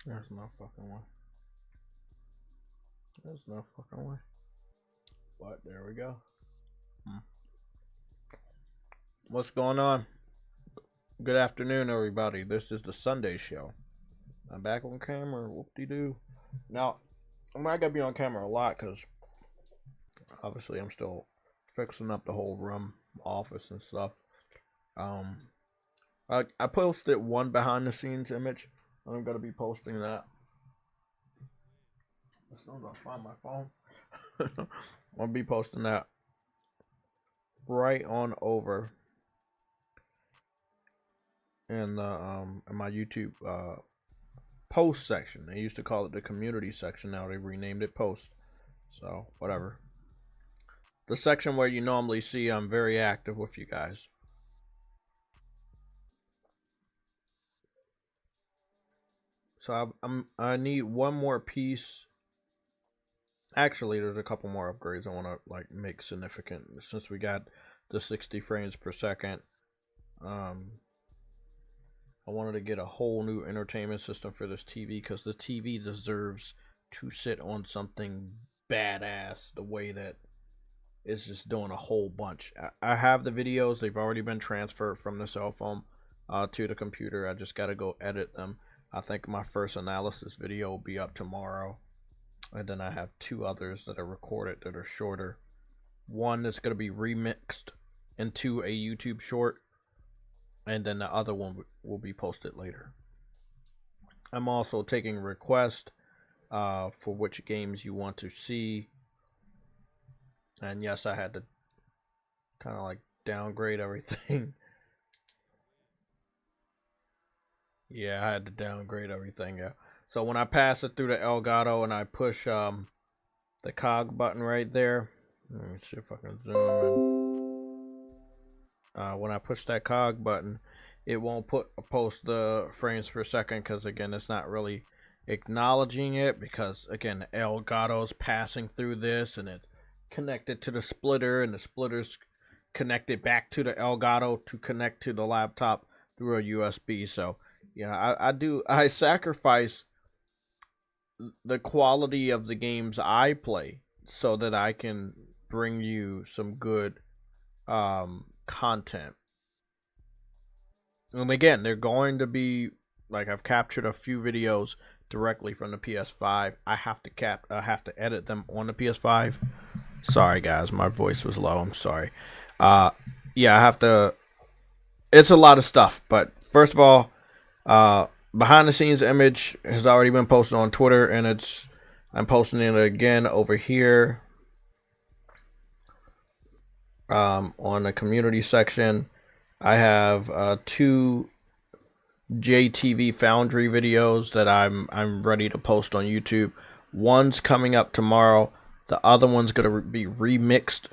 There's no fucking way. There's no fucking way. But there we go. What's going on? Good afternoon, everybody. This is the Sunday show. I'm back on camera. Whoop-de-doo. Now, I'm not gonna be on camera a lot because obviously I'm still fixing up the whole room, office, and stuff. I posted one behind the scenes image. I'm gonna be posting that as soon as I find my phone. I'll be posting that right on over in the in my YouTube post section. They used to call it the community section. Now they renamed it post. So whatever. The section where you normally see I'm very active with you guys. So I need one more piece. Actually, there's a couple more upgrades I want to like make significant since we got the 60 frames per second. I wanted to get a whole new entertainment system for this TV because the TV deserves to sit on something badass the way that it's just doing a whole bunch. I have the videos. They've already been transferred from the cell phone to the computer. I just got to go edit them. I think my first analysis video will be up tomorrow. And then I have two others that are recorded that are shorter. One that's going to be remixed into a YouTube short. And then the other one will be posted later. I'm also taking requests for which games you want to see. And yes, I had to kind of like downgrade everything. Yeah, I had to downgrade everything, yeah. So when I pass it through the Elgato and I push the cog button right there. Let me see if I can zoom in. When I push that cog button, it won't post the frames per second because, again, it's not really acknowledging it because, again, the Elgato's passing through this and it's connected to the splitter and the splitter's connected back to the Elgato to connect to the laptop through a USB. So you know, I sacrifice the quality of the games I play so that I can bring you some good content. And again, they're going to be like I've captured a few videos directly from the PS5. I have to edit them on the PS5. Sorry guys, my voice was low. I'm sorry. Yeah, I have to. It's a lot of stuff, but first of all, behind the scenes image has already been posted on Twitter, and I'm posting it again over here on the community section. I have two JTV Foundry videos that I'm ready to post on YouTube. One's coming up tomorrow. The other one's gonna be remixed,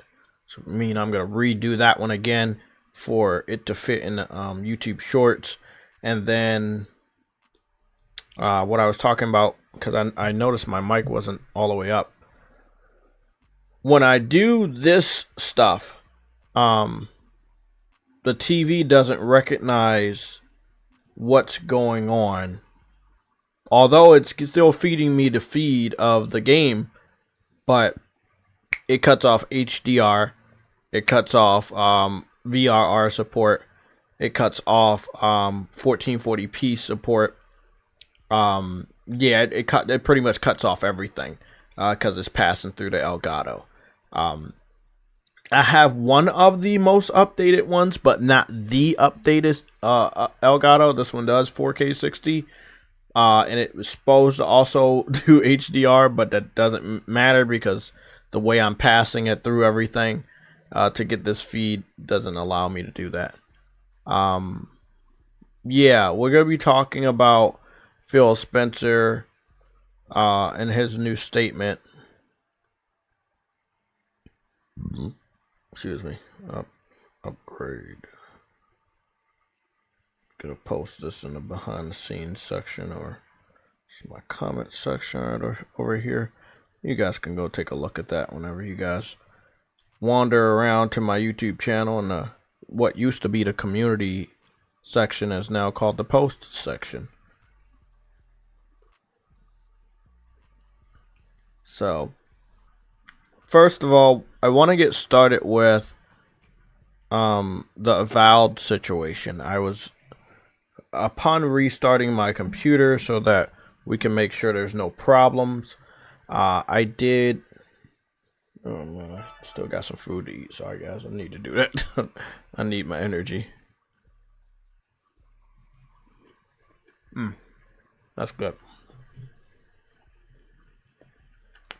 so I mean I'm gonna redo that one again for it to fit in YouTube Shorts. And then what I was talking about, because I noticed my mic wasn't all the way up. When I do this stuff, the TV doesn't recognize what's going on. Although it's still feeding me the feed of the game, but it cuts off HDR, it cuts off VRR support, it cuts off 1440p support. Yeah, it pretty much cuts off everything because it's passing through the Elgato. I have one of the most updated ones, but not the updated Elgato. This one does 4K 60. And it was supposed to also do HDR, but that doesn't matter because the way I'm passing it through everything, to get this feed doesn't allow me to do that. Yeah, we're gonna be talking about Phil Spencer and his new statement. Excuse me. Upgrade. Gonna post this in the behind the scenes section, or it's my comment section right over here. You guys can go take a look at that whenever you guys wander around to my YouTube channel, and what used to be the community section is now called the post section. So first of all, I want to get started with the Avowed situation. I was, upon restarting my computer so that we can make sure there's no problems, I did. Oh man, I still got some food to eat. Sorry guys, I need to do that. I need my energy. That's good.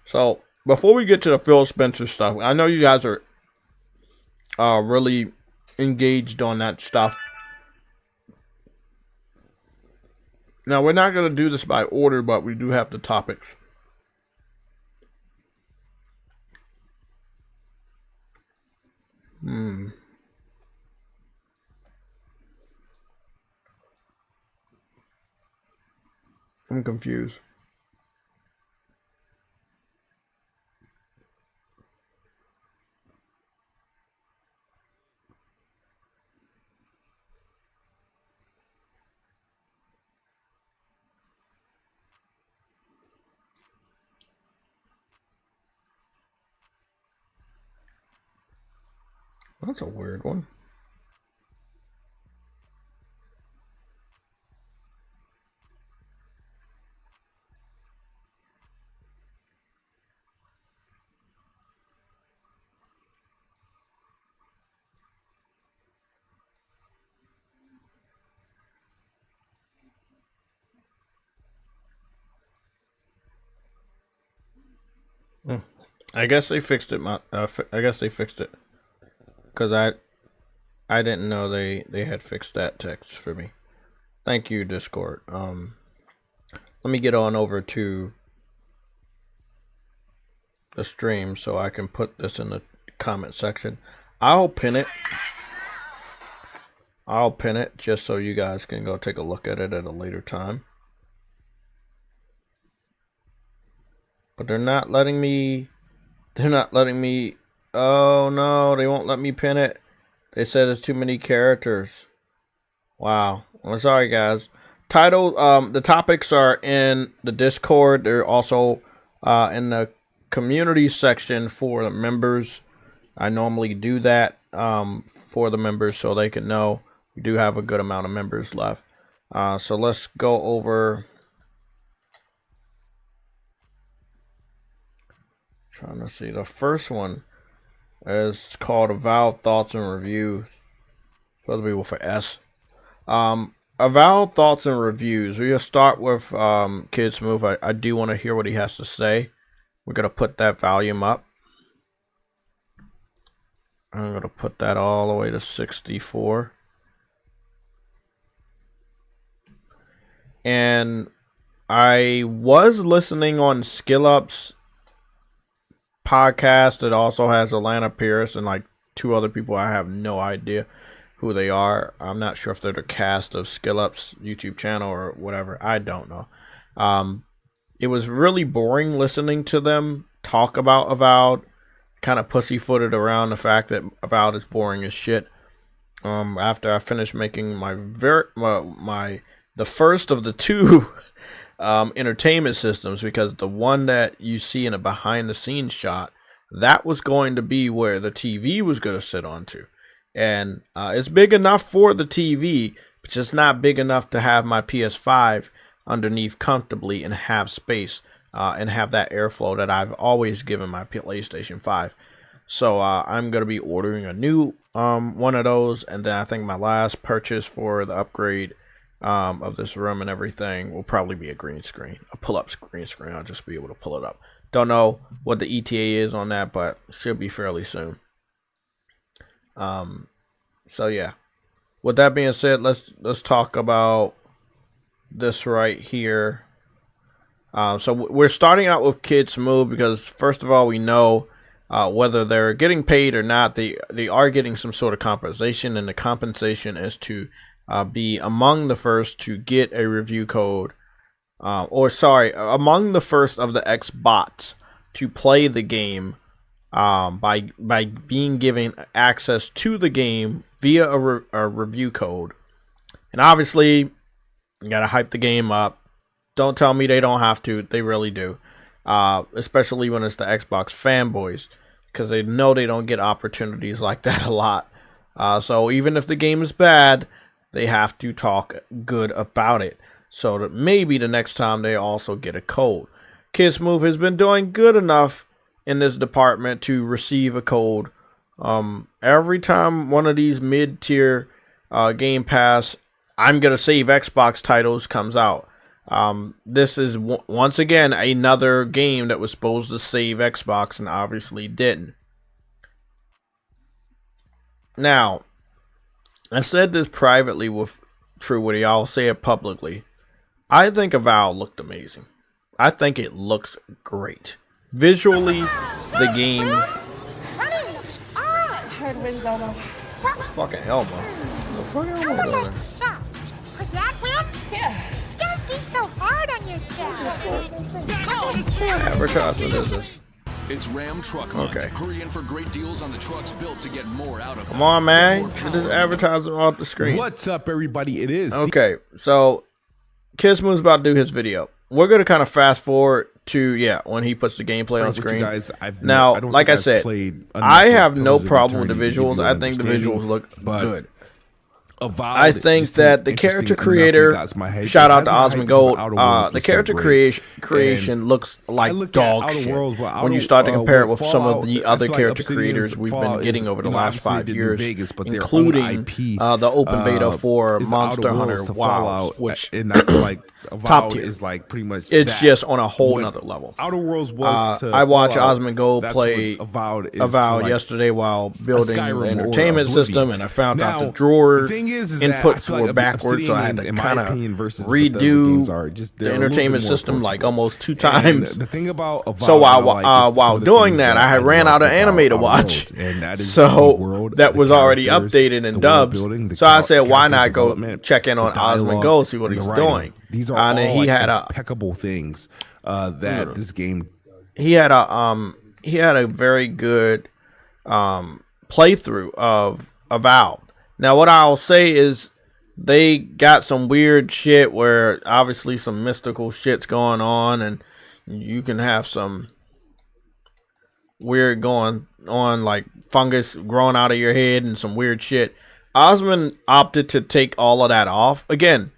So before we get to the Phil Spencer stuff, I know you guys are really engaged on that stuff. Now we're not going to do this by order, but we do have the topics. I'm confused. That's a weird one. I guess they fixed it. I guess they fixed it, because I didn't know they had fixed that text for me. Thank you, Discord. Let me get on over to the stream so I can put this in the comment section. I'll pin it just so you guys can go take a look at it at a later time. But they're not letting me. Oh no, they won't let me pin it. They said it's too many characters. Wow. I'm sorry guys. Title, the topics are in the Discord. They're also in the community section for the members. I normally do that for the members so they can know we do have a good amount of members left. So let's go over. Trying to see. The first one is called Avowed Thoughts and Reviews. Supposed to be with an S. Avowed Thoughts and Reviews. We're going to start with Kid Smooth. I do want to hear what he has to say. We're going to put that volume up. I'm going to put that all the way to 64. And I was listening on SkillUp's podcast. It also has Atlanta Pierce and like two other people. I have no idea who they are. I'm not sure if they're the cast of SkillUp's YouTube channel or whatever. I don't know. It was really boring listening to them talk about Avowed. Kind of pussyfooted around the fact that Avowed is boring as shit. After I finished making the first of the two entertainment systems, because the one that you see in a behind the scenes shot, that was going to be where the TV was going to sit onto. And it's big enough for the TV, but just not big enough to have my PS5 underneath comfortably and have space and have that airflow that I've always given my PlayStation 5. So I'm going to be ordering a new one of those. And then I think my last purchase for the upgrade of this room and everything will probably be a green screen, a pull-up green screen. I'll just be able to pull it up. Don't know what the ETA is on that, but should be fairly soon. So yeah. With that being said, let's talk about this right here. So we're starting out with Kids Move because first of all, we know whether they're getting paid or not, they are getting some sort of compensation, and the compensation is to be among the first to get a review code, among the first of the Xbots to play the game by being given access to the game via a review code. And obviously, you gotta hype the game up. Don't tell me they don't have to. They really do. Especially when it's the Xbox fanboys, because they know they don't get opportunities like that a lot. So even if the game is bad, they have to talk good about it, so that maybe the next time they also get a code. Kids Move has been doing good enough in this department to receive a code. Every time one of these mid-tier Game Pass, I'm gonna save Xbox titles comes out, this is once again another game that was supposed to save Xbox and obviously didn't. Now, I said this privately with True Woody. I'll say it publicly. I think Avowed looked amazing. I think it looks great. Visually, the game. Running looks odd. Hard wins, Elmo. It's fucking Elmo. The fuck Elmo doing? That's soft. Could that win? Yeah. Don't be so hard on yourself. Advertisement is this? It's Ram Truck Month. Okay. Hurry in for great deals on the trucks built to get more out of them. Come on, man. Get this advertisement off the screen. What's up, everybody? It is Okay, so Kids Moon's about to do his video. We're gonna kind of fast forward to when he puts the gameplay on screen. Now, like I said, I have no problem with the visuals. I think the visuals look good. I think that the character creator, shout out to Osmond Gold, the character creation looks like dog shit when you start to compare it with some of the other character creators we've been getting over the last 5 years, including the open beta for Monster Hunter WoW, which top tier. Is like pretty much it's just on a whole nother level. Outer Worlds was I watched Osmond Gold play Avowed yesterday while building the entertainment system, and I found out the drawers inputs were backwards, so I had to kind of redo the entertainment system like almost 2 times. The thing about Avowed, so while doing that, I had ran out of anime to watch, so that was already updated in dubs. So I said, why not go check in on Osmond Gold, see what he's doing. These are all he had impeccable things that this game. He had a very good playthrough of Avowed. Now, what I'll say is they got some weird shit where obviously some mystical shit's going on, and you can have some weird going on, like fungus growing out of your head and some weird shit. Osmond opted to take all of that off. Again,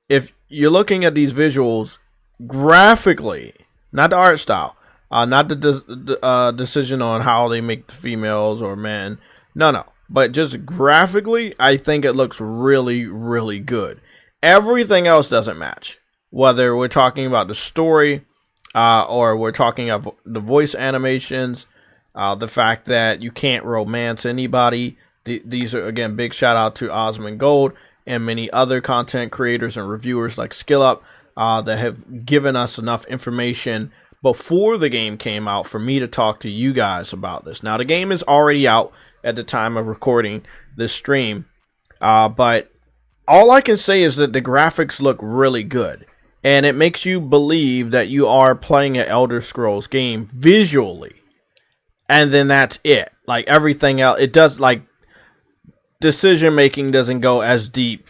if you're looking at these visuals graphically, not the art style, not the decision on how they make the females or men, no, but just graphically, I think it looks really, really good. Everything else doesn't match, whether we're talking about the story or we're talking about the voice animations, the fact that you can't romance anybody. These are, again, big shout out to Osmond Gold and many other content creators and reviewers like SkillUp that have given us enough information before the game came out for me to talk to you guys about this. Now, the game is already out at the time of recording this stream, but all I can say is that the graphics look really good, and it makes you believe that you are playing an Elder Scrolls game visually, and then that's it. Like everything else, it does, like, decision making doesn't go as deep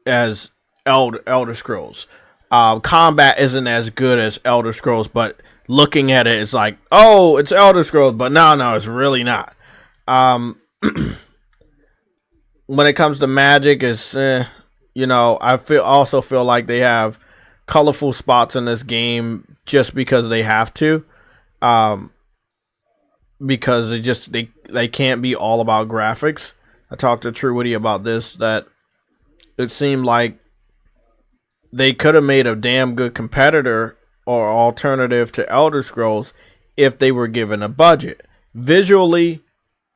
as Elder Scrolls. Combat isn't as good as Elder Scrolls, but looking at it, it's like, oh, it's Elder Scrolls, but no, it's really not. When it comes to magic, it's I also feel like they have colorful spots in this game just because they have to, because they can't be all about graphics. I talked to True Woody about this, that it seemed like they could have made a damn good competitor or alternative to Elder Scrolls if they were given a budget. Visually,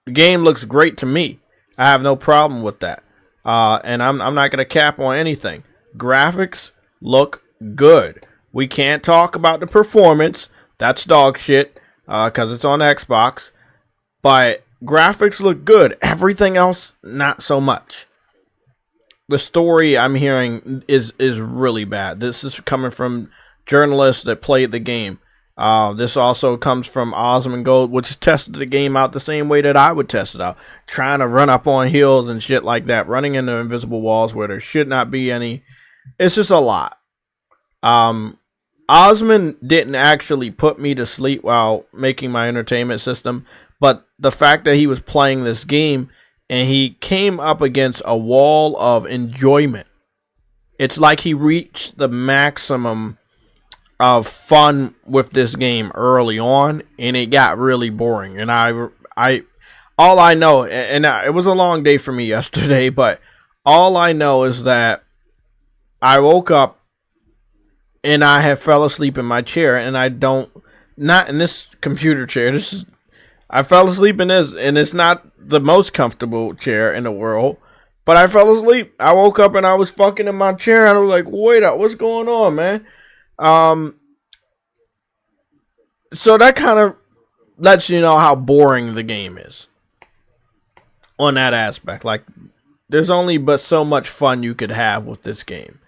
the game looks great to me. I have no problem with that. And I'm not gonna cap on anything. Graphics look good. We can't talk about the performance. That's dog shit. Because it's on Xbox. But graphics look good. Everything else, not so much. The story I'm hearing is really bad. This is coming from journalists that played the game. This also comes from Osmond Gold, which tested the game out the same way that I would test it out. Trying to run up on hills and shit like that. Running into invisible walls where there should not be any. It's just a lot. Osmond didn't actually put me to sleep while making my entertainment system. But the fact that he was playing this game and he came up against a wall of enjoyment. It's like he reached the maximum of fun with this game early on, and it got really boring. And all I know, and it was a long day for me yesterday, but all I know is that I woke up and I have fell asleep in my chair, and not in this computer chair. I fell asleep in this, and it's not the most comfortable chair in the world, but I fell asleep. I woke up and I was fucking in my chair, and I was like, wait up, what's going on, man? So that kind of lets you know how boring the game is on that aspect. Like, there's only but so much fun you could have with this game.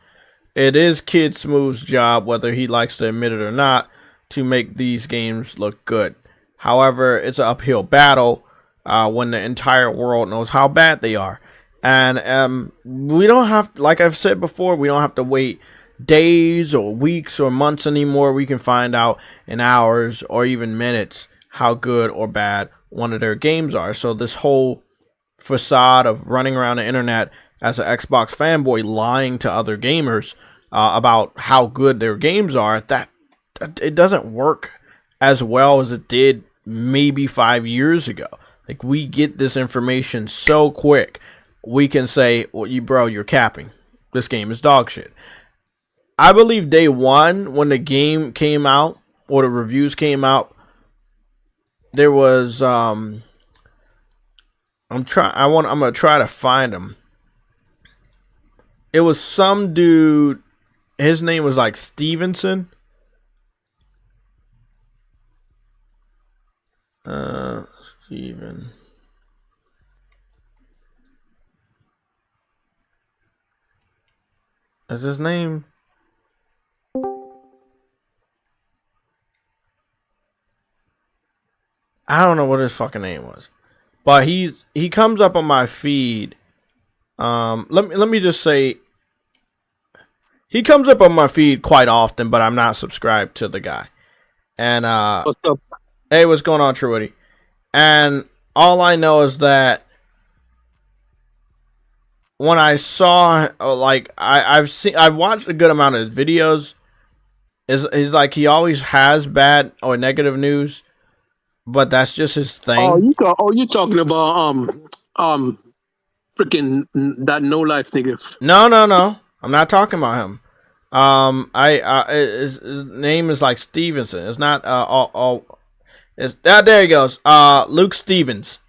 It is Kid Smooth's job, whether he likes to admit it or not, to make these games look good. However, it's an uphill battle when the entire world knows how bad they are. And we don't have, like I've said before, we don't have to wait days or weeks or months anymore. We can find out in hours or even minutes how good or bad one of their games are. So this whole facade of running around the internet as an Xbox fanboy lying to other gamers about how good their games are, that it doesn't work as well as it did maybe 5 years ago. Like, we get this information so quick. We can say, well, you're capping. This game is dog shit. I believe day one, when the game came out or the reviews came out, there was I'm gonna try to find him. It was some dude. His name was like Stevenson. Steven. Is his name? I don't know what his fucking name was, but he comes up on my feed. Let me just say, he comes up on my feed quite often, but I'm not subscribed to the guy. And What's up? Hey, what's going on, Truity? And all I know is that when I saw, like, I've watched a good amount of his videos. Is like he always has bad or negative news, but that's just his thing. You talking about freaking that no life nigga? No. I'm not talking about him. His name is like Stevenson. It's not there he goes. Luke Stevens.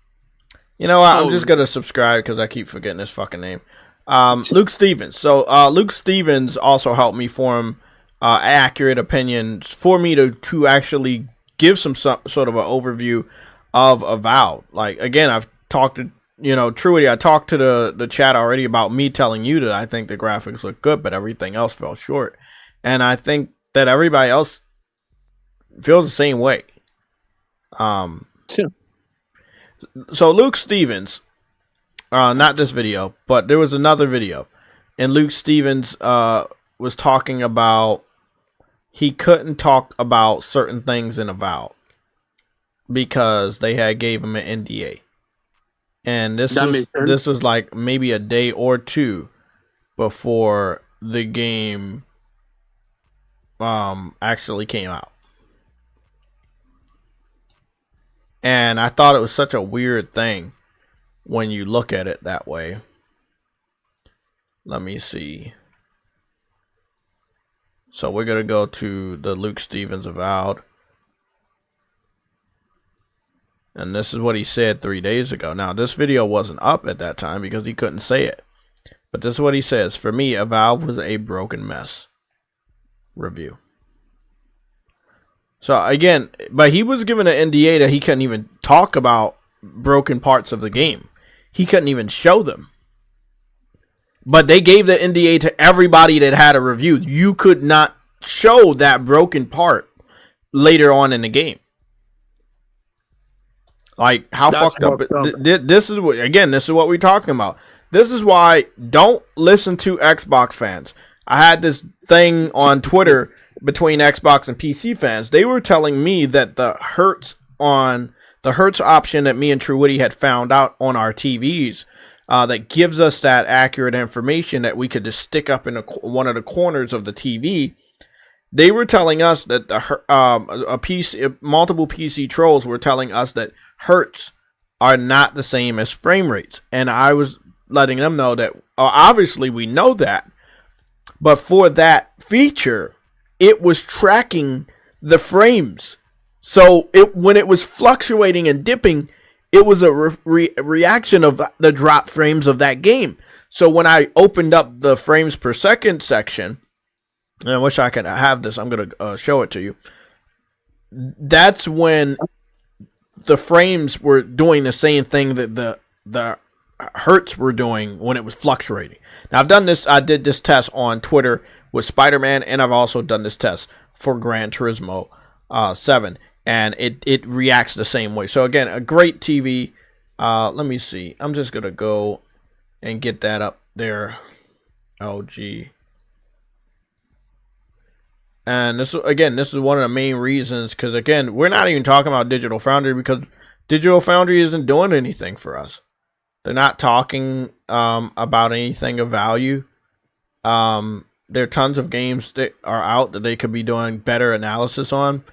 You know what? I'm just gonna subscribe because I keep forgetting his fucking name. Luke Stevens. So Luke Stevens also helped me form accurate opinions for me to actually give some sort of an overview of Avowed. Like, again, I've talked to, Truity, I talked to the chat already about me telling you that I think the graphics look good, but everything else fell short. And I think that everybody else feels the same way. Sure. So Luke Stevens, not this video, but there was another video, and Luke Stevens was talking about he couldn't talk about certain things in Avowed because they had gave him an NDA. And this was like maybe a day or two before the game actually came out. And I thought it was such a weird thing when you look at it that way. Let me see. So we're going to go to the Luke Stevens Avowed. And this is what he said 3 days ago. Now, this video wasn't up at that time because he couldn't say it. But this is what he says. For me, Avowed was a broken mess. Review. So, again, but he was given an NDA that he couldn't even talk about broken parts of the game. He couldn't even show them. But they gave the NDA to everybody that had a review. You could not show that broken part later on in the game. Like, how That's fucked up. fucked This is what, again, this is what we're talking about. This is why don't listen to Xbox fans. I had this thing on Twitter between Xbox and PC fans. They were telling me that the Hertz option that me and True Witty had found out on our TVs, that gives us that accurate information that we could just stick up in one of the corners of the TV. They were telling us that multiple PC trolls were telling us that Hertz are not the same as frame rates, and I was letting them know that obviously we know that, but for that feature, it was tracking the frames. So when it was fluctuating and dipping, it was a reaction of the drop frames of that game. So when I opened up the frames per second section, and I wish I could have this, I'm going to show it to you. That's when the frames were doing the same thing that the Hertz were doing when it was fluctuating. Now, I've done this. I did this test on Twitter with Spider-Man, and I've also done this test for Gran Turismo 7, and it reacts the same way. So again, a great TV. Let me see. I'm just gonna go and get that up there. LG. And this is one of the main reasons, because again, we're not even talking about Digital Foundry because Digital Foundry isn't doing anything for us. They're not talking about anything of value. There are tons of games that are out that they could be doing better analysis on,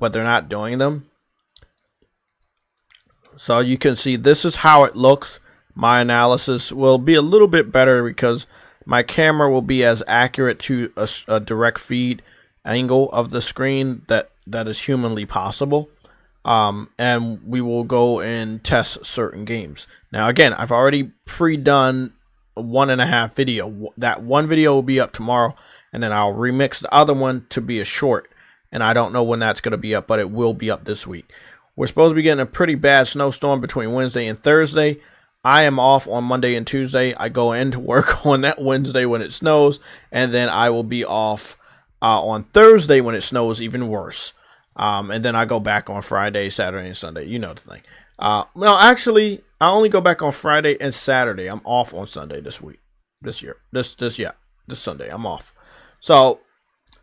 but they're not doing them. So you can see this is how it looks. My analysis will be a little bit better because my camera will be as accurate to a direct feed angle of the screen that is humanly possible. And we will go and test certain games. Now, again, I've already pre-done a 1.5 video. That one video will be up tomorrow, and then I'll remix the other one to be a short. And I don't know when that's going to be up, but it will be up this week. We're supposed to be getting a pretty bad snowstorm between Wednesday and Thursday. I am off on Monday and Tuesday. I go into work on that Wednesday when it snows, and then I will be off on Thursday when it snows even worse. And then I go back on Friday, Saturday, and Sunday. You know the thing. Well, actually, I only go back on Friday and Saturday. I'm off on Sunday this week. This Sunday I'm off. So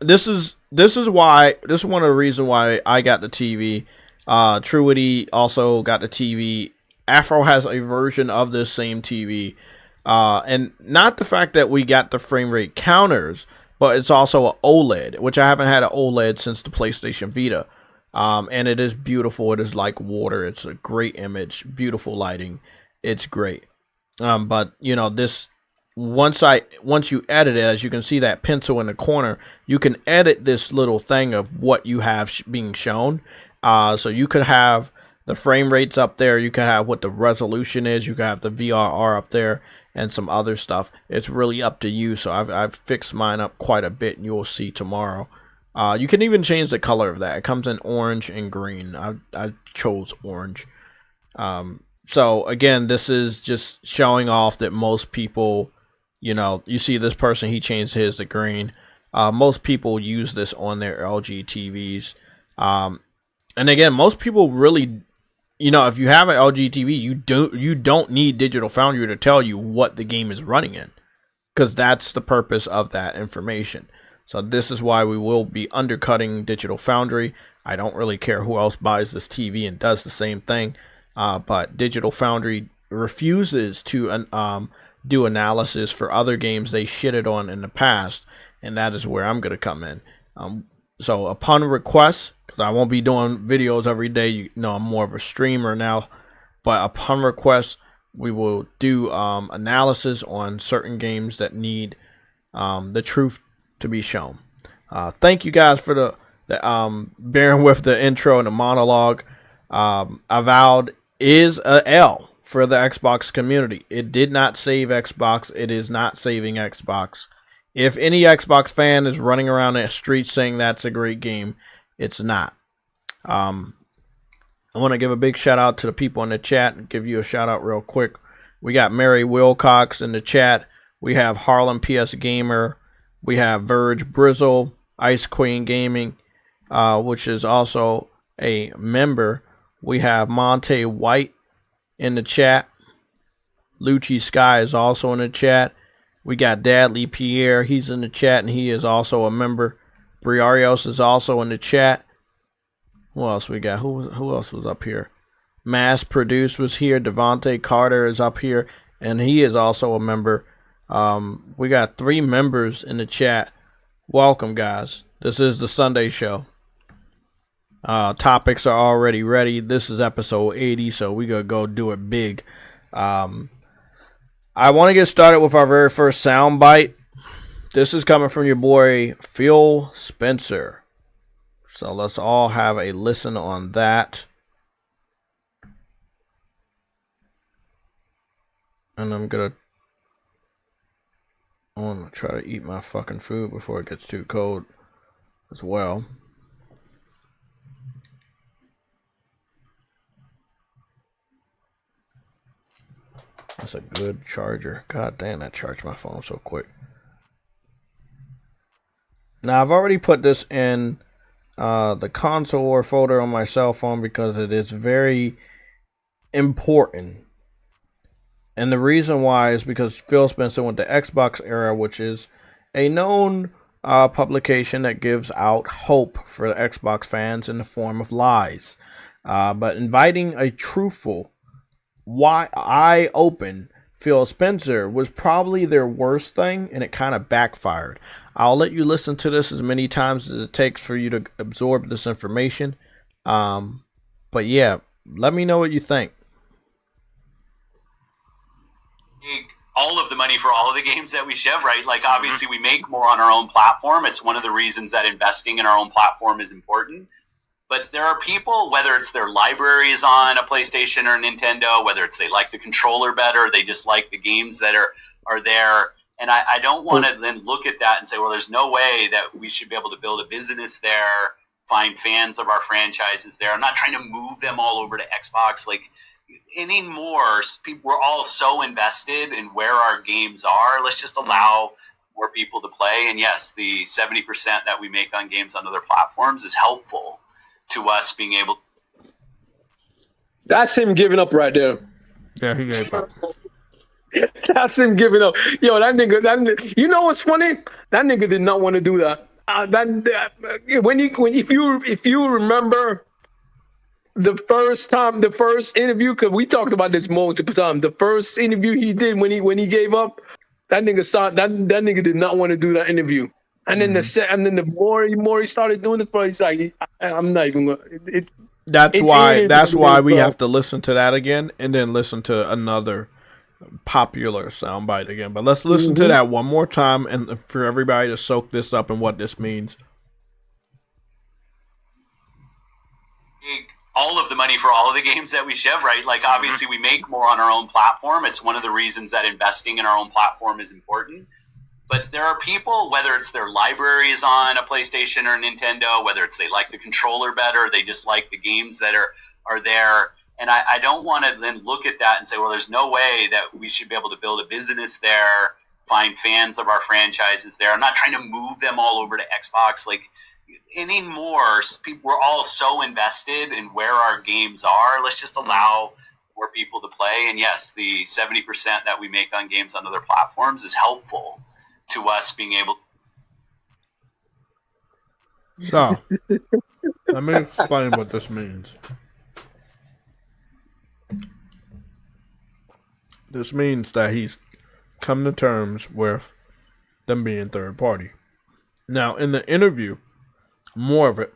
this is one of the reasons why I got the TV. True Witty also got the TV. Afro has a version of this same TV. And not the fact that we got the frame rate counters, but it's also an OLED, which I haven't had an OLED since the PlayStation Vita. And it is beautiful. It is like water. It's a great image, beautiful lighting. It's great. But you know, this once you edit it, as you can see that pencil in the corner, you can edit this little thing of what you have being shown. So you could have the frame rates up there. You can have what the resolution is. You can have the VRR up there and some other stuff. It's really up to you. So I've fixed mine up quite a bit, and you'll see tomorrow. You can even change the color of that. It comes in orange and green. I chose orange. So again, this is just showing off that most people, you know, you see this person, he changed his to green. Most people use this on their LG TVs. And again, most people really, you know, if you have an LG TV, you don't need Digital Foundry to tell you what the game is running in, because that's the purpose of that information. So this is why we will be undercutting Digital Foundry. I don't really care who else buys this TV and does the same thing, but Digital Foundry refuses to do analysis for other games they shitted on in the past, and that is where I'm going to come in. So upon request, because I won't be doing videos every day, you know, I'm more of a streamer now, but upon request, we will do analysis on certain games that need the truth to be shown. Thank you guys for the bearing with the intro and the monologue. Avowed is a L for the Xbox community. It did not save Xbox. It is not saving Xbox. If any Xbox fan is running around the streets saying that's a great game, it's not. I want to give a big shout out to the people in the chat and give you a shout out real quick. We got Mary Wilcox in the chat. We have Harlem PS Gamer. We have Verge Brizzle, Ice Queen Gaming, which is also a member. We have Monte White in the chat. Lucci Sky is also in the chat. We got Dadley Pierre. He's in the chat, and he is also a member. Briarios is also in the chat. Who else we got? Who else was up here? Mass Produce was here. Devontae Carter is up here, and he is also a member. We got 3 members in the chat. Welcome, guys. This is the Sunday show. Topics are already ready. This is episode 80, so we gonna go do it big. I want to get started with our very first soundbite. This is coming from your boy Phil Spencer. So let's all have a listen on that. And I'm gonna try to eat my fucking food before it gets too cold as well. That's a good charger. God damn, that charged my phone so quick. Now, I've already put this in the console or folder on my cell phone because it is very important. And the reason why is because Phil Spencer went to Xbox Era, which is a known publication that gives out hope for the Xbox fans in the form of lies. But inviting a truthful, eye-open Phil Spencer was probably their worst thing, and it kind of backfired. I'll let you listen to this as many times as it takes for you to absorb this information. But yeah, let me know what you think. All of the money for all of the games that we ship, right? Like, obviously, we make more on our own platform. It's one of the reasons that investing in our own platform is important. But there are people, whether it's their library is on a PlayStation or a Nintendo, whether it's they like the controller better, they just like the games that are there. And I don't want to then look at that and say, well, there's no way that we should be able to build a business there, find fans of our franchises there. I'm not trying to move them all over to Xbox. Like, anymore, we're all so invested in where our games are. Let's just allow more people to play. And yes, the 70% that we make on games on other platforms is helpful to us being able. That's him giving up right there. Yeah, he gave up. That's him giving up. Yo, that nigga, you know what's funny? That nigga did not want to do that. If you remember the first interview, because we talked about this multiple times. The first interview he did when he gave up, that nigga did not want to do that interview. And then the more he started doing this, bro, he's like, I'm not even gonna. That's why we have to listen to that again and then listen to another popular soundbite again. But let's listen to that one more time and for everybody to soak this up and what this means. All of the money for all of the games that we ship, right? Like, obviously, we make more on our own platform. It's one of the reasons that investing in our own platform is important. But there are people, whether it's their library is on a PlayStation or a Nintendo, whether it's they like the controller better, they just like the games that are there. And I don't want to then look at that and say, well, there's no way that we should be able to build a business there, find fans of our franchises there. I'm not trying to move them all over to Xbox. Like, anymore, we're all so invested in where our games are. Let's just allow more people to play. And yes, the 70% that we make on games on other platforms is helpful to us being able. So, let me explain what this means. This means that he's come to terms with them being third party. Now, in the interview, more of it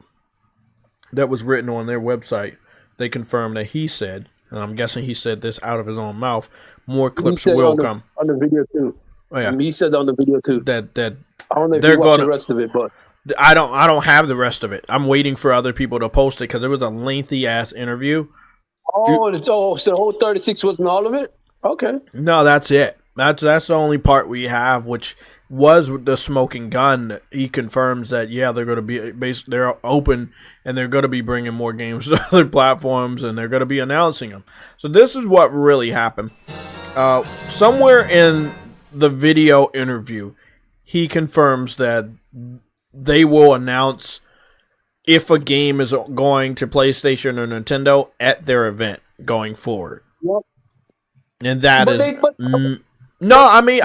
that was written on their website, they confirmed that he said, and I'm guessing he said this out of his own mouth, more clips will come. On the video too. Oh, yeah. He said on the video too. That I don't know if you watched the rest of it, but I don't have the rest of it. I'm waiting for other people to post it because it was a lengthy ass interview. Oh, so the whole 36 wasn't all of it? Okay. No, that's it. That's the only part we have, which was the smoking gun. He confirms that they're going to be they're open and they're going to be bringing more games to other platforms and they're going to be announcing them. So this is what really happened. Somewhere in the video interview, he confirms that they will announce if a game is going to PlayStation or Nintendo at their event going forward. Yep. And that no, I mean,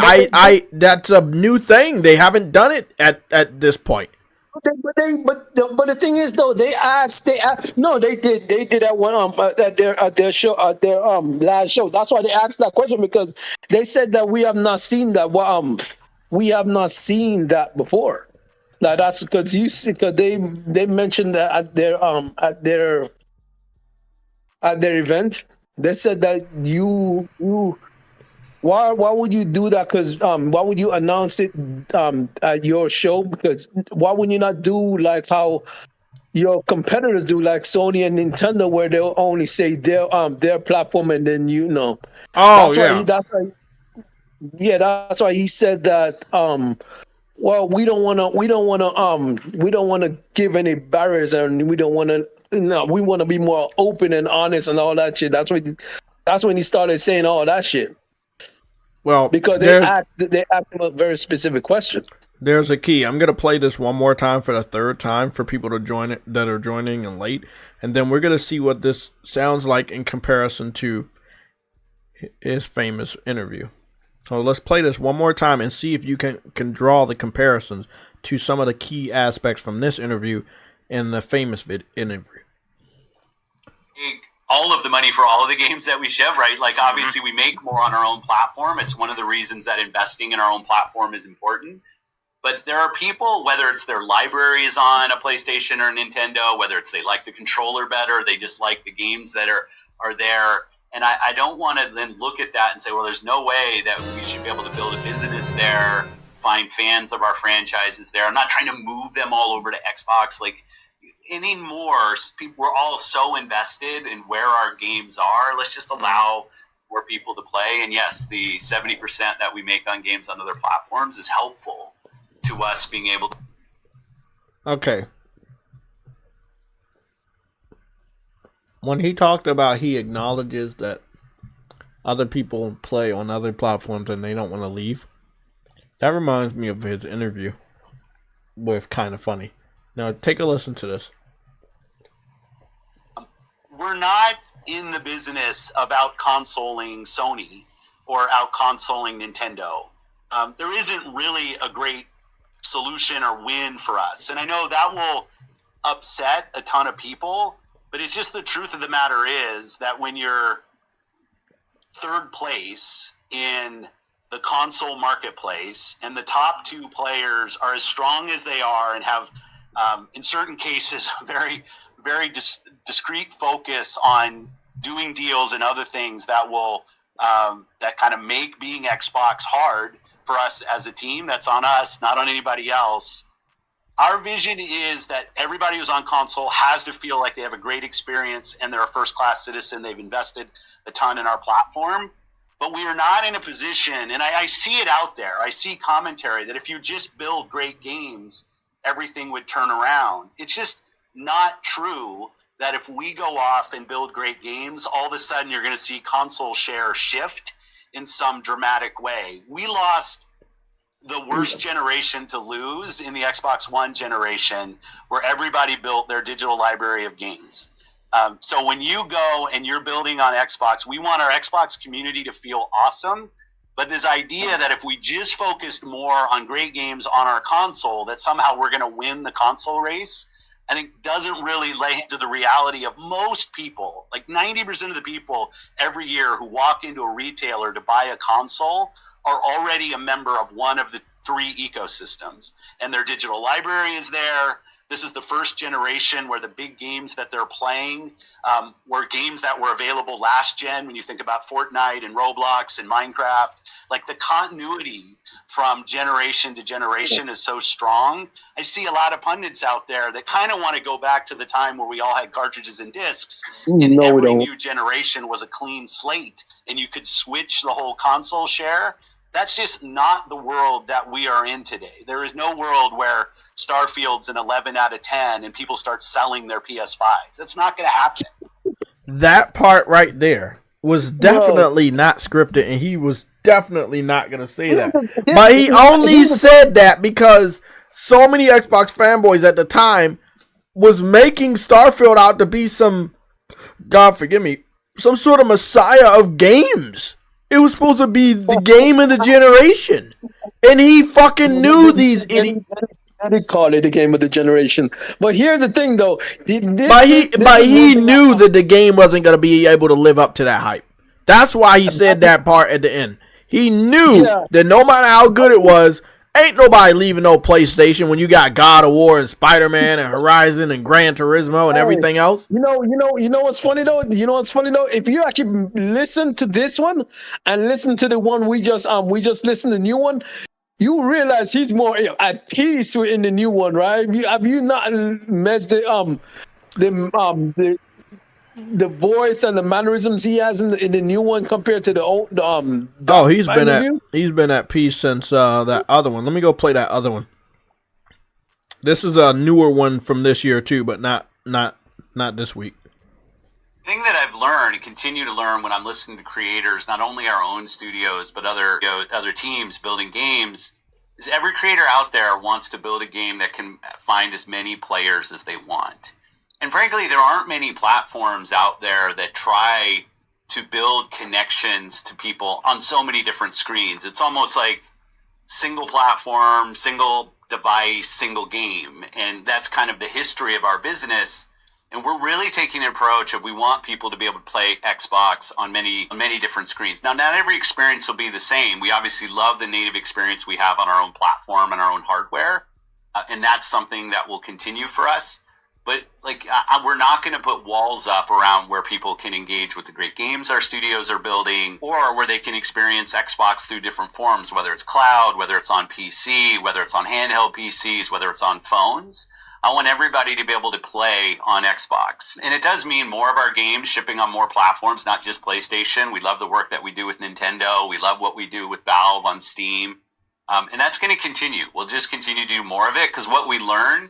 that's a new thing. They haven't done it at this point. But the thing is though, they did at one at their show last show. That's why they asked that question, because they said that we have not seen that. We have not seen that before. Now that's because they mentioned that at their event. They said that you why would you do that? Because why would you announce it at your show? Because why would you not do like how your competitors do, like Sony and Nintendo, where they'll only say their platform and then Oh, that's why he said that. Well, we don't want to give any barriers, and we don't want to. No, we want to be more open and honest and all that shit. That's when he started saying all that shit. Well, because they asked him a very specific question. There's a key. I'm gonna play this one more time for the third time for people to join it that are joining in late, and then we're gonna see what this sounds like in comparison to his famous interview. So let's play this one more time and see if you can draw the comparisons to some of the key aspects from this interview and the famous interview. All of the money for all of the games that we shove, right? Like, obviously, we make more on our own platform. It's one of the reasons that investing in our own platform is important. But there are people, whether it's their library is on a PlayStation or a Nintendo, whether it's they like the controller better, they just like the games that are there. And I don't want to then look at that and say, well, there's no way that we should be able to build a business there, find fans of our franchises there. I'm not trying to move them all over to Xbox. Like, anymore, we're all so invested in where our games are. Let's just allow more people to play. And yes, the 70% that we make on games on other platforms is helpful to us being able to. Okay. When he talked about, he acknowledges that other people play on other platforms and they don't want to leave. That reminds me of his interview with Kind of Funny. Now, take a listen to this. We're not in the business of out-consoling Sony or out-consoling Nintendo. There isn't really a great solution or win for us. And I know that will upset a ton of people, but it's just the truth of the matter is that when you're third place in the console marketplace and the top two players are as strong as they are and have in certain cases, very, very discrete focus on doing deals and other things that will that kind of make being Xbox hard for us as a team. That's on us, not on anybody else. Our vision is that everybody who's on console has to feel like they have a great experience and they're a first-class citizen. They've invested a ton in our platform. But we are not in a position, and I see it out there. I see commentary that if you just build great games, everything would turn around. It's just not true that if we go off and build great games, all of a sudden you're going to see console share shift in some dramatic way. We lost the worst generation to lose in the Xbox One generation, where everybody built their digital library of games. So when you go and you're building on Xbox, we want our Xbox community to feel awesome. But this idea that if we just focused more on great games on our console, that somehow we're going to win the console race, I think doesn't really lay into the reality of most people. Like 90% of the people every year who walk into a retailer to buy a console are already a member of one of the three ecosystems. And their digital library is there. This is the first generation where the big games that they're playing were games that were available last gen. When you think about Fortnite and Roblox and Minecraft, like the continuity from generation to generation is so strong. I see a lot of pundits out there that kind of want to go back to the time where we all had cartridges and discs, and every new generation was a clean slate, and you could switch the whole console share. That's just not the world that we are in today. There is no world where Starfield's an 11 out of 10 and people start selling their PS5s. That's not going to happen. That part right there was definitely not scripted, and he was definitely not going to say that. But he only said that because so many Xbox fanboys at the time was making Starfield out to be some, God forgive me, some sort of messiah of games. It was supposed to be the game of the generation. And he fucking knew these idiots. I did call it the game of the generation. But here's the thing, though. He knew that the game wasn't going to be able to live up to that hype. That's why he said that part at the end. He knew that no matter how good it was, ain't nobody leaving no PlayStation when you got God of War and Spider-Man and Horizon and Gran Turismo and everything else. You know what's funny though? If you actually listen to this one and listen to the one we just listened to, the new one, you realize he's more at peace in the new one, right? Have you not met the voice and the mannerisms he has in the new one compared to the old? He's been at peace since that other one. Let me go play that other one. This is a newer one from this year too, but not this week. The thing that I've learned and continue to learn when I'm listening to creators, not only our own studios, but other teams building games, is every creator out there wants to build a game that can find as many players as they want. And frankly, there aren't many platforms out there that try to build connections to people on so many different screens. It's almost like single platform, single device, single game. And that's kind of the history of our business. And we're really taking an approach of we want people to be able to play Xbox on many different screens. Now, not every experience will be the same. We obviously love the native experience we have on our own platform and our own hardware. And that's something that will continue for us. But we're not going to put walls up around where people can engage with the great games our studios are building, or where they can experience Xbox through different forms, whether it's cloud, whether it's on PC, whether it's on handheld PCs, whether it's on phones. I want everybody to be able to play on Xbox. And it does mean more of our games shipping on more platforms, not just PlayStation. We love the work that we do with Nintendo. We love what we do with Valve on Steam. And that's going to continue. We'll just continue to do more of it because what we learn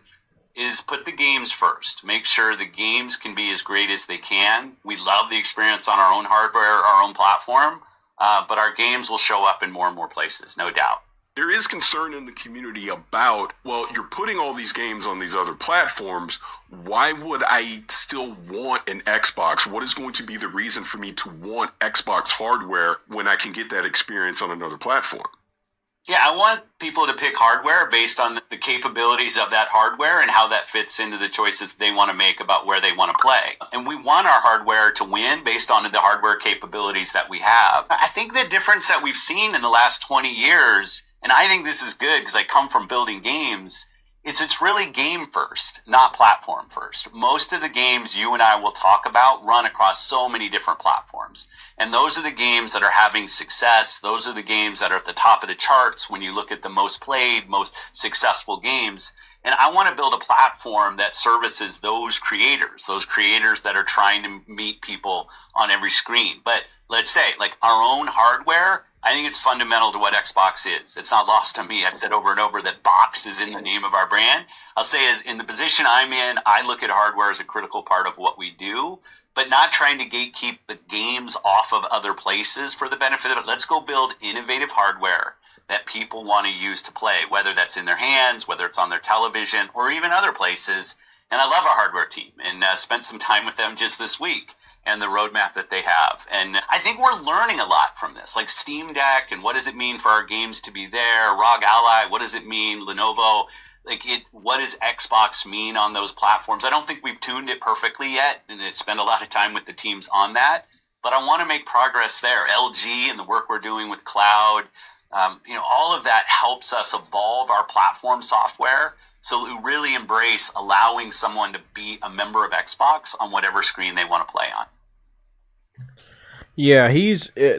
is put the games first. Make sure the games can be as great as they can. We love the experience on our own hardware, our own platform, but our games will show up in more and more places, no doubt. There is concern in the community about, well, you're putting all these games on these other platforms. Why would I still want an Xbox? What is going to be the reason for me to want Xbox hardware when I can get that experience on another platform? Yeah, I want people to pick hardware based on the capabilities of that hardware and how that fits into the choices they want to make about where they want to play. And we want our hardware to win based on the hardware capabilities that we have. I think the difference that we've seen in the last 20 years, and I think this is good because I come from building games, it's really game first, not platform first. Most of the games you and I will talk about run across so many different platforms. And those are the games that are having success. Those are the games that are at the top of the charts when you look at the most played, most successful games. And I want to build a platform that services those creators that are trying to meet people on every screen. But let's say, our own hardware, I think it's fundamental to what Xbox is. It's not lost on me. I've said over and over that boxed is in the name of our brand. I'll say is in the position I'm in, I look at hardware as a critical part of what we do, but not trying to gatekeep the games off of other places for the benefit of it. Let's go build innovative hardware that people want to use to play, whether that's in their hands, whether it's on their television, or even other places. And I love our hardware team and spent some time with them just this week and the roadmap that they have. And I think we're learning a lot from this, like Steam Deck and what does it mean for our games to be there? ROG Ally, what does it mean? Lenovo, what does Xbox mean on those platforms? I don't think we've tuned it perfectly yet, and it's spent a lot of time with the teams on that. But I want to make progress there. LG and the work we're doing with cloud, all of that helps us evolve our platform software So really embrace allowing someone to be a member of Xbox on whatever screen they want to play on. Yeah,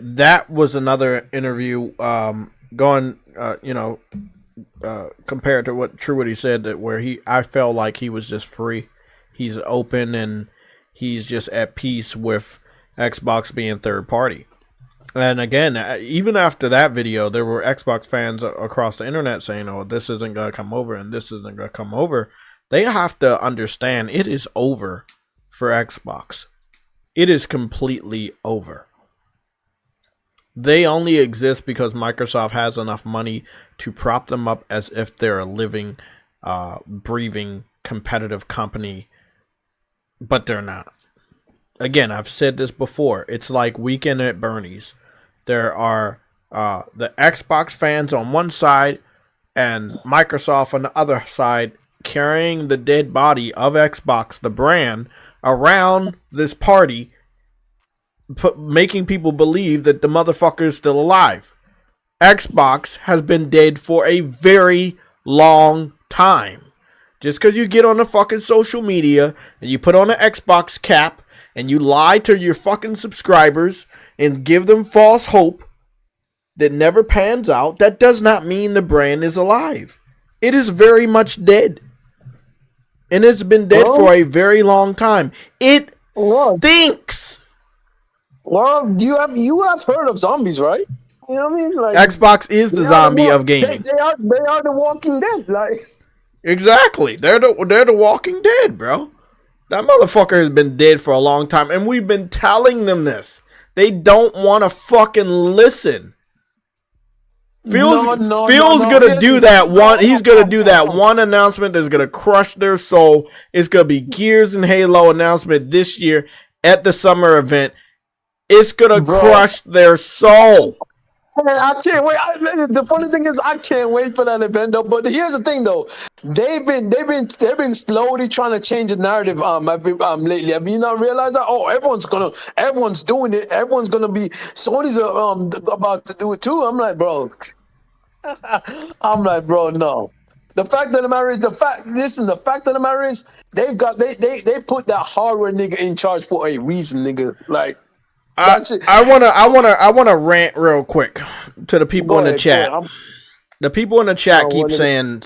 that was another interview going, compared to what he said, that where I felt like he was just free. He's open and he's just at peace with Xbox being third party. And again, even after that video, there were Xbox fans across the internet saying, oh, this isn't going to come over and this isn't going to come over. They have to understand it is over for Xbox. It is completely over. They only exist because Microsoft has enough money to prop them up as if they're a living, breathing, competitive company, but they're not. Again, I've said this before. It's like Weekend at Bernie's. There are the Xbox fans on one side and Microsoft on the other side, carrying the dead body of Xbox, the brand, around this party, making people believe that the motherfucker is still alive. Xbox has been dead for a very long time. Just because you get on the fucking social media and you put on an Xbox cap and you lie to your fucking subscribers and give them false hope that never pans out, that does not mean the brand is alive. It is very much dead. And it's been dead for a very long time. It stinks. Well, you have heard of zombies, right? You know what I mean? Like, Xbox is the zombie of gaming. They are the Walking Dead. Like, exactly. They're the Walking Dead, bro. That motherfucker has been dead for a long time, and we've been telling them this. They don't want to fucking listen. Phil's gonna do that one. He's gonna do that one announcement that's gonna crush their soul. It's gonna be Gears and Halo announcement this year at the summer event. It's gonna crush their soul. I can't wait. The funny thing is, I can't wait for that event though. But here's the thing though, they've been slowly trying to change the narrative lately. Have you not realized that? Oh, everyone's doing it. Everyone's gonna be. Sony's about to do it too. I'm like, bro. No. The fact of the matter is, the fact of the matter is, they put that hardware nigga in charge for a reason, nigga. Like. I wanna rant real quick to the people in the chat. The people in the chat keep saying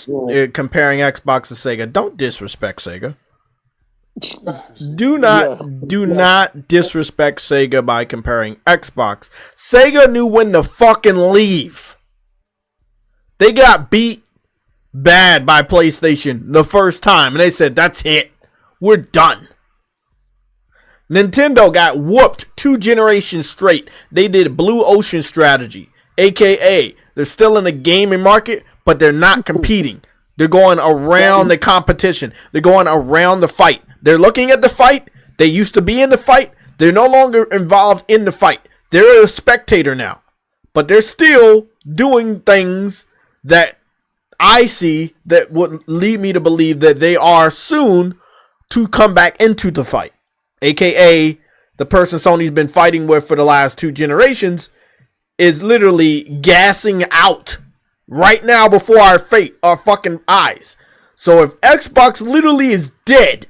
comparing Xbox to Sega. Don't disrespect Sega. Do not disrespect Sega by comparing Xbox. Sega knew when to fucking leave. They got beat bad by PlayStation the first time, and they said, "That's it. We're done." Nintendo got whooped 2 generations straight. They did blue ocean strategy, aka they're still in the gaming market, but they're not competing. They're going around the competition. They're going around the fight. They're looking at the fight. They used to be in the fight. They're no longer involved in the fight. They're a spectator now, but they're still doing things that I see that would lead me to believe that they are soon to come back into the fight. AKA the person Sony's been fighting with for the last 2 generations is literally gassing out right now before our fucking eyes. So if Xbox literally is dead,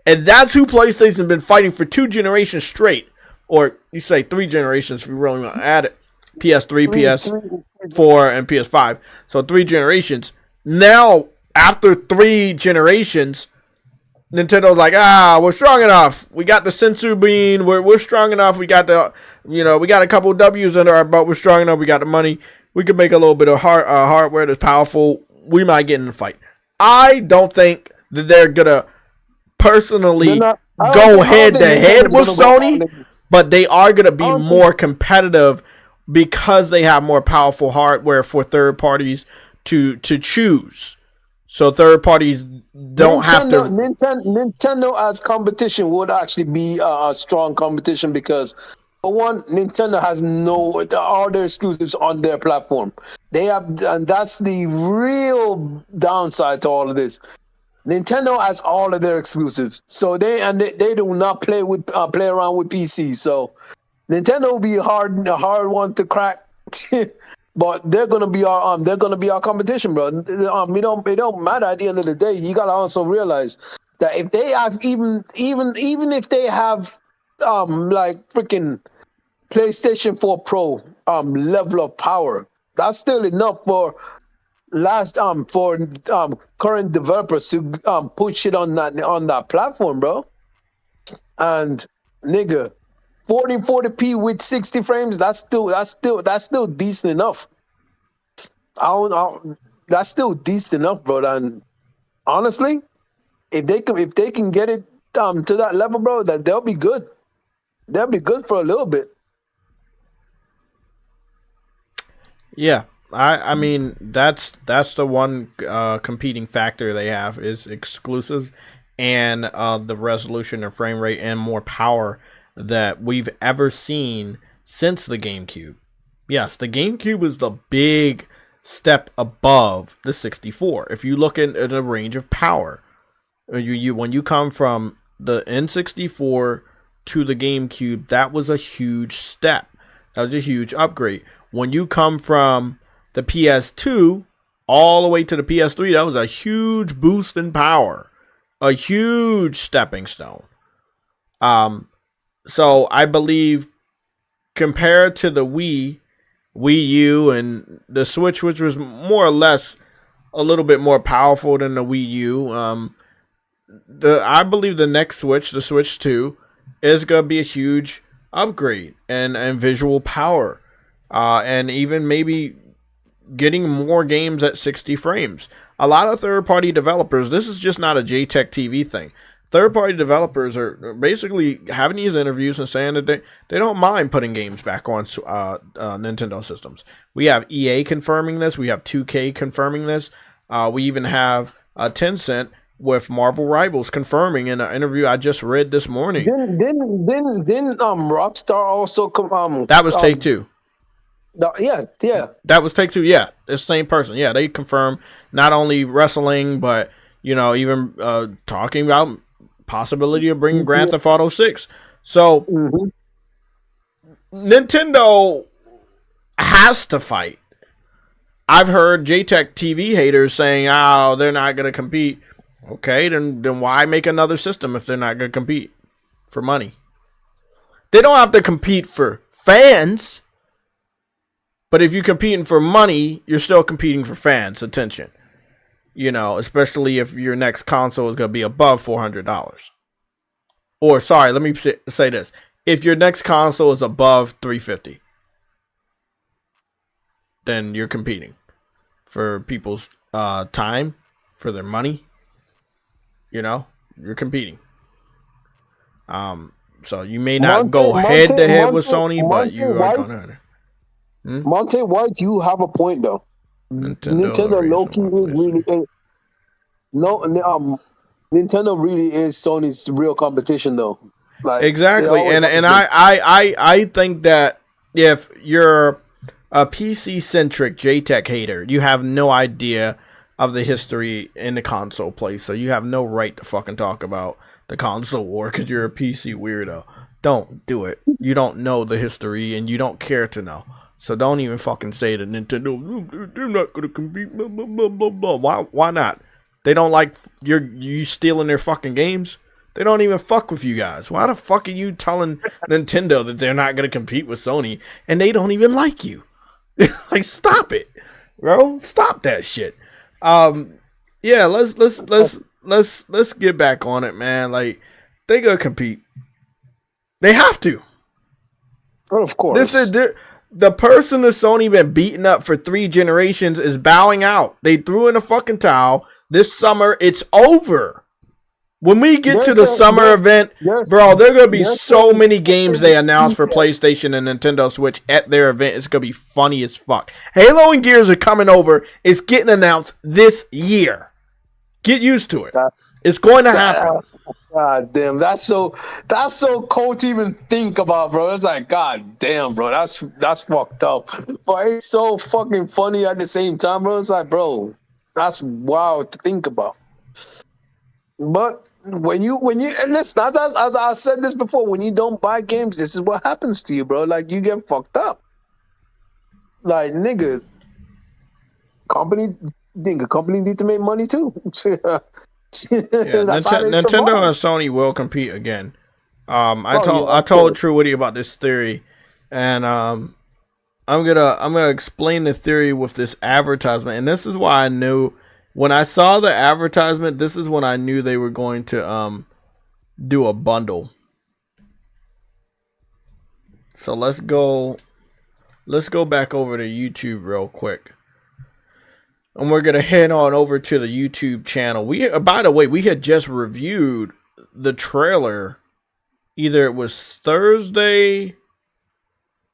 and that's who PlayStation's been fighting for 2 generations straight, or you say 3 generations if you really want to add it, PS3, PS4, and PS5. So 3 generations. Now, after 3 generations, Nintendo's like, we're strong enough. We got the Sensu Bean. We're strong enough. We got we got a couple of W's under our belt. We're strong enough. We got the money. We can make a little bit of hardware that's powerful. We might get in the fight. I don't think that they're gonna personally go head to head with Sony, but they are gonna be more competitive because they have more powerful hardware for third parties to choose. So third parties don't have to. Nintendo as competition would actually be a strong competition because, for one, Nintendo has all their exclusives on their platform. They have, and that's the real downside to all of this. Nintendo has all of their exclusives, so they do not play around with PC. So Nintendo will be a hard one to crack. but they're gonna be our competition, bro. It don't matter at the end of the day. You gotta also realize that if they have even if they have like freaking PlayStation 4 Pro level of power, that's still enough for current developers to put shit on that platform, bro. And nigga, 1440p with 60 frames, that's still decent enough. That's still decent enough, bro. And honestly, if they can get it to that level, bro, that they'll be good. They'll be good for a little bit. Yeah, I mean that's the one competing factor they have is exclusives and the resolution and frame rate and more power that we've ever seen since the GameCube. Yes, the GameCube is the big step above the 64. If you look at the range of power, when you come from the N64 to the GameCube, that was a huge step. That was a huge upgrade. When you come from the PS2 all the way to the PS3, that was a huge boost in power, a huge stepping stone. So I believe compared to the Wii U, and the Switch, which was more or less a little bit more powerful than the Wii U, I believe the next Switch, the Switch 2, is going to be a huge upgrade and visual power. And even maybe getting more games at 60 frames. A lot of third-party developers, this is just not a JTechTV thing. Third-party developers are basically having these interviews and saying that they don't mind putting games back on Nintendo systems. We have EA confirming this. We have 2K confirming this. We even have Tencent with Marvel Rivals confirming in an interview I just read this morning. Didn't Rockstar also that was Take-Two. Yeah. That was Take-Two. Yeah, it's the same person. Yeah, they confirmed not only wrestling, but even talking about possibility of bringing Grand Theft Auto 6. So Nintendo has to fight. I've heard JTechTV haters saying, "Oh, they're not going to compete." Okay, then why make another system if they're not going to compete for money? They don't have to compete for fans. But if you're competing for money, you're still competing for fans' attention. Especially if your next console is going to be above $400. Or, sorry, let me say this. If your next console is above $350, then you're competing for people's time, for their money. You're competing. So you may not go head-to-head with Sony, but you are going to. Monte White, you have a point though. Nintendo low-key is really Nintendo really is Sony's real competition though. Like, exactly, and I think that if you're a PC-centric JTech hater, you have no idea of the history in the console place, so you have no right to fucking talk about the console war because you're a PC weirdo. Don't do it. You don't know the history, and you don't care to know. So don't even fucking say that Nintendo, they're not going to compete, blah, blah, blah, blah, blah. Why not? They don't like you stealing their fucking games? They don't even fuck with you guys. Why the fuck are you telling Nintendo that they're not going to compete with Sony and they don't even like you? Like, stop it, bro. Stop that shit. Yeah, let's get back on it, man. Like, they going to compete. They have to. Oh, of course. The person that Sony been beating up for 3 generations is bowing out. They threw in a fucking towel. This summer, it's over. When we get to the summer event, bro, there are going to be so many games they announced for PlayStation and Nintendo Switch at their event. It's going to be funny as fuck. Halo and Gears are coming over. It's getting announced this year. Get used to it. It's going to happen. God damn, that's so cold to even think about, bro. It's like, god damn, bro, that's fucked up. But it's so fucking funny at the same time, bro. It's like, bro, that's wild to think about. But when you and listen, as I said this before, when you don't buy games, this is what happens to you, bro. Like, you get fucked up. Like, nigga, companies need to make money too. Yeah, That's how they Nintendo survive. and Sony will compete again. I of told course. True Woody about this theory, and I'm gonna explain the theory with this advertisement, and this is why I knew when I saw the advertisement. This is when I knew they were going to do a bundle. So let's go back over to YouTube real quick. And we're gonna head on over to the YouTube channel. By the way, we had just reviewed the trailer. Either it was Thursday.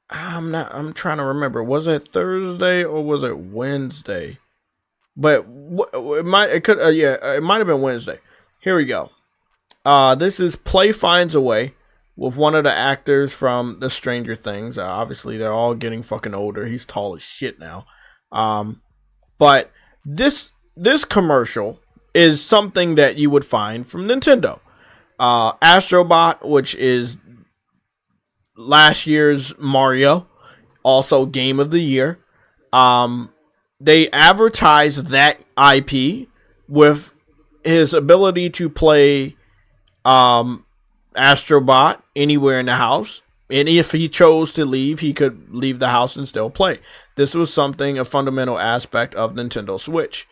I'm trying to remember. Was it Thursday or was it Wednesday? But it might have been Wednesday. Here we go. This is Play Finds a Way with one of the actors from the Stranger Things. Obviously, they're all getting fucking older. He's tall as shit now. But this commercial is something that you would find from Nintendo. Astrobot, which is last year's Mario, also Game of the Year. They advertised that IP with his ability to play Astrobot anywhere in the house. And if he chose to leave, he could leave the house and still play. This was a fundamental aspect of Nintendo Switch.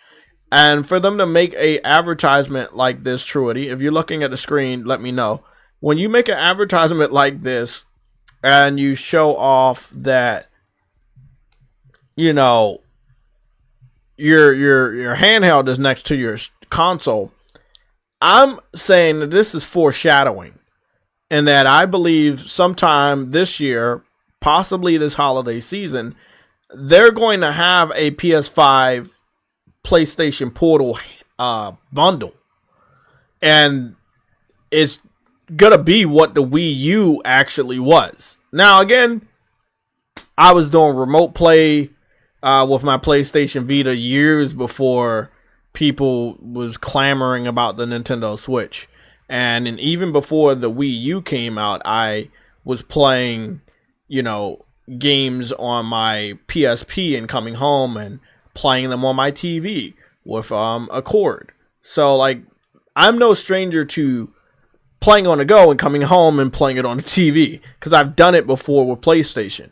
And for them to make a advertisement like this, Truity, if you're looking at the screen, let me know. When you make an advertisement like this and you show off that, you know, your handheld is next to your console, I'm saying that this is foreshadowing. And that I believe sometime this year, possibly this holiday season, they're going to have a PS5 PlayStation Portal bundle. And it's going to be what the Wii U actually was. Now, again, I was doing remote play with my PlayStation Vita years before people was clamoring about the Nintendo Switch. And even before the Wii U came out, I was playing, you know, games on my PSP and coming home and playing them on my TV with a cord. So, like, I'm no stranger to playing on the go and coming home and playing it on the TV because I've done it before with PlayStation.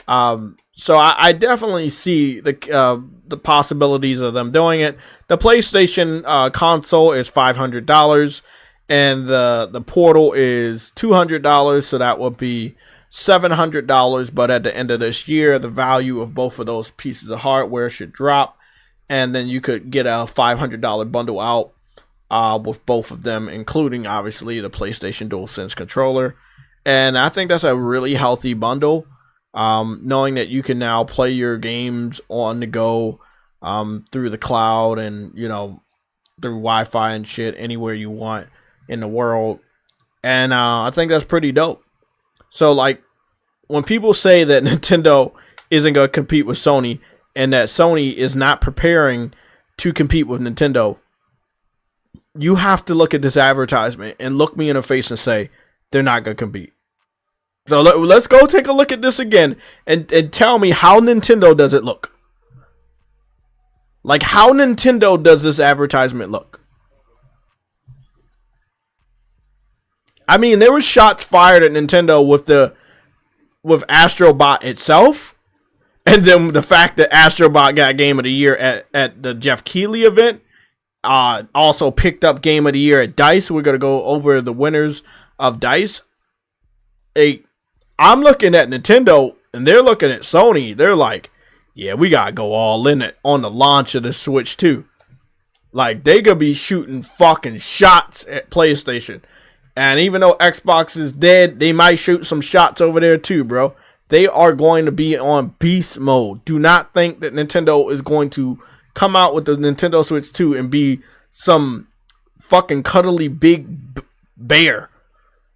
So I definitely see the possibilities of them doing it. The PlayStation console is $500. And the Portal is $200, so that would be $700. But at the end of this year, the value of both of those pieces of hardware should drop, and then you could get a $500 bundle out with both of them, including obviously the PlayStation DualSense controller. And I think that's a really healthy bundle, knowing that you can now play your games on the go through the cloud and, you know, through Wi-Fi and shit anywhere you want in the world. And I think that's pretty dope. So, like, when people say that Nintendo isn't going to compete with Sony and that Sony is not preparing to compete with Nintendo, you have to look at this advertisement and look me in the face and say they're not going to compete. So let's go take a look at this again and tell me how Nintendo does it look. Like, how Nintendo does this advertisement look? I mean, there were shots fired at Nintendo with Astrobot itself, and then the fact that Astrobot got Game of the Year at the Jeff Keighley event, also picked up Game of the Year at DICE. We're gonna go over the winners of DICE. I'm looking at Nintendo, and they're looking at Sony. They're like, yeah, we gotta go all in it on the launch of the Switch too. Like, they could be shooting fucking shots at PlayStation. And even though Xbox is dead, they might shoot some shots over there too, bro. They are going to be on beast mode. Do not think that Nintendo is going to come out with the Nintendo Switch 2 and be some fucking cuddly big bear.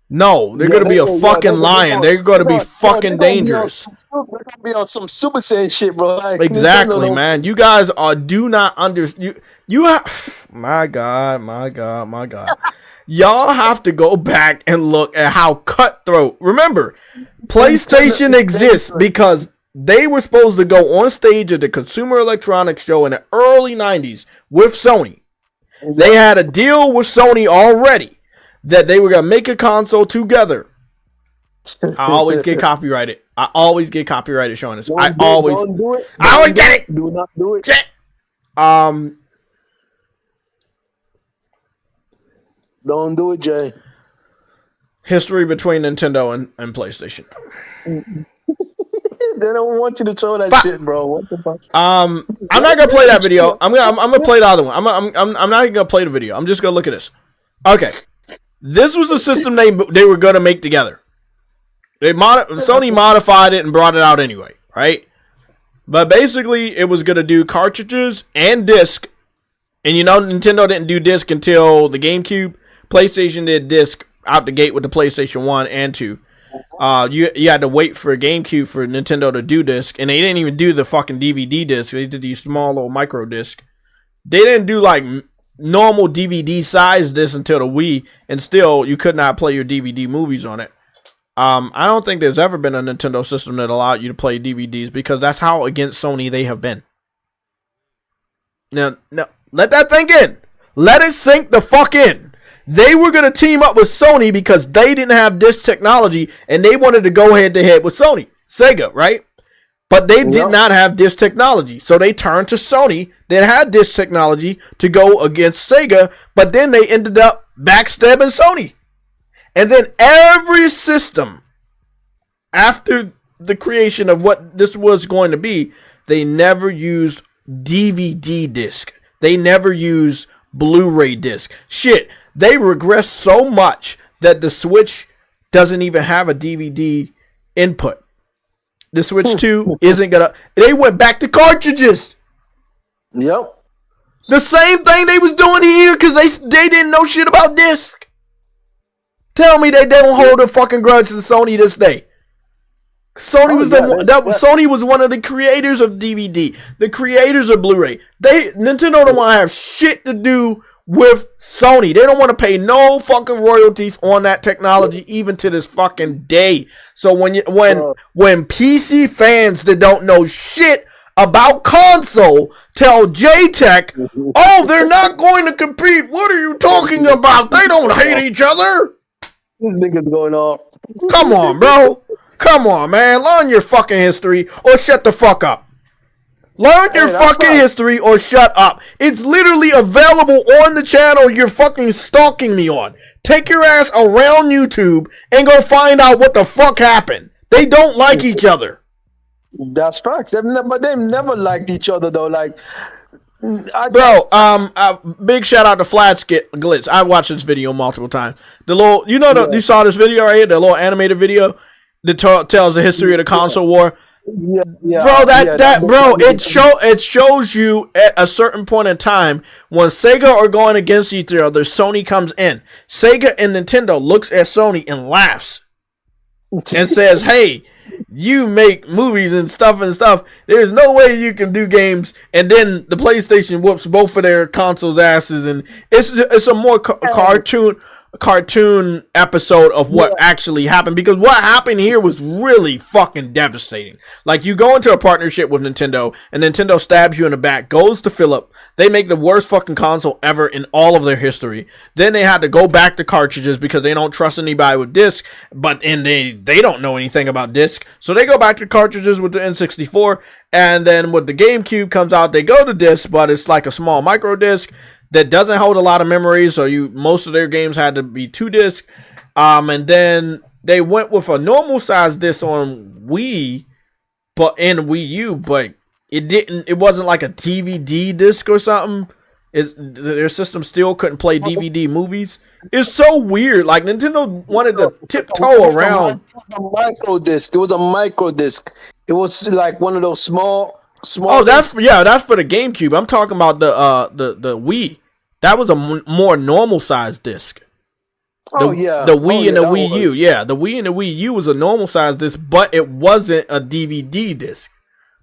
No, they're going to be a fucking lion. They're going to be fucking dangerous. They're going to be on some Super Saiyan shit, bro. Like, exactly, man. You guys do not understand. You have... My God. Y'all have to go back and look at how cutthroat. Remember, PlayStation exists because they were supposed to go on stage at the Consumer Electronics Show in the early 90s with Sony. They had a deal with Sony already that they were going to make a console together. I always get copyrighted. Showing this. I always get it. Do not do it. Don't do it, Jay. History between Nintendo and PlayStation. They don't want you to show that shit, bro. What the fuck? I'm not gonna play that video. I'm gonna play the other one. I'm not even gonna play the video. I'm just gonna look at this. Okay, this was a system they were gonna make together. Sony modified it and brought it out anyway, right? But basically, it was gonna do cartridges and disc. And Nintendo didn't do disc until the GameCube. PlayStation did disc out the gate with the PlayStation 1 and 2. You had to wait for a GameCube for Nintendo to do disc, and they didn't even do the fucking DVD disc. They did these small little micro disc. They didn't do like normal DVD size disc until the Wii, and still you could not play your DVD movies on it. I don't think there's ever been a Nintendo system that allowed you to play DVDs because that's how against Sony they have been. Now, let that think in. Let it sink the fuck in. They were going to team up with Sony because they didn't have disc technology and they wanted to go head to head with Sega, right? But they did not have disc technology. So they turned to Sony that had disc technology to go against Sega, but then they ended up backstabbing Sony. And then every system after the creation of what this was going to be, they never used DVD disc. They never used Blu-ray disc. Shit. They regressed so much that the Switch doesn't even have a DVD input. The Switch 2 isn't gonna. They went back to cartridges. Yep. The same thing they was doing here because they didn't know shit about disc. Tell me they don't hold a fucking grudge to Sony this day. Sony Sony was one of the creators of DVD, the creators of Blu-ray. Nintendo don't want to have shit to do with Sony. They don't want to pay no fucking royalties on that technology even to this fucking day. So when PC fans that don't know shit about console tell JTech, oh, they're not going to compete. What are you talking about? They don't hate each other. This nigga's going off. Come on, bro. Come on, man. Learn your fucking history or shut the fuck up. Learn your fucking history or shut up. It's literally available on the channel you're fucking stalking me on. Take your ass around YouTube and go find out what the fuck happened. They don't like each other. That's facts. But they've never liked each other though. Like, big shout out to Flat Glitz. I watched this video multiple times. The little, you saw this video right here, the little animated video that tells the history of the console war. Yeah, it shows you at a certain point in time when Sega are going against each other, Sony comes in. Sega and Nintendo looks at Sony and laughs and says, "Hey, you make movies and stuff. There's no way you can do games." And then the PlayStation whoops both of their consoles' asses, and it's a more cartoon episode of what actually happened, because what happened here was really fucking devastating. Like, you go into a partnership with Nintendo and Nintendo stabs you in the back, goes to Philip, they make the worst fucking console ever in all of their history. Then they had to go back to cartridges because they don't trust anybody with disc, and they don't know anything about disc, so they go back to cartridges with the N64. And then when the GameCube comes out, they go to disc, but it's like a small micro disc that doesn't hold a lot of memory, so most of their games had to be 2 disc. And then they went with a normal size disc on Wii, but in Wii U, but it wasn't like a DVD disc or something. Their system still couldn't play DVD movies. It's so weird. Like, Nintendo wanted to tiptoe around. It was a micro disc. It was like one of those small. Oh, that's for the GameCube. I'm talking about the Wii. That was a more normal size disc. The Wii and the Wii U. Yeah, the Wii and the Wii U was a normal size disc, but it wasn't a DVD disc.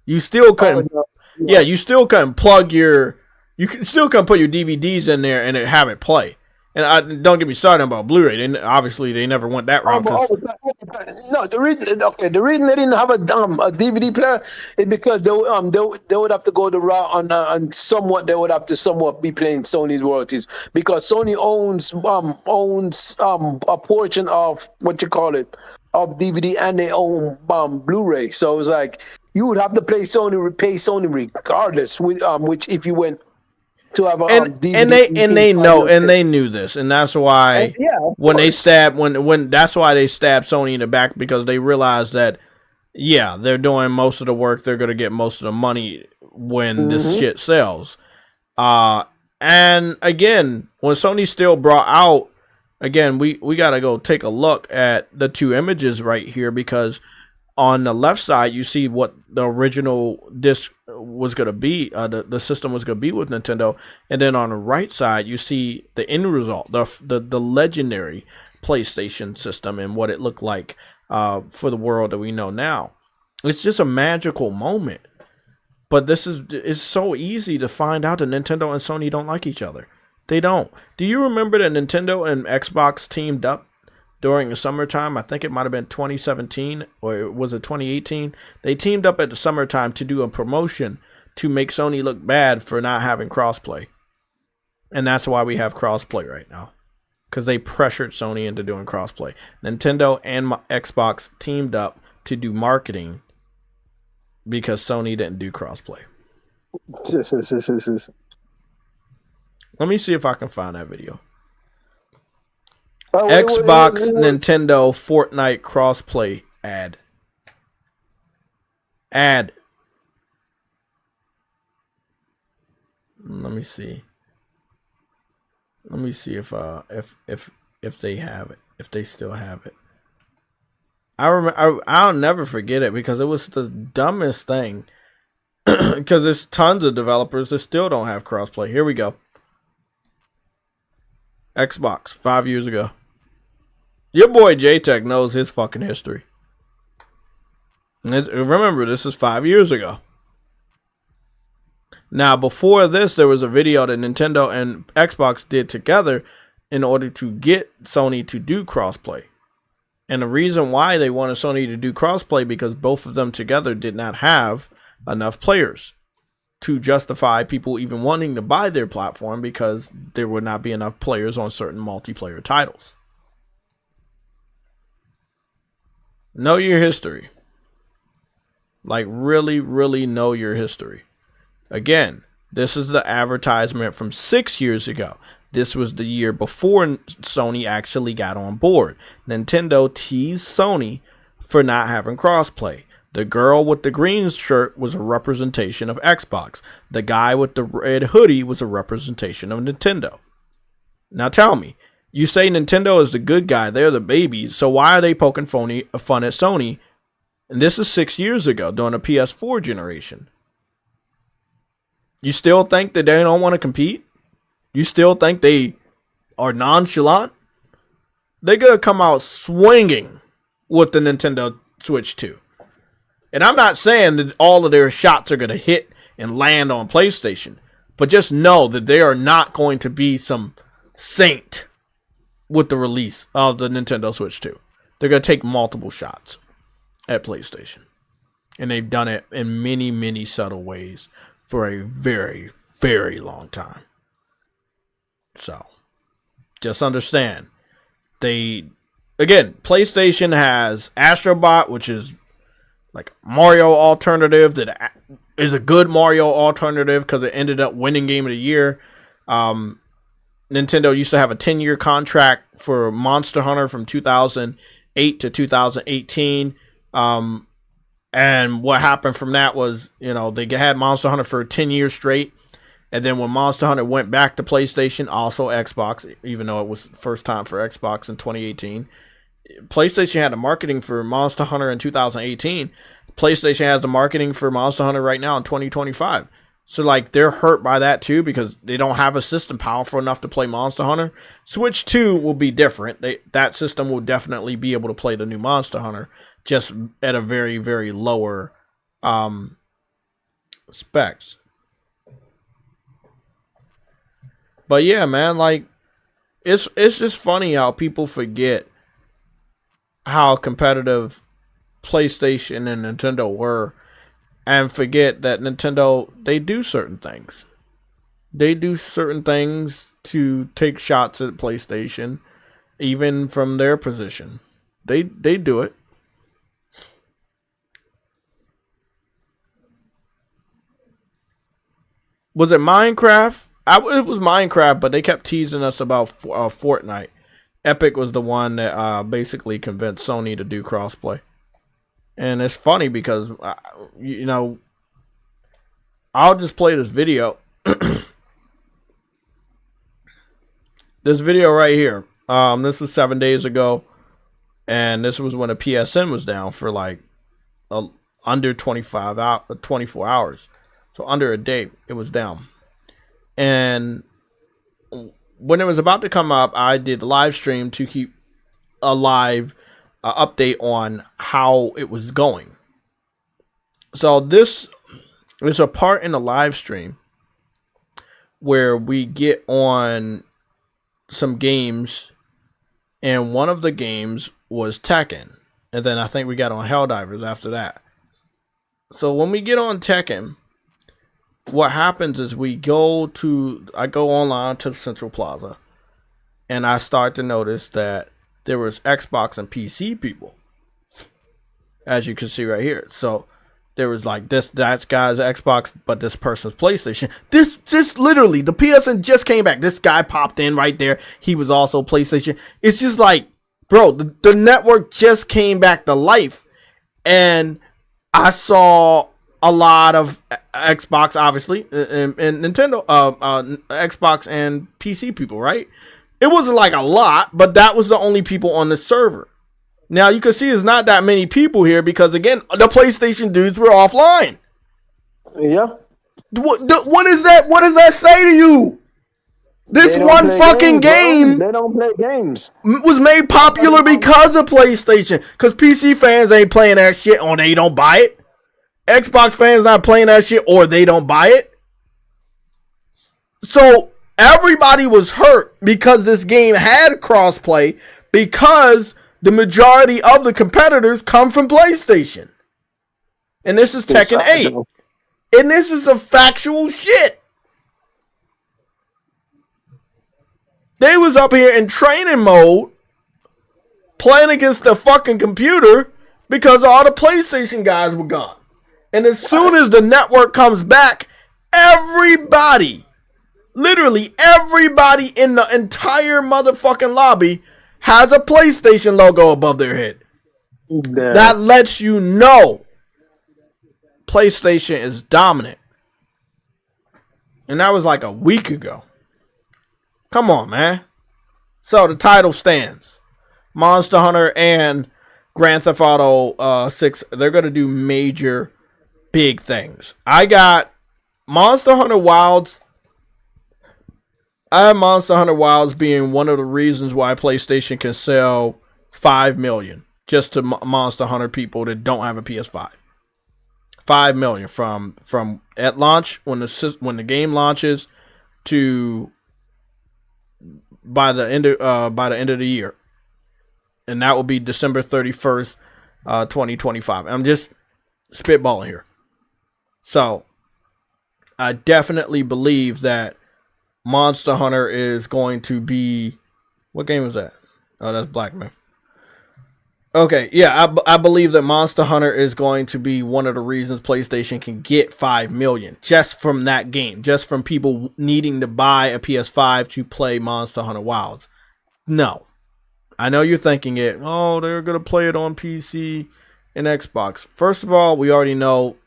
You still couldn't. You still couldn't plug your. You still couldn't put your DVDs in there and have it play. And don't get me started about Blu-ray. Obviously, they never went that route. No, the reason they didn't have a DVD player is because they would have to go the route on somewhat they would have to somewhat be paying Sony's royalties because Sony owns a portion of what you call it of DVD and they own Blu-ray. So it's like you would have to pay Sony regardless. Which if you went to have a DVD and they knew this, and that's why that's why they stabbed Sony in the back because they realized that they're doing most of the work, they're gonna get most of the money when this shit sells. And again, when Sony still brought out, again, we gotta go take a look at the two images right here because on the left side, you see what the original disc was going to be, the system was going to be with Nintendo. And then on the right side, you see the end result, the legendary PlayStation system and what it looked like for the world that we know now. It's just a magical moment. But it's so easy to find out that Nintendo and Sony don't like each other. They don't. Do you remember that Nintendo and Xbox teamed up during the summertime? I think it might have been 2017 or was it 2018? They teamed up at the summertime to do a promotion to make Sony look bad for not having crossplay. And that's why we have crossplay right now. Because they pressured Sony into doing crossplay. Nintendo and Xbox teamed up to do marketing because Sony didn't do crossplay. Let me see if I can find that video. Xbox, Nintendo, Fortnite crossplay ad. Let me see. Let me see if they have it. If they still have it. I'll never forget it because it was the dumbest thing. Because there's tons of developers that still don't have crossplay. Here we go. Xbox 5 years ago. Your boy JTech knows his fucking history. Remember, this is 5 years ago. Now, before this, there was a video that Nintendo and Xbox did together in order to get Sony to do crossplay. And the reason why they wanted Sony to do crossplay because both of them together did not have enough players to justify people even wanting to buy their platform because there would not be enough players on certain multiplayer titles. Know your history. Like, really, really know your history. Again, this is the advertisement from 6 years ago. This was the year before Sony actually got on board. Nintendo teased Sony for not having crossplay. The girl with the green shirt was a representation of Xbox. The guy with the red hoodie was a representation of Nintendo. Now tell me, you say Nintendo is the good guy, they're the babies, so why are they poking fun at Sony? And this is 6 years ago, during the PS4 generation. You still think that they don't want to compete? You still think they are nonchalant? They're going to come out swinging with the Nintendo Switch 2. And I'm not saying that all of their shots are going to hit and land on PlayStation, but just know that they are not going to be some saint with the release of the Nintendo Switch 2. They're going to take multiple shots at PlayStation. And they've done it in many, many subtle ways for a very, very long time. So, just understand. PlayStation has Astrobot, which is like Mario alternative that is a good Mario alternative because it ended up winning Game of the Year. Nintendo used to have a 10-year contract for Monster Hunter from 2008 to 2018. And what happened from that was, they had Monster Hunter for 10 years straight. And then when Monster Hunter went back to PlayStation, also Xbox, even though it was the first time for Xbox in 2018, PlayStation had the marketing for Monster Hunter in 2018. PlayStation has the marketing for Monster Hunter right now in 2025. So, they're hurt by that, too, because they don't have a system powerful enough to play Monster Hunter. Switch 2 will be different. That system will definitely be able to play the new Monster Hunter, just at a very, very lower specs. But, yeah, man, it's just funny how people forget how competitive PlayStation and Nintendo were, and forget that Nintendo, they do certain things. They do certain things to take shots at PlayStation, even from their position. They do it. Was it Minecraft? It was Minecraft, but they kept teasing us about Fortnite. Epic was the one that basically convinced Sony to do crossplay. And it's funny because, you know, I'll just play this video. This video right here. This was 7 days ago. And this was when a PSN was down for like under 24 hours. So under a day, it was down. And when it was about to come up, I did a live stream to keep a live update on how it was going. So this is a part in the live stream where we get on some games, and one of the games was Tekken, and then I think we got on Helldivers after that. So when we get on Tekken, what happens is I go online to Central Plaza, and I start to notice that there was Xbox and PC people, as you can see right here. So there was like that guy's Xbox, but this person's PlayStation. This literally, the PSN just came back. This guy popped in right there. He was also PlayStation. It's just like, bro, the network just came back to life, and I saw a lot of Xbox, obviously, and Nintendo, Xbox and PC people, right? It wasn't like a lot, but that was the only people on the server. Now you can see it's not that many people here because, again, the PlayStation dudes were offline. Yeah. What is that? What does that say to you? This one fucking game, they don't play games, was made popular because of PlayStation. Because PC fans ain't playing that shit, or they don't buy it. Xbox fans not playing that shit, or they don't buy it. So everybody was hurt because this game had crossplay, because the majority of the competitors come from PlayStation. And this is Tekken 8. And this is some factual shit. They was up here in training mode, playing against the fucking computer, because all the PlayStation guys were gone. And as soon as the network comes back, everybody, literally everybody in the entire motherfucking lobby has a PlayStation logo above their head. Yeah. That lets you know PlayStation is dominant. And that was like a week ago. Come on, man. So the title stands. Monster Hunter and Grand Theft Auto 6, they're going to do major big things. I got Monster Hunter Wilds. I have Monster Hunter Wilds being one of the reasons why PlayStation can sell 5 million just to Monster Hunter people that don't have a PS5. 5 million from at launch, when the game launches, to by the end of the year, and that will be December 31st, 2025. I'm just spitballing here. So I definitely believe that Monster Hunter is going to be, what game was that? Oh, that's Black Myth. Okay, yeah, I believe that Monster Hunter is going to be one of the reasons PlayStation can get 5 million just from that game, just from people needing to buy a PS5 to play Monster Hunter Wilds. No. I know you're thinking it, oh, they're going to play it on PC and Xbox. First of all, we already know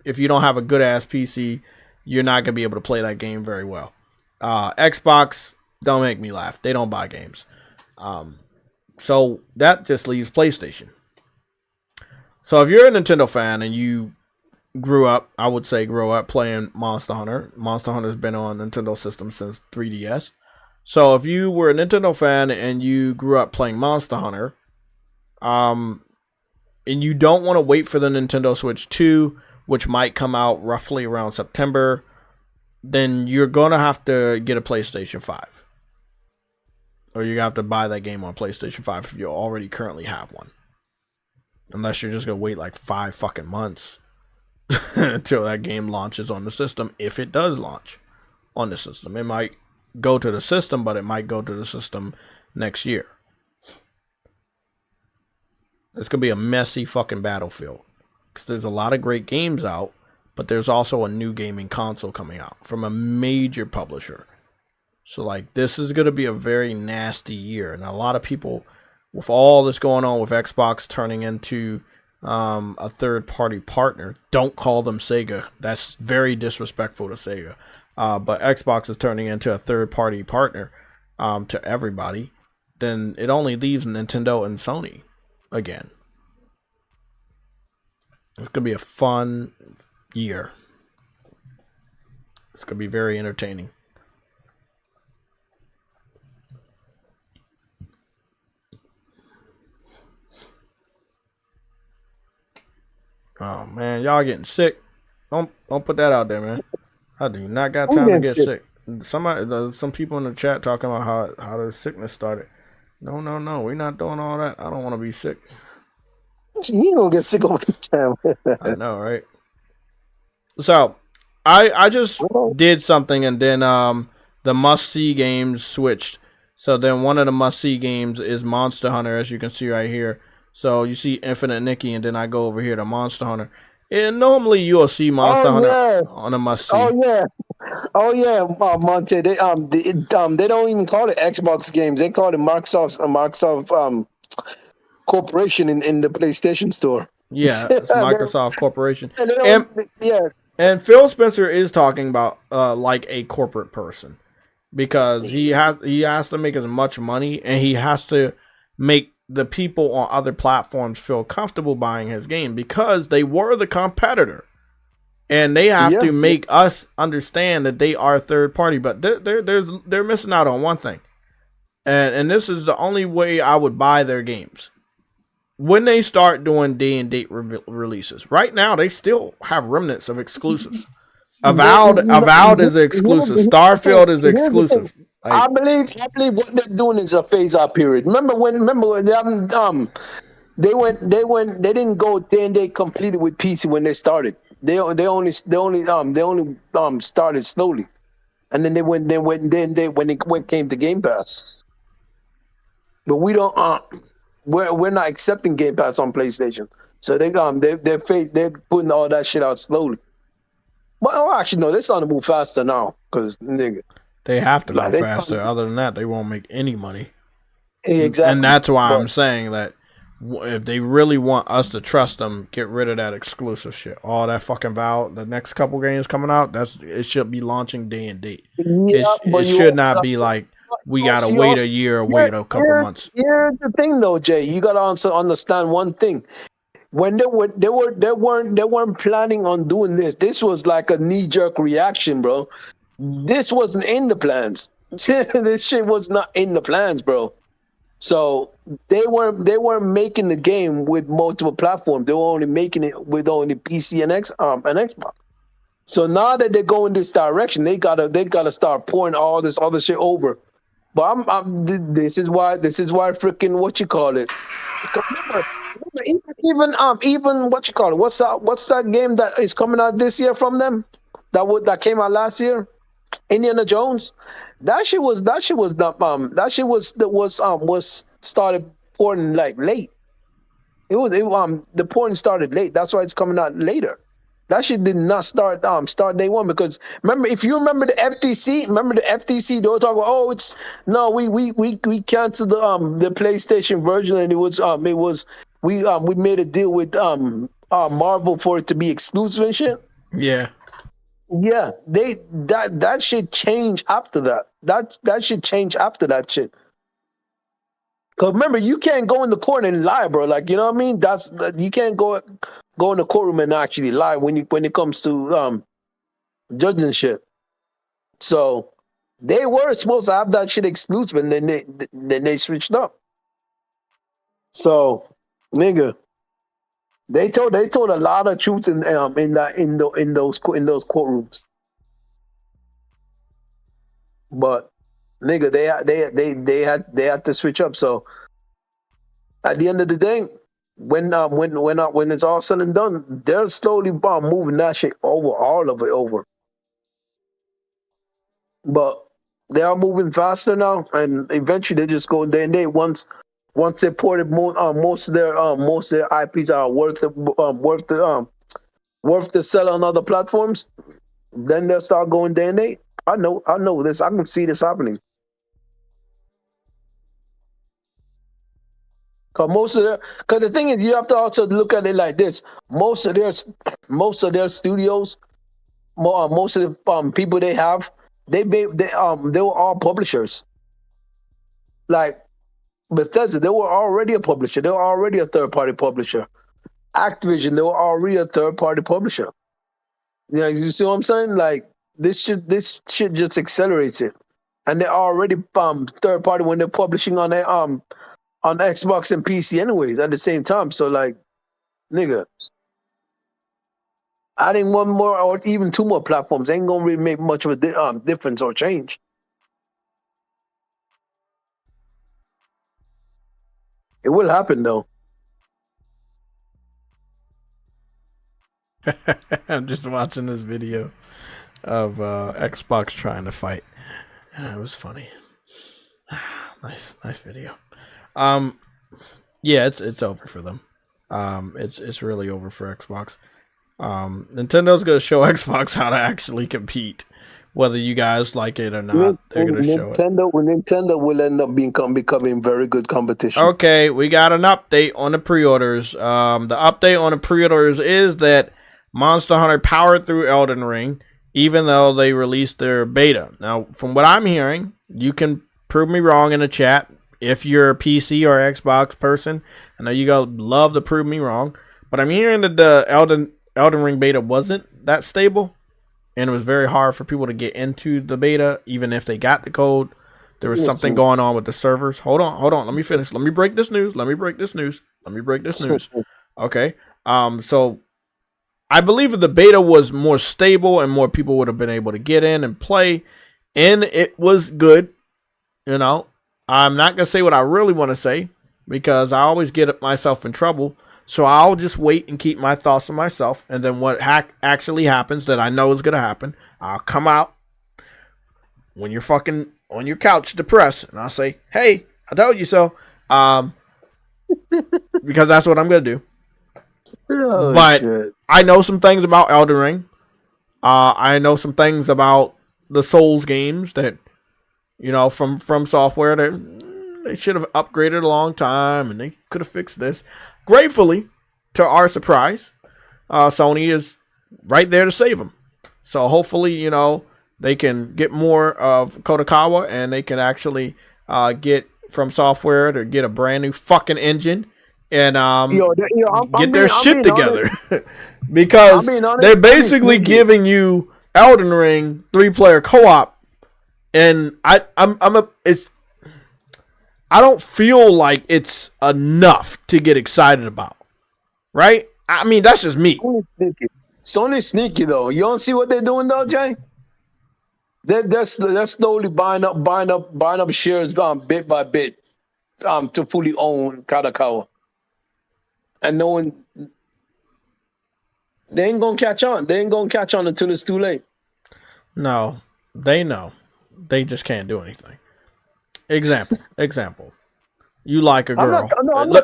if you don't have a good-ass PC, you're not going to be able to play that game very well. Xbox, don't make me laugh. They don't buy games. So that just leaves PlayStation. So if you're a Nintendo fan and you grew up playing Monster Hunter. Monster Hunter's been on Nintendo system since 3DS. So if you were a Nintendo fan and you grew up playing Monster Hunter, and you don't want to wait for the Nintendo Switch 2, which might come out roughly around September, then you're going to have to get a PlayStation 5. Or you're going to have to buy that game on PlayStation 5 if you already currently have one. unless you're just gonna wait like 5 fucking months until that game launches on the system. If it does launch on the system, it might go to the system, but it might go to the system next year. It's gonna be a messy fucking battlefield because there's a lot of great games out, but there's also a new gaming console coming out from a major publisher. So like this is gonna be a very nasty year, and a lot of people, with all this going on with Xbox turning into a third-party partner, don't call them Sega. That's very disrespectful to Sega. But Xbox is turning into a third-party partner to everybody. Then it only leaves Nintendo and Sony again. It's gonna be a fun year. It's gonna be very entertaining. Oh man, y'all getting sick. Don't put that out there, man. I do not got time to get sick. Some people in the chat talking about how the sickness started. No, we're not doing all that. I don't want to be sick. You ain't gonna get sick over the time. I know, right? So I just did something, and then the must-see games switched. So then one of the must-see games is Monster Hunter, as you can see right here. So you see Infinite Nikki, and then I go over here to Monster Hunter. And normally you'll see Monster Hunter on a must-see. Oh yeah, Monte. They don't even call it Xbox games. They call it Microsoft Corporation in the PlayStation Store. Yeah, it's Microsoft Corporation. Yeah. And Phil Spencer is talking about like a corporate person, because he has to make as much money, and he has to make the people on other platforms feel comfortable buying his game, because they were the competitor, and they have to make us understand that they are third party. But they're missing out on one thing, and this is the only way I would buy their games. When they start doing day and date releases, right now they still have remnants of exclusives. Avowed is exclusive. Starfield is exclusive. Like, I believe what they're doing is a phase out period. Remember when they haven't they didn't go day and date completely with PC when they started. They only started slowly, and then they went when it came to Game Pass. But we don't we're not accepting Game Pass on PlayStation, so they're putting all that shit out slowly. Well, actually, no, they're starting to move faster now, because nigga, they have to move faster. Other than that, they won't make any money. Exactly, and that's why I'm saying that if they really want us to trust them, get rid of that exclusive shit. All that fucking Valve, the next couple games coming out, it should be launching day and date. Yeah, it should not be like we gotta wait a year or wait a couple months. Here's the thing, though, Jay. You gotta also understand one thing. When they weren't planning on doing this. This was like a knee-jerk reaction, bro. This wasn't in the plans. This shit was not in the plans, bro. So they weren't making the game with multiple platforms. They were only making it with only PC and Xbox. So now that they're going this direction, they gotta start pouring all this other shit over. But this is why freaking what you call it. Remember, even what you call it. What's that game that is coming out this year from them? That came out last year, Indiana Jones. That shit was started pouring like late. The pouring started late. That's why it's coming out later. That shit did not start day one, because remember, if you remember the FTC, they were talking about, we canceled the PlayStation version, and we made a deal with Marvel for it to be exclusive and shit. Yeah. Yeah, that shit changed after that. That shit changed after that shit. Cause remember, you can't go in the court and lie, bro. Like, you know what I mean? You can't go in the courtroom and actually lie when it comes to judging shit. So they were supposed to have that shit exclusive, and then they switched up. So, nigga, they told a lot of truths in those courtrooms. But nigga, they had to switch up. So at the end of the day, when it's all said and done, they're slowly moving that shit over, all of it over. But they are moving faster now, and eventually they just go day and day. Once they ported most of their IPs are worth to sell on other platforms, then they'll start going day and day. I know this. I can see this happening. Because the thing is, you have to also look at it like this. Most of their studios, most of the people they have, they were all publishers. Like Bethesda, they were already a publisher. They were already a third-party publisher. Activision, they were already a third-party publisher. You know, you see what I'm saying? Like this shit just accelerates it, and they're already third-party when they're publishing on their on Xbox and PC anyways at the same time. So like, nigga, adding one more or even two more platforms ain't gonna really make much of a difference or change. It will happen though. I'm just watching this video of Xbox trying to fight. It was funny. Nice video. Yeah, it's over for them. It's really over for Xbox. Nintendo's gonna show Xbox how to actually compete, whether you guys like it or not. They're gonna show it. Nintendo will end up becoming very good competition. Okay, we got an update on the pre-orders. The update on the pre-orders is that Monster Hunter powered through Elden Ring, even though they released their beta. Now, from what I'm hearing, you can prove me wrong in the chat. If you're a PC or Xbox person, I know you guys love to prove me wrong, but I'm hearing that the Elden Ring beta wasn't that stable, and it was very hard for people to get into the beta, even if they got the code. There was something going on with the servers. Hold on. Let me finish. Let me break this news. Okay. So I believe that the beta was more stable and more people would have been able to get in and play, and it was good. You know, I'm not going to say what I really want to say because I always get myself in trouble. So I'll just wait and keep my thoughts to myself. And then what actually happens that I know is going to happen, I'll come out when you're fucking on your couch depressed. And I'll say, hey, I told you so. Because that's what I'm going to do. Oh, but shit. I know some things about Elden Ring. I know some things about the Souls games that, you know, from Software that they should have upgraded a long time and they could have fixed this. Gratefully, to our surprise, Sony is right there to save them. So hopefully, you know, they can get more of Kodakawa and they can actually get From Software to get a brand new fucking engine and get their shit together. Because they're basically giving you Elden Ring 3-player co-op, and I don't feel like it's enough to get excited about, right? I mean, that's just me. Sony's sneaky though. You don't see what they're doing though, Jay? They're slowly buying up shares bit by bit to fully own Kodakawa. And knowing they ain't gonna catch on. They ain't gonna catch on until it's too late. No, they know. They just can't do anything. Example. You like a girl.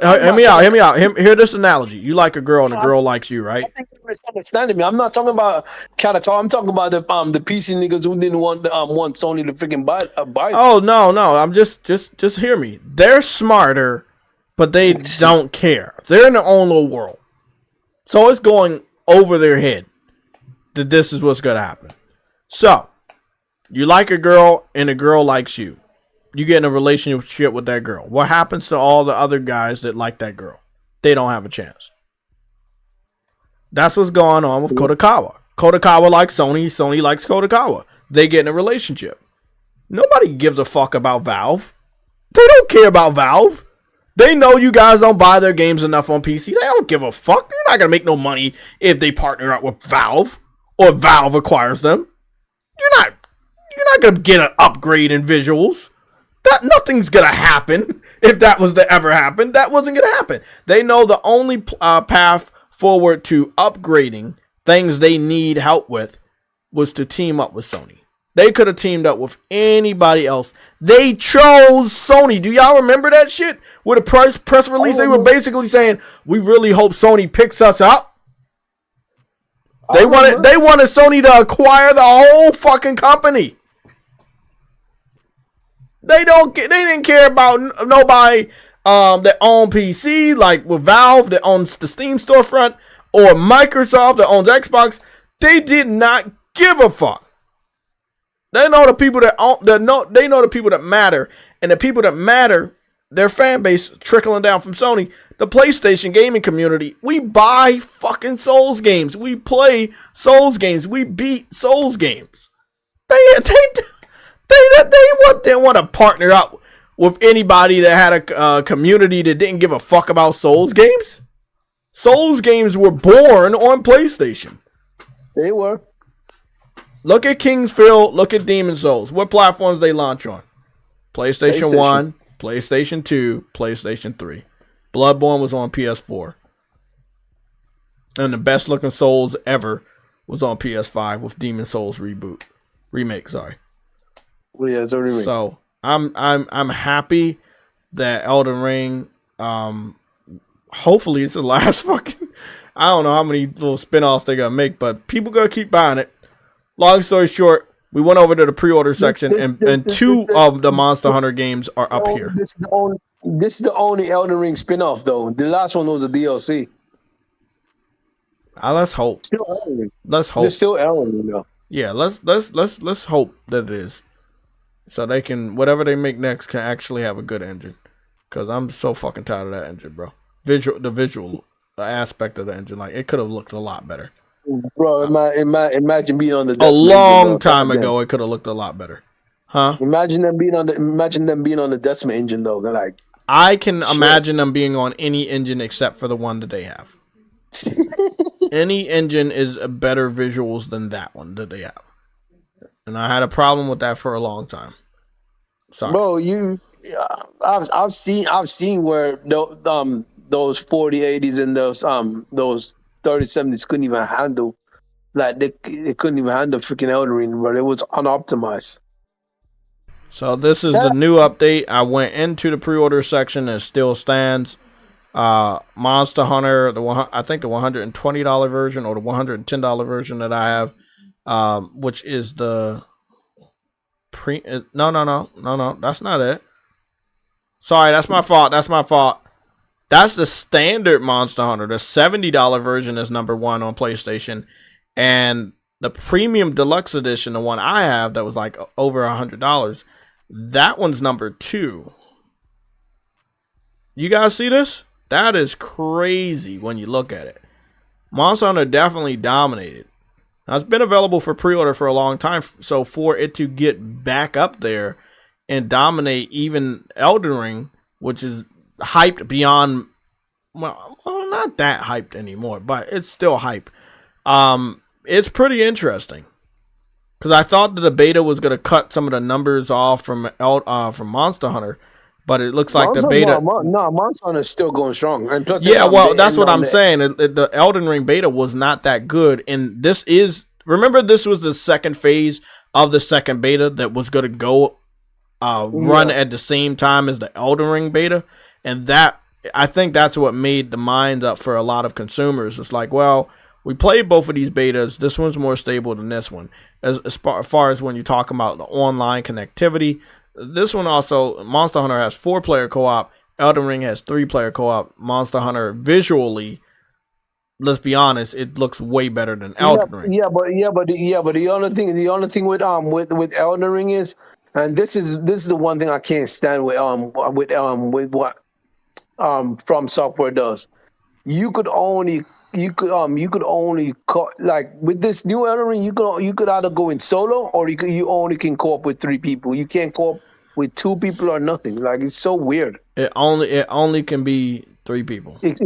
Hear me out. Hear this analogy. You like a girl and a girl likes you, right? I think you're misunderstanding me. I'm not talking about Kodakawa. I'm talking about the PC niggas who didn't want Sony to freaking buy it. Oh no. I'm just hear me. They're smarter, but they don't care. They're in their own little world. So it's going over their head that this is what's gonna happen. So you like a girl and a girl likes you. You get in a relationship with that girl. What happens to all the other guys that like that girl? They don't have a chance. That's what's going on with Kodakawa. Kodakawa likes Sony. Sony likes Kodakawa. They get in a relationship. Nobody gives a fuck about Valve. They don't care about Valve. They know you guys don't buy their games enough on PC. They don't give a fuck. They're not going to make no money if they partner up with Valve or Valve acquires them. You're not going to get an upgrade in visuals. That nothing's gonna happen if that was to ever happen. That wasn't gonna happen. They know the only path forward to upgrading things they need help with was to team up with Sony. They could have teamed up with anybody else. They chose Sony. Do y'all remember that shit? With a press release, they were basically saying, "We really hope Sony picks us up." They wanted Sony to acquire the whole fucking company. They didn't care about nobody that owned PC, like with Valve that owns the Steam storefront, or Microsoft that owns Xbox. They did not give a fuck. They know the people they know the people that matter, and the people that matter, their fan base trickling down from Sony, the PlayStation gaming community. We buy fucking Souls games. We play Souls games. We beat Souls games. They didn't want to partner up with anybody that had a community that didn't give a fuck about Souls games. Souls games were born on PlayStation. They were. Look at Kingsfield. Look at Demon's Souls. What platforms they launch on? PlayStation 1, PlayStation 2, PlayStation 3. Bloodborne was on PS4. And the best looking Souls ever was on PS5 with Demon's Souls remake. Sorry. Well, yeah, it's a remake. So I'm happy that Elden Ring. Hopefully it's the last fucking. I don't know how many little spin-offs they're gonna make, but people gonna keep buying it. Long story short, we went over to the pre-order section, and two of the Monster Hunter games are up here. This is the only Elden Ring spin-off, though. The last one was a DLC. Let's hope. Still Elden Ring. Let's hope. There's still Elden Ring, though. Yeah, let's hope that it is, so they can whatever they make next can actually have a good engine. Cause I'm so fucking tired of that engine, bro. The visual aspect of the engine, like it could have looked a lot better. Bro, imagine being on the a long time ago. It could have looked a lot better, huh? Imagine them being on the Decima engine though. They're like, I can imagine them being on any engine except for the one that they have. Any engine is a better visuals than that one that they have, and I had a problem with that for a long time. Sorry, bro. I've seen where those 4080s and those 3070s couldn't even handle, like they couldn't even handle freaking Elden Ring, but it was unoptimized. So this is the new update. I went into the pre-order section and it still stands. Monster Hunter, I think the $120 version or the $110 version that I have, which is the no, that's not it. Sorry, that's my fault. That's the standard Monster Hunter. The $70 version is number 1 on PlayStation. And the premium deluxe edition, the one I have that was like over $100, that one's number 2. You guys see this? That is crazy when you look at it. Monster Hunter definitely dominated. Now, it's been available for pre-order for a long time. So for it to get back up there and dominate even Elden Ring, which is hyped beyond, well, not that hyped anymore, but it's still hype. It's pretty interesting because I thought that the beta was going to cut some of the numbers off from Monster Hunter, but it looks like the beta. No, Monster Hunter is still going strong. And plus, yeah, well, that's what I'm saying. The Elden Ring beta was not that good, and this was the second phase of the second beta that was going to go run at the same time as the Elden Ring beta. And that, I think that's what made the mind up for a lot of consumers. It's like, well, we played both of these betas. This one's more stable than this one. As far as when you talk about the online connectivity, this one also, Monster Hunter has 4-player co-op. Elden Ring has 3-player co-op. Monster Hunter visually, let's be honest, it looks way better than Elden Ring. Yeah, but the only thing with Elden Ring is, and this is the one thing I can't stand with what From Software does. You could only like with this new Elden Ring, you could either go in solo or you only can co-op with 3 people. You can't co-op with 2 people or nothing. Like, it's so weird. It only can be 3 people. It's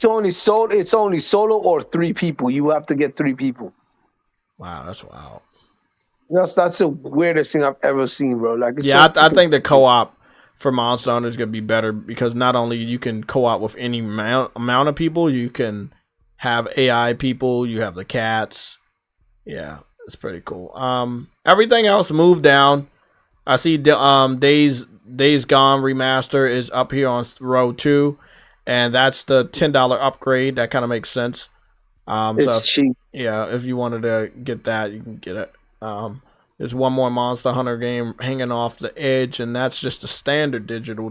only solo or 3 people. You have to get 3 people. Wow, that's wild. That's the weirdest thing I've ever seen, bro. Like, I think the co-op for Monster Hunter is going to be better because not only you can co-op with any amount of people, you can have AI people, you have the cats. Yeah, it's pretty cool. Everything else moved down. I see Days Gone Remaster is up here on row 2, and that's the $10 upgrade. That kind of makes sense. It's cheap. Yeah, if you wanted to get that, you can get it. There's one more Monster Hunter game hanging off the edge, and that's just the standard digital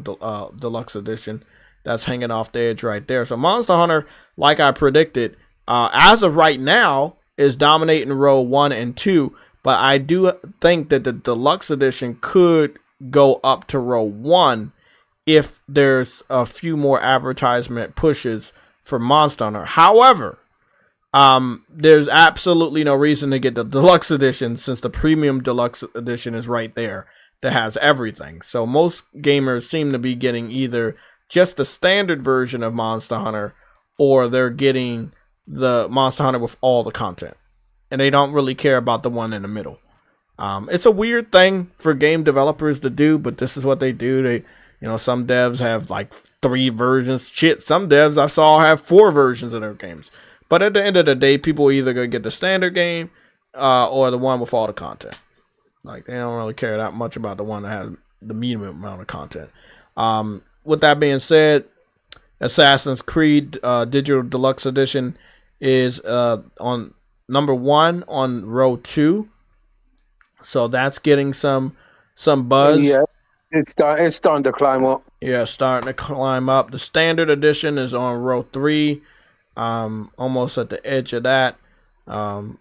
deluxe edition that's hanging off the edge right there. So Monster Hunter, like I predicted, as of right now, is dominating row 1 and 2, but I do think that the deluxe edition could go up to row 1 if there's a few more advertisement pushes for Monster Hunter. However, there's absolutely no reason to get the deluxe edition since the premium deluxe edition is right there that has everything. So most gamers seem to be getting either just the standard version of Monster Hunter or they're getting the Monster Hunter with all the content. And they don't really care about the one in the middle. It's a weird thing for game developers to do, but this is what they do. Some devs have like 3 versions. Shit, some devs I saw have 4 versions of their games. But at the end of the day, people either gonna get the standard game or the one with all the content. Like, they don't really care that much about the one that has the medium amount of content. With that being said, Assassin's Creed Digital Deluxe Edition is on number 1 on row 2. So that's getting some buzz. Yeah, it's starting to climb up. Yeah, starting to climb up. The standard edition is on row 3. Almost at the edge of that. Baseline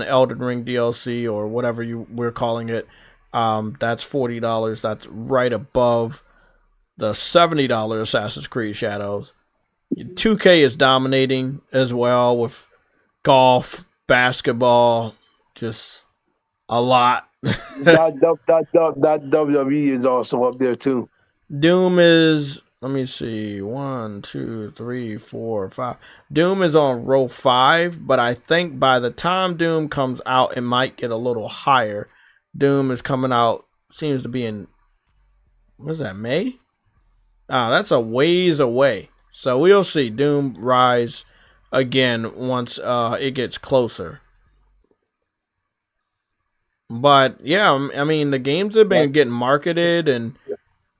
Elden Ring DLC or whatever we're calling it. That's $40. That's right above the $70 Assassin's Creed Shadows. 2K is dominating as well with golf, basketball, just a lot. that WWE is also up there too. Doom is, let me see, 1, 2, 3, 4, 5. Doom is on row 5, but I think by the time Doom comes out, it might get a little higher. Doom is coming out, seems to be in, what's that, May? That's a ways away. So we'll see Doom rise again once it gets closer. But yeah, I mean, the games have been getting marketed and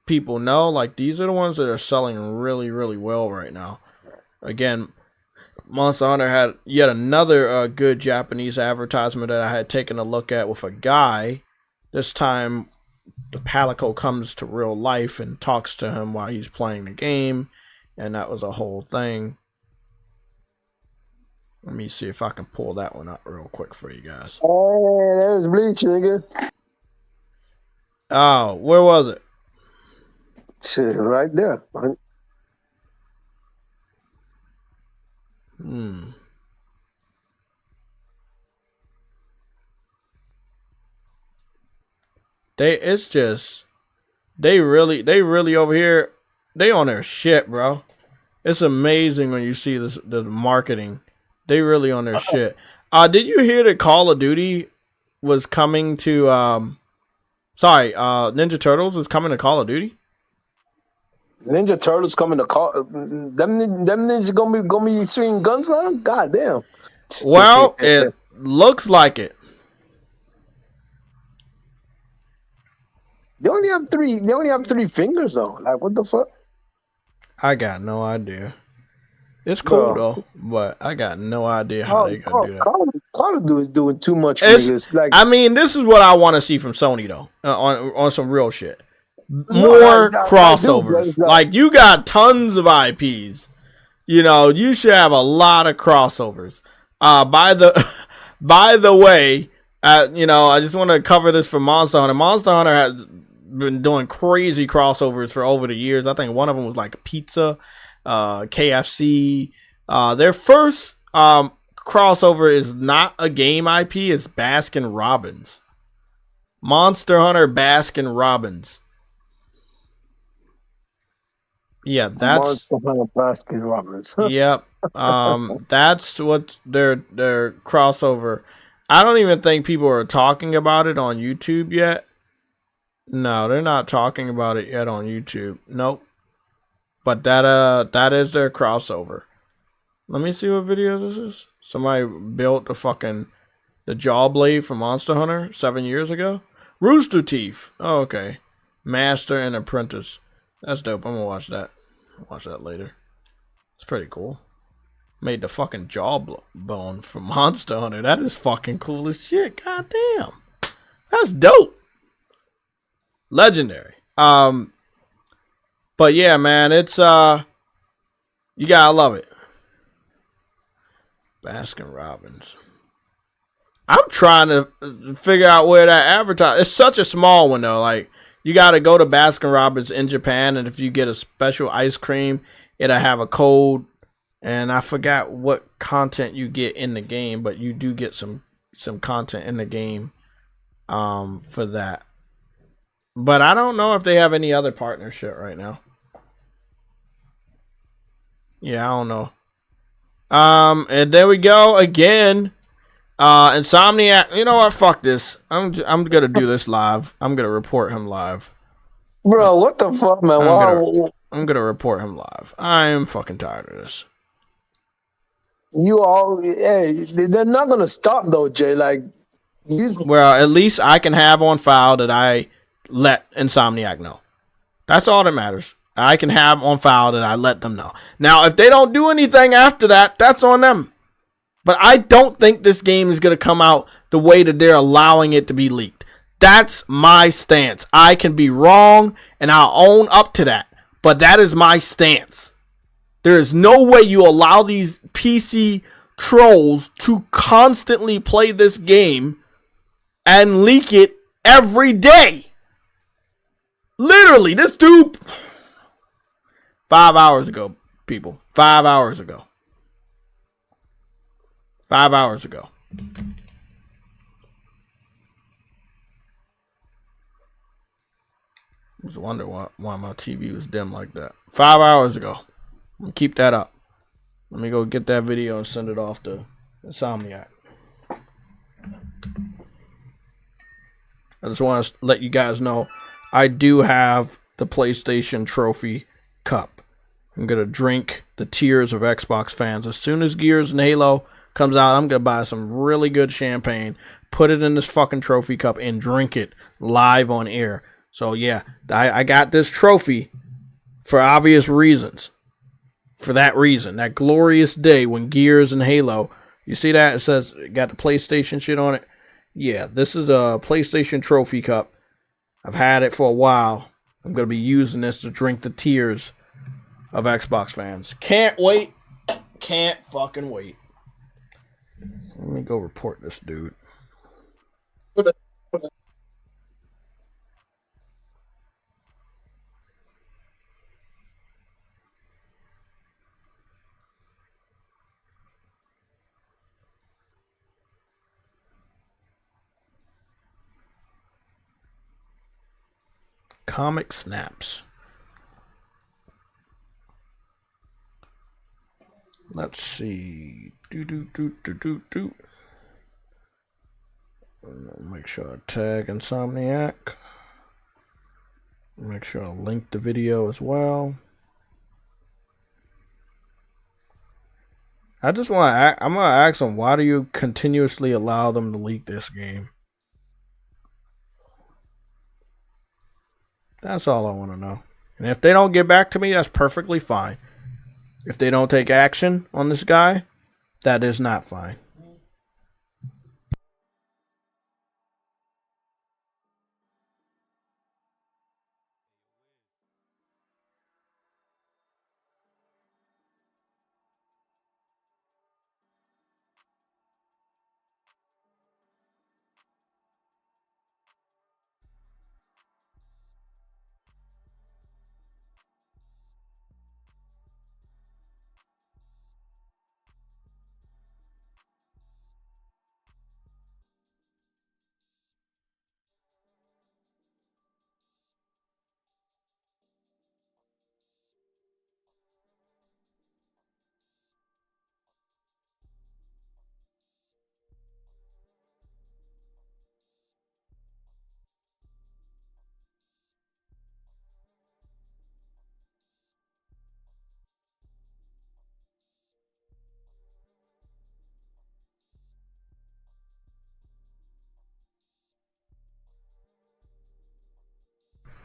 people know, like, these are the ones that are selling really, really well right now. Again, Monster Hunter had yet another good Japanese advertisement that I had taken a look at with a guy. This time, the Palico comes to real life and talks to him while he's playing the game, and that was a whole thing. Let me see if I can pull that one up real quick for you guys. Oh, there's Bleach, nigga. Oh, where was it? Right there. They really over here, they on their shit, bro. It's amazing when you see the marketing. They really on their shit. Did you hear that Call of Duty was coming to Ninja Turtles was coming to Call of Duty? Ninja Turtles coming to call them ninjas gonna be swinging guns now? God damn. Well, it looks like it. They only have three fingers though. Like, what the fuck? I got no idea. It's cool though, but I got no idea how they gonna do that. Call of Duty is doing too much. Niggas. Like, I mean, this is what I want to see from Sony though, on some real shit. More crossovers. Like, you got tons of IPs. You should have a lot of crossovers. By the way, I just want to cover this for Monster Hunter. Monster Hunter has been doing crazy crossovers for over the years. I think one of them was like pizza, KFC. Their first crossover is not a game IP. It's Baskin Robbins. Monster Hunter Baskin Robbins. Yeah, that's Baskin Robbins. Yep. That's what their crossover. I don't even think people are talking about it on YouTube yet. No, they're not talking about it yet on YouTube. Nope. But that is their crossover. Let me see what video this is. Somebody built the jaw blade from Monster Hunter 7 years ago. Rooster Teeth. Oh, okay. Master and Apprentice. That's dope. I'm gonna watch that. Watch that later. It's pretty cool. Made the fucking jawbone from Monster Hunter. That is fucking cool as shit. God damn. That's dope. Legendary. But yeah, man, it's you gotta love it. Baskin Robbins. I'm trying to figure out where that advertise. It's such a small one though. Like you gotta go to Baskin Robbins in Japan, and if you get a special ice cream, it'll have a code. And I forgot what content you get in the game, but you do get some content in the game for that. But I don't know if they have any other partnership right now. Yeah, I don't know. And there we go again. Insomniac. You know what? Fuck this. I'm gonna do this live. I'm gonna report him live. Bro, what the fuck, man? I'm gonna report him live. I am fucking tired of this. Hey, they're not gonna stop though, Jay. Like, well, at least I can have on file that I let Insomniac know. That's all that matters. I can have on file that I let them know. Now, if they don't do anything after that, that's on them. But I don't think this game is going to come out the way that they're allowing it to be leaked. That's my stance. I can be wrong, and I'll own up to that. But that is my stance. There is no way you allow these PC trolls to constantly play this game and leak it every day. Literally, this dude... 5 hours ago, people. 5 hours ago. 5 hours ago. I was wondering why my TV was dim like that. 5 hours ago. I'm gonna keep that up. Let me go get that video and send it off to Insomniac. I just want to let you guys know I do have the PlayStation Trophy Cup. I'm going to drink the tears of Xbox fans. As soon as Gears and Halo comes out, I'm going to buy some really good champagne, put it in this fucking trophy cup, and drink it live on air. So, yeah, I got this trophy for obvious reasons. For that reason, that glorious day when Gears and Halo, you see that? It says, it got the PlayStation shit on it. Yeah, this is a PlayStation Trophy Cup. I've had it for a while. I'm going to be using this to drink the tears of Xbox fans. Can't wait. Can't fucking wait. Let me go report this dude. Comic Snaps. Let's see. Make sure I tag Insomniac. Make sure I link the video as well. I just want to. I'm gonna ask them, why do you continuously allow them to leak this game? That's all I want to know. And if they don't get back to me, that's perfectly fine. If they don't take action on this guy, that is not fine.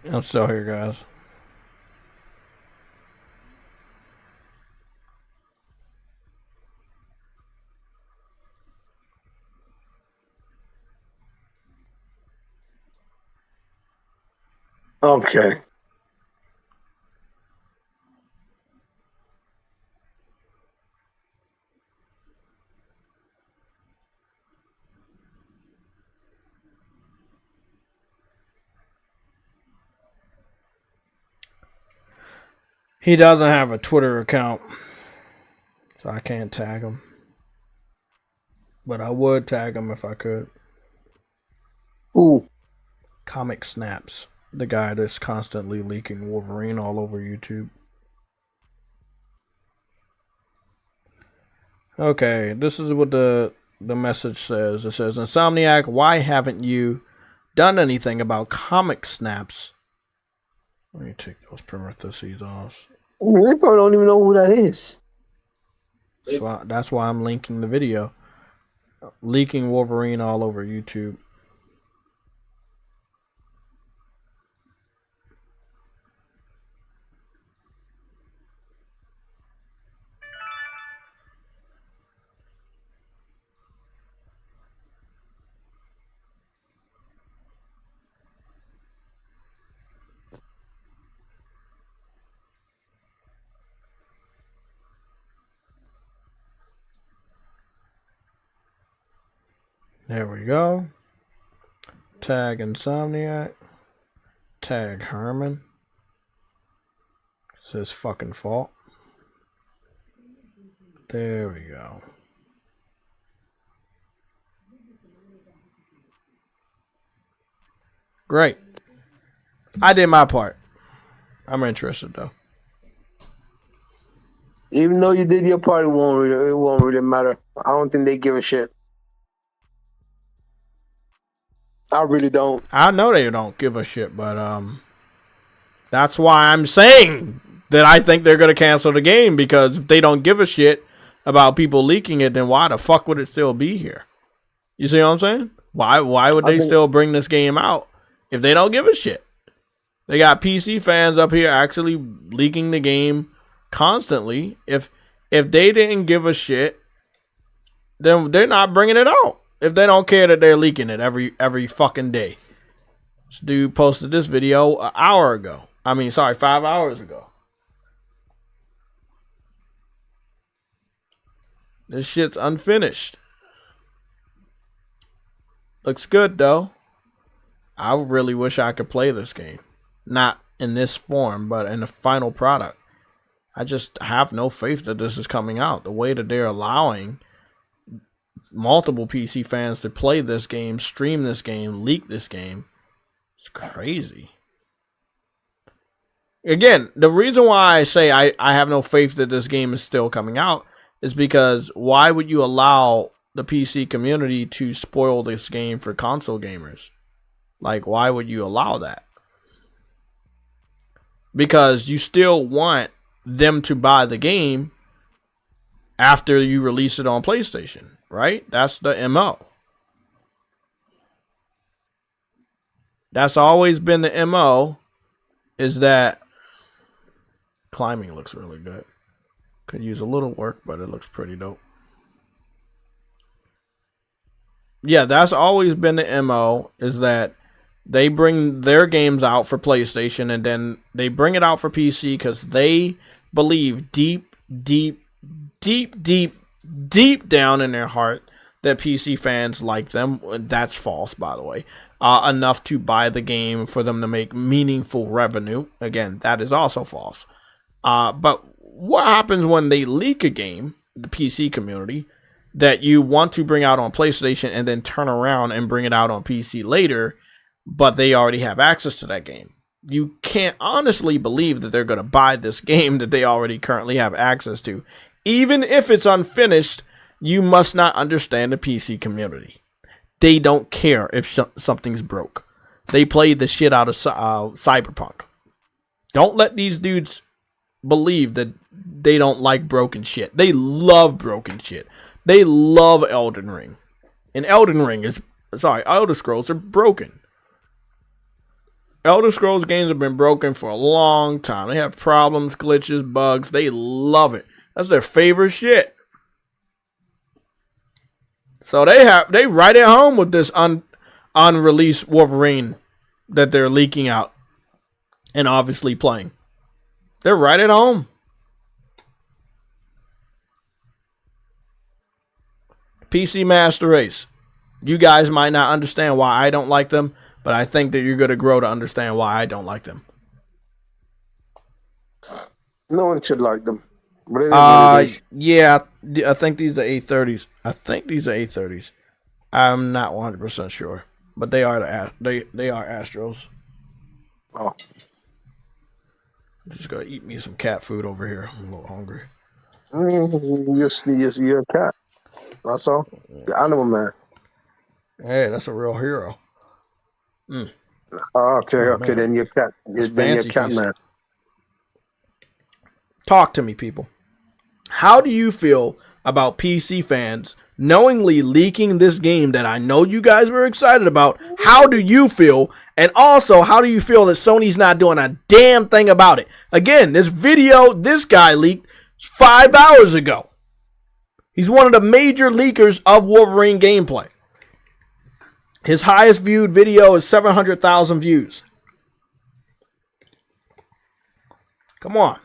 I'm still here, guys. Okay. He doesn't have a Twitter account, so I can't tag him. But I would tag him if I could. Ooh. Comic Snaps, the guy that's constantly leaking Wolverine all over YouTube. Okay, this is what the message says. It says, Insomniac, why haven't you done anything about Comic Snaps? Let me take those parentheses off. They probably don't even know who that is. So that's why I'm linking the video. Leaking Wolverine all over YouTube. There we go. Tag Insomniac. Tag Herman. It's his fucking fault. There we go. Great. I did my part. I'm interested though. Even though you did your part, it won't really matter. I don't think they give a shit. I really don't. I know they don't give a shit, but that's why I'm saying that I think they're gonna cancel the game, because if they don't give a shit about people leaking it, then why the fuck would it still be here? You see what I'm saying? Why would they still bring this game out if they don't give a shit? They got PC fans up here actually leaking the game constantly. If they didn't give a shit, then they're not bringing it out. If they don't care that they're leaking it every fucking day. This dude posted this video an hour ago. 5 hours ago. This shit's unfinished. Looks good though. I really wish I could play this game. Not in this form, but in the final product. I just have no faith that this is coming out. The way that they're allowing multiple PC fans to play this game, stream this game, leak this game, it's crazy. Again, the reason why I say I have no faith that this game is still coming out is because why would you allow the PC community to spoil this game for console gamers? Like, why would you allow that? Because you still want them to buy the game after you release it on PlayStation, right? That's the MO. That's always been the MO, is that climbing looks really good. Could use a little work, but it looks pretty dope. Yeah, that's always been the MO, is that they bring their games out for PlayStation and then they bring it out for PC because they believe deep down in their heart that PC fans like them. That's false, by the way. Enough to buy the game for them to make meaningful revenue. Again, that is also false. But what happens when they leak a game, the PC community, that you want to bring out on PlayStation and then turn around and bring it out on PC later, but they already have access to that game? You can't honestly believe that they're going to buy this game that they already currently have access to. Even if it's unfinished, you must not understand the PC community. They don't care if something's broke. They play the shit out of Cyberpunk. Don't let these dudes believe that they don't like broken shit. They love broken shit. They love Elden Ring. And Elder Scrolls are broken. Elder Scrolls games have been broken for a long time. They have problems, glitches, bugs. They love it. That's their favorite shit. So they right at home with this unreleased Wolverine that they're leaking out and obviously playing. They're right at home. PC Master Race. You guys might not understand why I don't like them, but I think that you're going to grow to understand why I don't like them. No one should like them. Yeah, I think these are 830s. I'm not 100% sure, but they are they are Astros. Oh. I'm just gonna eat me some cat food over here. I'm a little hungry. You're a cat. That's all. The animal man. Hey, that's a real hero. Oh, okay, man. Then you're cat. Then you're cat man. Talk to me, people. How do you feel about PC fans knowingly leaking this game that I know you guys were excited about? How do you feel? And also, how do you feel that Sony's not doing a damn thing about it? Again, this video this guy leaked 5 hours ago. He's one of the major leakers of Wolverine gameplay. His highest viewed video is 700,000 views. Come on.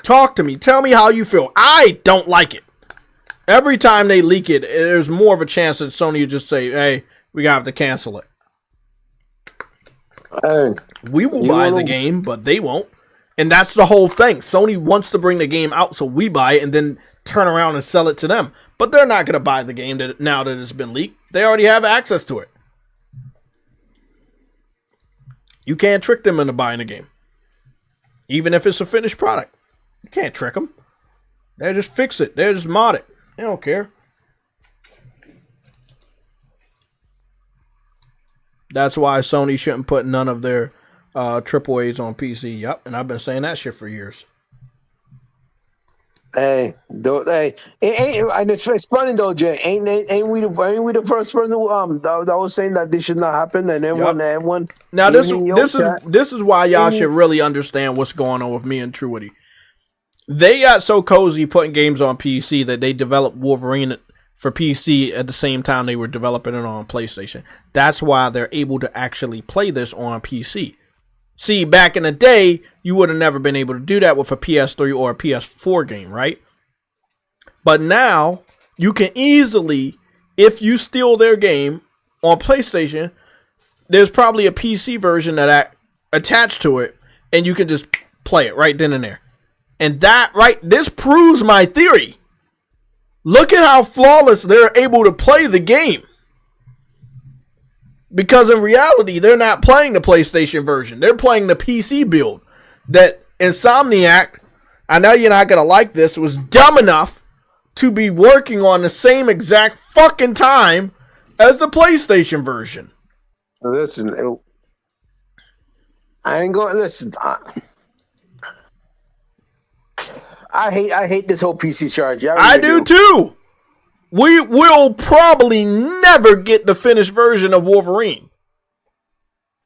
Talk to me. Tell me how you feel. I don't like it. Every time they leak it, there's more of a chance that Sony would just say, hey, we got to cancel it. Hey, we will buy the game, but they won't. And that's the whole thing. Sony wants to bring the game out so we buy it and then turn around and sell it to them. But they're not going to buy the game now that it's been leaked. They already have access to it. You can't trick them into buying the game. Even if it's a finished product. You can't trick them. They just fix it. They just mod it. They don't care. That's why Sony shouldn't put none of their AAAs on PC. Yep, and I've been saying that shit for years. Hey, it's funny though, Jay. Ain't we the first person who that was saying that this should not happen, and everyone. Now this is why y'all should really understand what's going on with me and Truity. They got so cozy putting games on PC that they developed Wolverine for PC at the same time they were developing it on PlayStation. That's why they're able to actually play this on PC. See, back in the day, you would have never been able to do that with a PS3 or a PS4 game, right? But now, you can easily, if you steal their game on PlayStation, there's probably a PC version that attached to it, and you can just play it right then and there. And this proves my theory. Look at how flawless they're able to play the game. Because in reality, they're not playing the PlayStation version. They're playing the PC build. That Insomniac, I know you're not going to like this, was dumb enough to be working on the same exact fucking time as the PlayStation version. Listen, I ain't going to listen. I hate this whole PC charge. I do too. We will probably never get the finished version of Wolverine.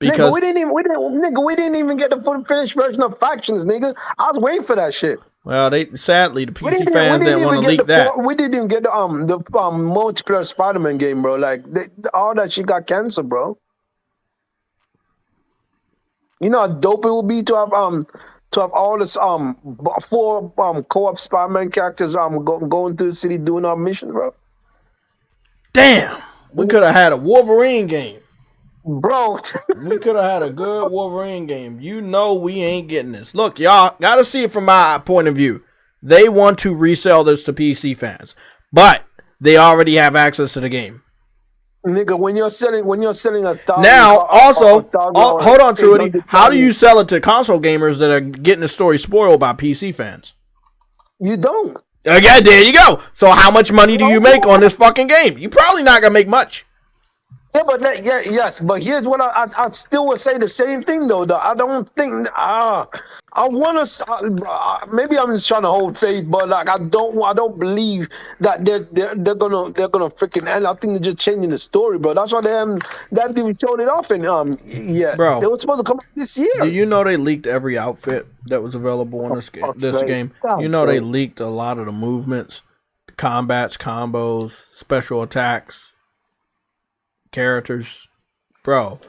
Because we didn't even get the finished version of Factions, nigga. I was waiting for that shit. Well, sadly the PC fans didn't want to leak that. We didn't even get the multiplayer Spider-Man game, bro. Like all that shit got canceled, bro. You know how dope it would be to have all this 4 co-op Spider-Man characters going through the city doing our missions, bro. Damn, we could have had a Wolverine game, bro. We could have had a good Wolverine game. You know we ain't getting this. Look, y'all gotta see it from my point of view. They want to resell this to PC fans, but they already have access to the game. Nigga, when you're selling $1,000. Now, also, hold on, Trudy. How do you sell it to console gamers that are getting the story spoiled by PC fans? You don't. Okay, there you go. So how much money do you make on this fucking game? You're probably not gonna make much. Yeah, but yes, but here's what I still would say the same thing though. I don't think I want to. Maybe I'm just trying to hold faith, but like I don't believe that they're gonna freaking end. I think they're just changing the story, bro. That's why they haven't even showed it off in yet. Bro, They were supposed to come out this year. do you know they leaked every outfit that was available in this game? You know they leaked a lot of the movements, combats, combos, special attacks, characters. Bro,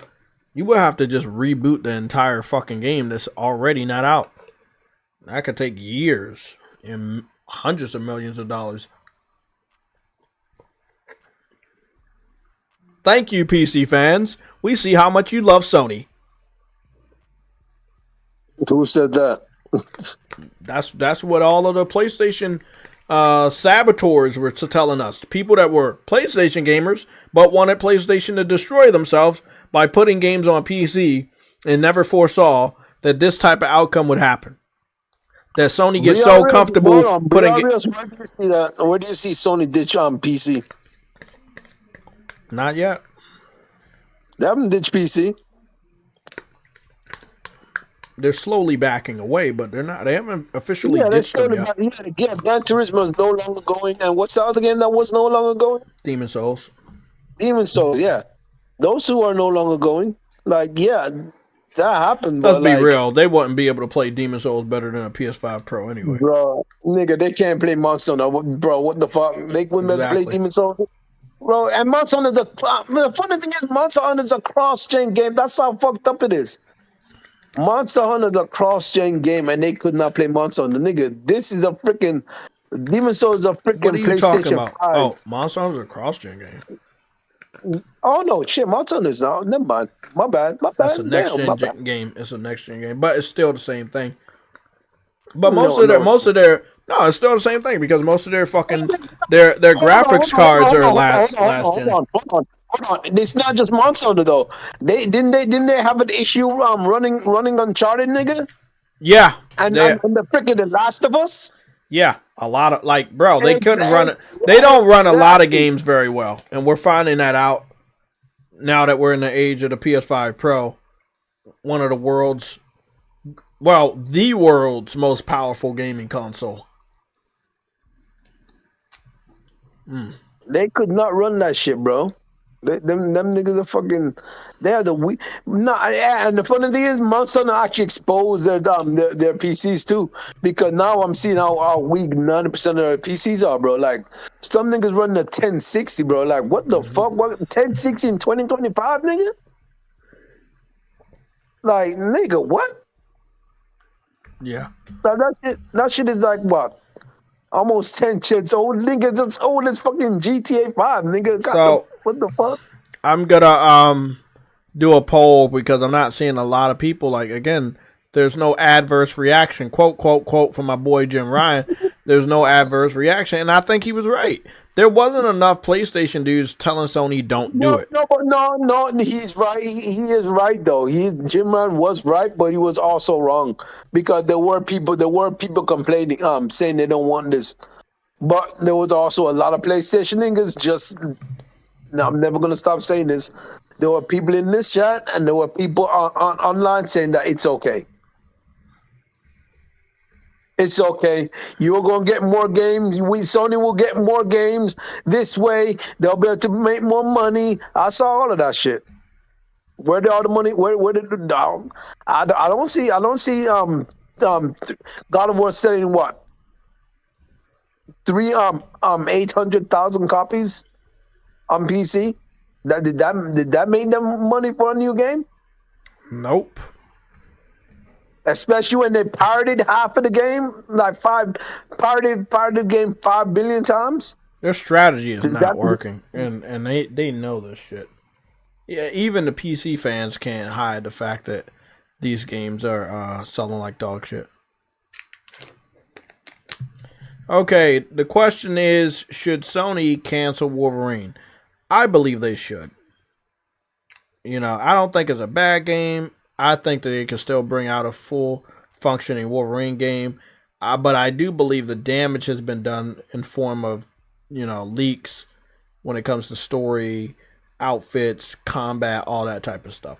you would have to just reboot the entire fucking game that's already not out. That could take years and hundreds of millions of dollars. Thank you, PC fans. We see how much you love Sony. Who said that? That's what all of the PlayStation saboteurs were telling us. People that were PlayStation gamers but wanted PlayStation to destroy themselves by putting games on PC and never foresaw that this type of outcome would happen. That Sony gets so comfortable putting. Where do you see that? Where do you see Sony ditch on PC? Not yet. They haven't ditched PC. They're slowly backing away, but they're not. They haven't officially ditched them yet. Again, Gran Turismo is no longer going. And what's the other game that was no longer going? Demon Souls. Demon Souls, yeah. Those two are no longer going. Like, yeah, that happened. Let's be real. They wouldn't be able to play Demon Souls better than a PS5 Pro anyway. Bro, nigga, they can't play Monster Hunter. Bro, what the fuck? They wouldn't be able to play Demon Souls. Bro, and Monster Hunter is the funny thing is Monster Hunter is a cross-gen game. That's how fucked up it is. Monster Hunter is a cross-gen game, and they could not play Monster Hunter. Nigga, this is a freaking Demon Souls is a freaking What are you PlayStation talking about? 5. Oh, Monster Hunter is a cross-gen game. Oh no, shit, Monster Hunter is not. Never mind. My bad. That's a next-gen game. It's a next-gen game, but it's still the same thing. But most of their no, it's still the same thing because most of their fucking their graphics cards are last gen. Hold on. It's not just Monster Hunter though. Didn't they have an issue running Uncharted, nigga? Yeah, and the freaking The Last of Us. Yeah, a lot of bro, they couldn't run it. They don't run a lot of games very well, and we're finding that out now that we're in the age of the PS5 Pro, one of the world's most powerful gaming console. They could not run that shit, bro. Them niggas are fucking. They are the weak. No, and the funny thing is, Monster Hunter actually exposed their PCs too, because now I'm seeing how weak 90% of their PCs are, bro. Like some niggas running a 1060, bro. Like what the fuck? What 1060 in 2025, nigga? Like nigga, what? Yeah. That shit is like what? Almost 10 shits old, nigga. That's old as fucking GTA 5, nigga. So what the fuck? I'm gonna do a poll because I'm not seeing a lot of people. Like again, there's no adverse reaction. Quote from my boy Jim Ryan. There's no adverse reaction, and I think he was right. There wasn't enough PlayStation dudes telling Sony don't do it. No, he's right. He is right though. Jim Ryan was right, but he was also wrong because there were people complaining, saying they don't want this. But there was also a lot of PlayStation niggas just. Now I'm never gonna stop saying this. There were people in this chat and there were people online saying that it's okay. It's okay. You're gonna get more games. Sony will get more games this way. They'll be able to make more money. I saw all of that shit. Where did all the money? Where did the I don't see God of War selling what? 800,000 copies on PC. Did that make them money for a new game? Nope. Especially when they pirated half of the game, like pirated the game 5 billion times. Their strategy is not working, and they know this shit. Yeah, even the PC fans can't hide the fact that these games are selling like dog shit. Okay, the question is, should Sony cancel Wolverine? I believe they should. You know, I don't think it's a bad game. I think that they can still bring out a full functioning Wolverine game. But I do believe the damage has been done in form of, leaks when it comes to story, outfits, combat, all that type of stuff.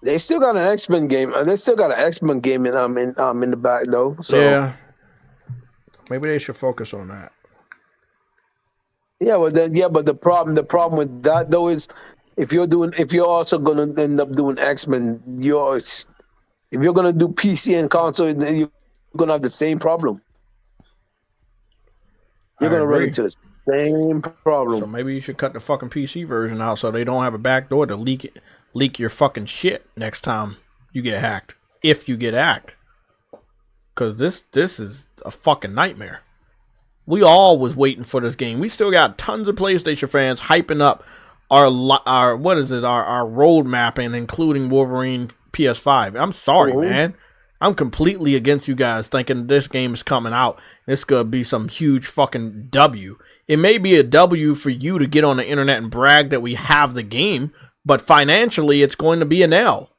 They still got an X-Men game. They still got an X-Men game in the back though. So yeah, maybe they should focus on that. yeah, but the problem with that though is if you're also gonna end up doing X-Men, if you're gonna do PC and console, then you're gonna have the same problem. You're gonna run into the same problem. So maybe you should cut the fucking PC version out so they don't have a backdoor to leak your fucking shit next time you get hacked. If you get hacked. Cause this is a fucking nightmare. We all was waiting for this game. We still got tons of PlayStation fans hyping up our roadmap and including Wolverine PS5. I'm sorry, man. I'm completely against you guys thinking this game is coming out. It's gonna be some huge fucking W. It may be a W for you to get on the internet and brag that we have the game, but financially it's going to be an L.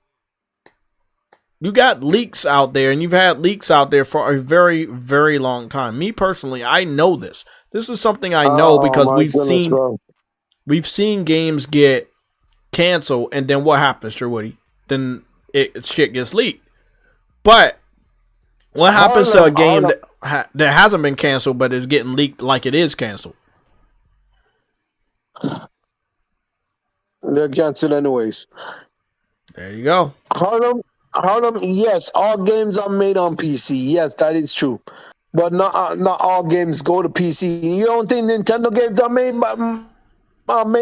You got leaks out there, and you've had leaks out there for a very, very long time. Me personally, I know this. This is something I know because we've seen games get canceled, and then what happens, Sherwoody? Then shit gets leaked. But what happens to a game that hasn't been canceled but is getting leaked like it is canceled? They're canceled anyways. There you go. Harlem, yes, all games are made on PC. Yes, that is true. But not all games go to PC. You don't think Nintendo games are made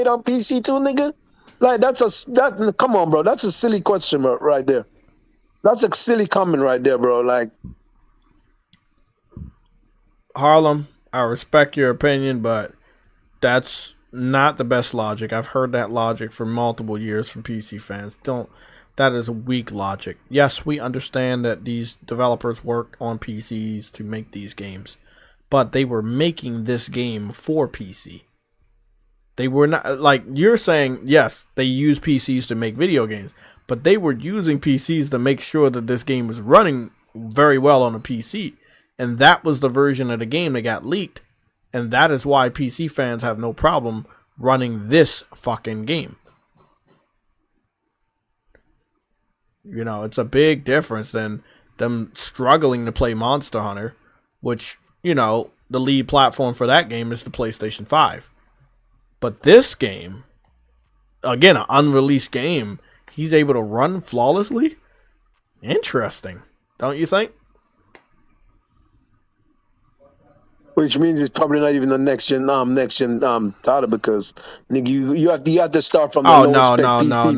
on PC too, nigga? Like come on, bro. That's a silly question right there. That's a silly comment right there, bro. Like, Harlem, I respect your opinion, but that's not the best logic. I've heard that logic for multiple years from PC fans. That is weak logic. Yes, we understand that these developers work on PCs to make these games, but they were making this game for PC. They were not, like you're saying, yes, they use PCs to make video games, but they were using PCs to make sure that this game was running very well on a PC. And that was the version of the game that got leaked. And that is why PC fans have no problem running this fucking game. You know, it's a big difference than them struggling to play Monster Hunter, which, you know, the lead platform for that game is the PlayStation 5. But this game, again, an unreleased game, he's able to run flawlessly? Interesting, don't you think? Which means it's probably not even the next gen title because nigga, you have to start from the lowest spec PC.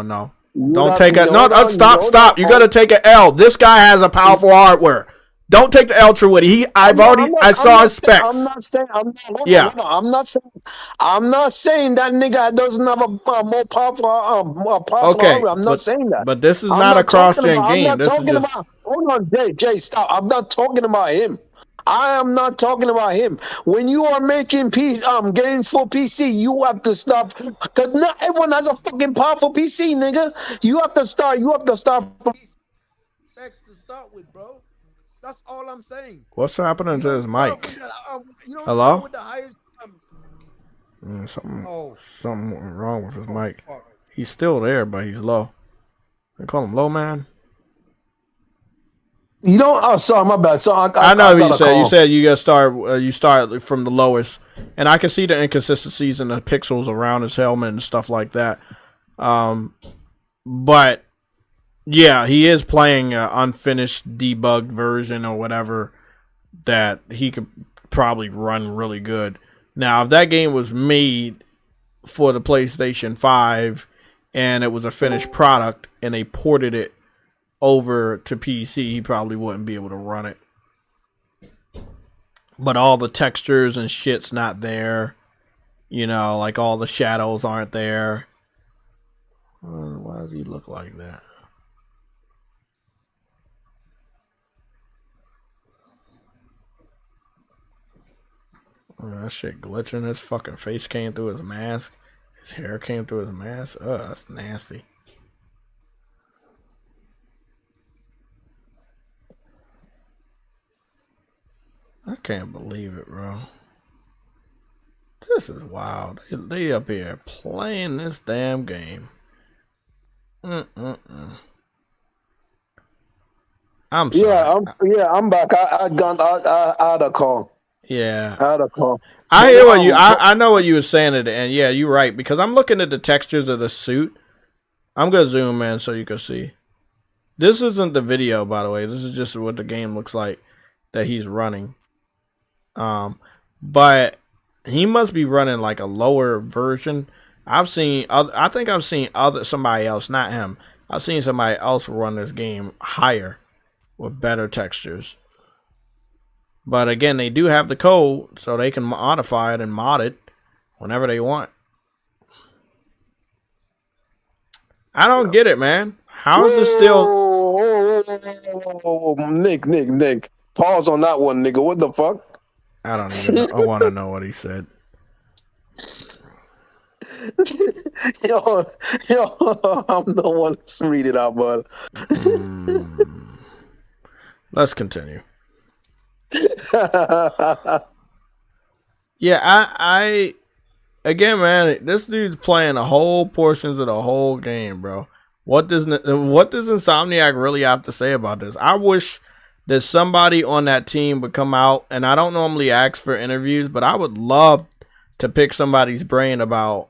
No. Don't take it. No, stop. You gotta take an L. This guy has a powerful hardware. Don't take the L, Truity. I saw his specs. I'm not saying that nigga doesn't have a more powerful hardware. I'm not saying that. But this is not a cross-gen game. This is just. Hold on, Jay, stop. I'm not talking about him. I am not talking about him. When you are making games for PC, you have to stop. Because not everyone has a fucking powerful PC, nigga. You have to start from specs to start with, bro. That's all I'm saying. What's happening to his mic? Hello? With the highest, something wrong with his mic. He's still there, but he's low. They call him low man. You don't. Oh, sorry, my bad. So I know what you said. You said you gotta start from the lowest, and I can see the inconsistencies and the pixels around his helmet and stuff like that. But yeah, he is playing an unfinished debugged version or whatever that he could probably run really good. Now, if that game was made for the PlayStation 5 and it was a finished product and they ported it over to PC, he probably wouldn't be able to run it. But all the textures and shit's not there. You know, like all the shadows aren't there. Why does he look like that? That shit glitching. His fucking face came through his mask. His hair came through his mask. That's nasty. I can't believe it, bro. This is wild. They up here playing this damn game. I'm sorry. I'm back. I had a call. Yeah. I had a call. I hear what you. I know what you were saying at the end. Yeah, you're right because I'm looking at the textures of the suit. I'm gonna zoom in so you can see. This isn't the video, by the way. This is just what the game looks like that he's running. But he must be running like a lower version. I think I've seen somebody else, not him. I've seen somebody else run this game higher with better textures. But again, they do have the code, so they can modify it and mod it whenever they want. I don't get it, man. How is it still? Nick. Pause on that one, nigga. What the fuck? I don't even know. I want to know what he said. yo, I'm the one that's read it out, bud. Let's continue. Yeah, I again, man, this dude's playing the whole portions of the whole game, bro. What does Insomniac really have to say about this? I wish that somebody on that team would come out, and I don't normally ask for interviews, but I would love to pick somebody's brain about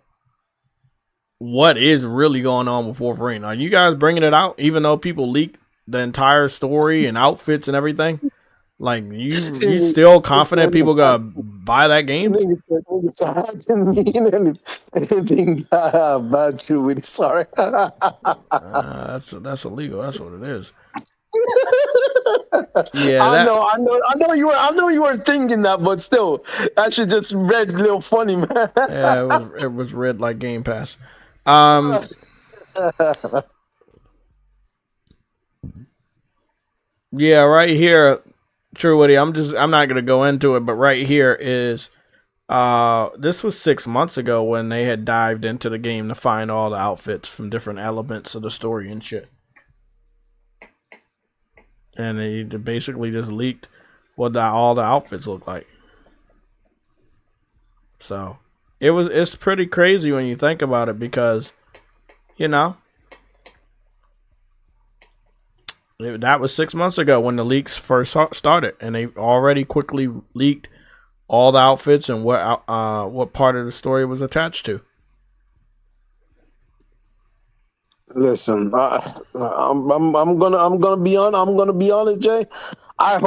what is really going on with Wolverine. Are you guys bringing it out, even though people leak the entire story and outfits and everything? Like, you still confident people gonna buy that game? I didn't mean anything bad to it. Sorry. That's illegal. That's what it is. Yeah, I know you were thinking that, but still, that shit just read a little funny, man. Yeah, it was read like Game Pass. Yeah, right here, True Woody. I'm not gonna go into it, but right here is this was 6 months ago when they had dived into the game to find all the outfits from different elements of the story and shit. And they basically just leaked what all the outfits look like. So it's pretty crazy when you think about it because, you know, that was 6 months ago when the leaks first started, and they already quickly leaked all the outfits and what part of the story was attached to. Listen, I'm gonna be honest, Jay. I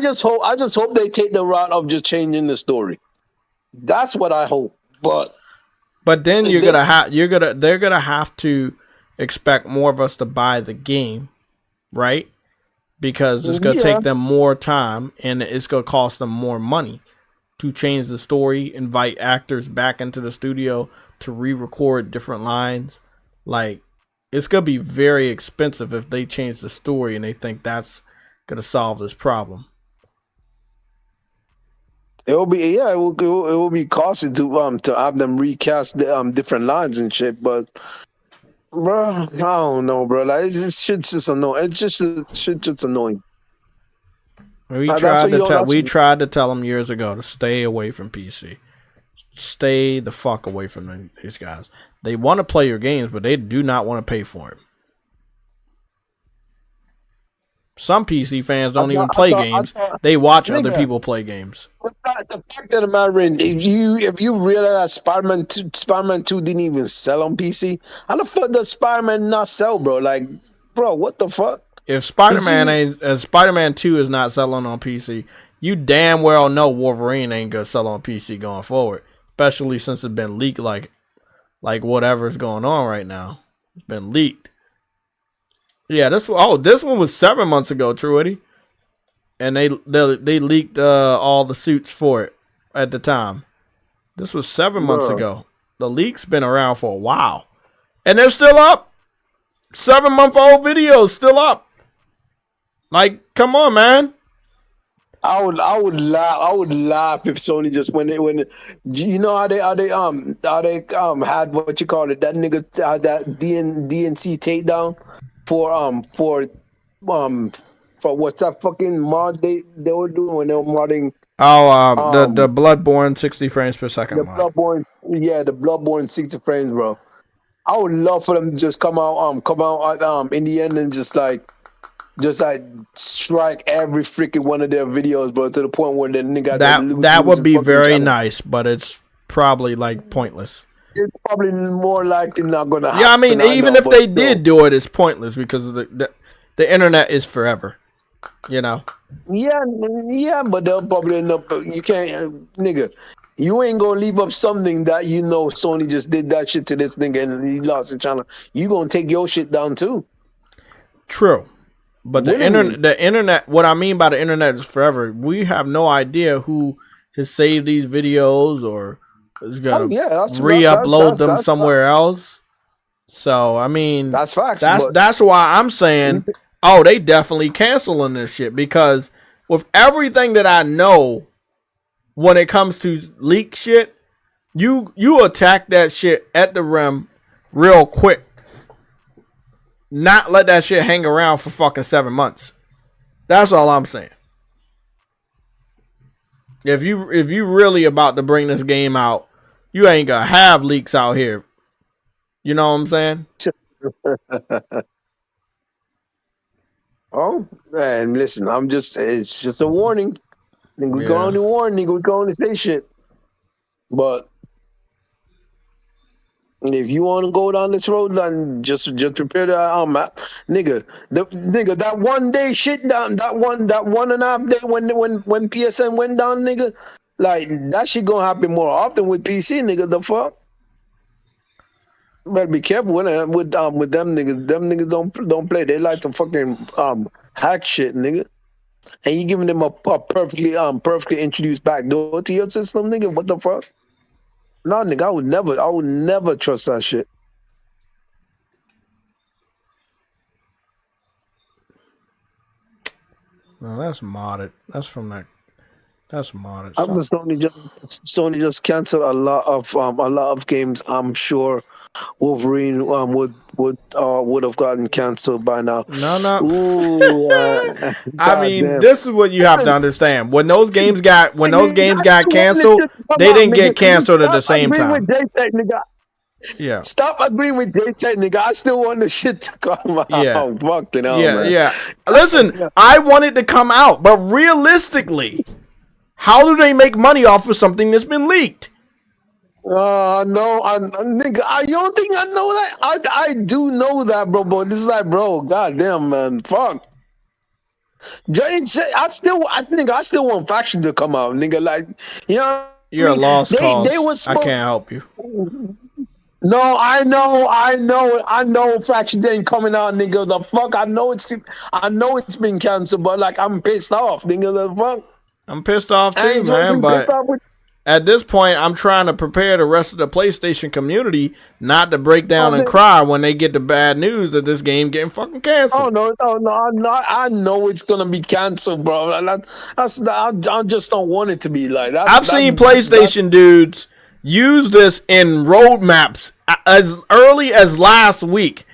just hope they take the route of just changing the story. That's what I hope. But then they're gonna have to expect more of us to buy the game, right? Because it's gonna take them more time and it's gonna cost them more money to change the story, invite actors back into the studio to re-record different lines. Like, it's gonna be very expensive if they change the story and they think that's gonna solve this problem. It will be costly to have them recast the different lines and shit. But bro, I don't know, bro. Like, it's just annoying. It's just annoying. We tried to tell them years ago to stay away from PC. Stay the fuck away from these guys. They want to play your games, but they do not want to pay for it. Some PC fans don't even play games. They watch other people play games. The fact of the matter is, if you realize Spider-Man 2 didn't even sell on PC, how the fuck does Spider-Man not sell, bro? Like, bro, what the fuck? If Spider-Man 2 is not selling on PC, you damn well know Wolverine ain't gonna sell on PC going forward. Especially since it's been leaked like whatever's going on right now. It's been leaked. Yeah, this one was 7 months ago, Truity. And they leaked all the suits for it at the time. This was 7 months ago. The leak's been around for a while. And they're still up. 7-month-old videos still up. Like, come on, man. I would laugh if Sony just when you know how they had what you call it, that nigga that DNC takedown for for what's that fucking mod they were doing when they were modding The Bloodborne 60 frames per second the mod. the Bloodborne 60 frames, bro. I would love for them to just come out in the end and just like strike every freaking one of their videos, bro, to the point where the nigga that would be very nice, but it's probably like pointless. It's probably more likely not gonna happen. Yeah, I mean, even if they did do it, it's pointless because of the internet is forever. You know. Yeah, but they'll probably end up. You can't, nigga. You ain't gonna leave up something that you know Sony just did that shit to this nigga and he lost the channel. You gonna take your shit down too. True. But the internet, what I mean by the internet is forever. We have no idea who has saved these videos or is gonna re-upload them somewhere else. So I mean, that's facts. That's why I'm saying, oh, they definitely canceling this shit because with everything that I know, when it comes to leak shit, you attack that shit at the rim real quick. Not let that shit hang around for fucking 7 months. That's all I'm saying. If you really about to bring this game out, you ain't gonna have leaks out here. You know what I'm saying? Oh, man, listen, it's just a warning. We can only warn, nigga. We can only say shit. But if you want to go down this road, then just prepare the nigga. That 1 day shit down, that 1.5 day when PSN went down, nigga. Like that shit gonna happen more often with PC, nigga. The fuck. You better be careful with them niggas. Them niggas don't play. They like to fucking hack shit, nigga. And you giving them a perfectly introduced backdoor to your system, nigga. What the fuck? No, nigga, I would never trust that shit. No, that's modded. That's from that. That's modded. Sony just canceled a lot of games. I'm sure Wolverine would have gotten canceled by now. No. Ooh, I mean, this is what you have to understand. When those games got canceled, they didn't get canceled at the same time. Yeah. Stop agreeing with JTech, nigga. I still want the shit to come out. Yeah. Fucking hell, man. Yeah. Listen, I want it to come out, but realistically, how do they make money off of something that's been leaked? No, nigga, you don't think I know that? I do know that, bro. But this is like, bro, goddamn, man, fuck. I still want Faction to come out, nigga. Like, you know, you're a lost cause. I can't help you. No, I know Faction ain't coming out, nigga. The fuck, I know it's been canceled, but like, I'm pissed off, nigga. The fuck. I'm pissed off too, man. But at this point, I'm trying to prepare the rest of the PlayStation community not to break down and cry when they get the bad news that this game getting fucking canceled. No, I know it's gonna be canceled, bro. I just don't want it to be like that. I've seen PlayStation dudes use this in roadmaps as early as last week.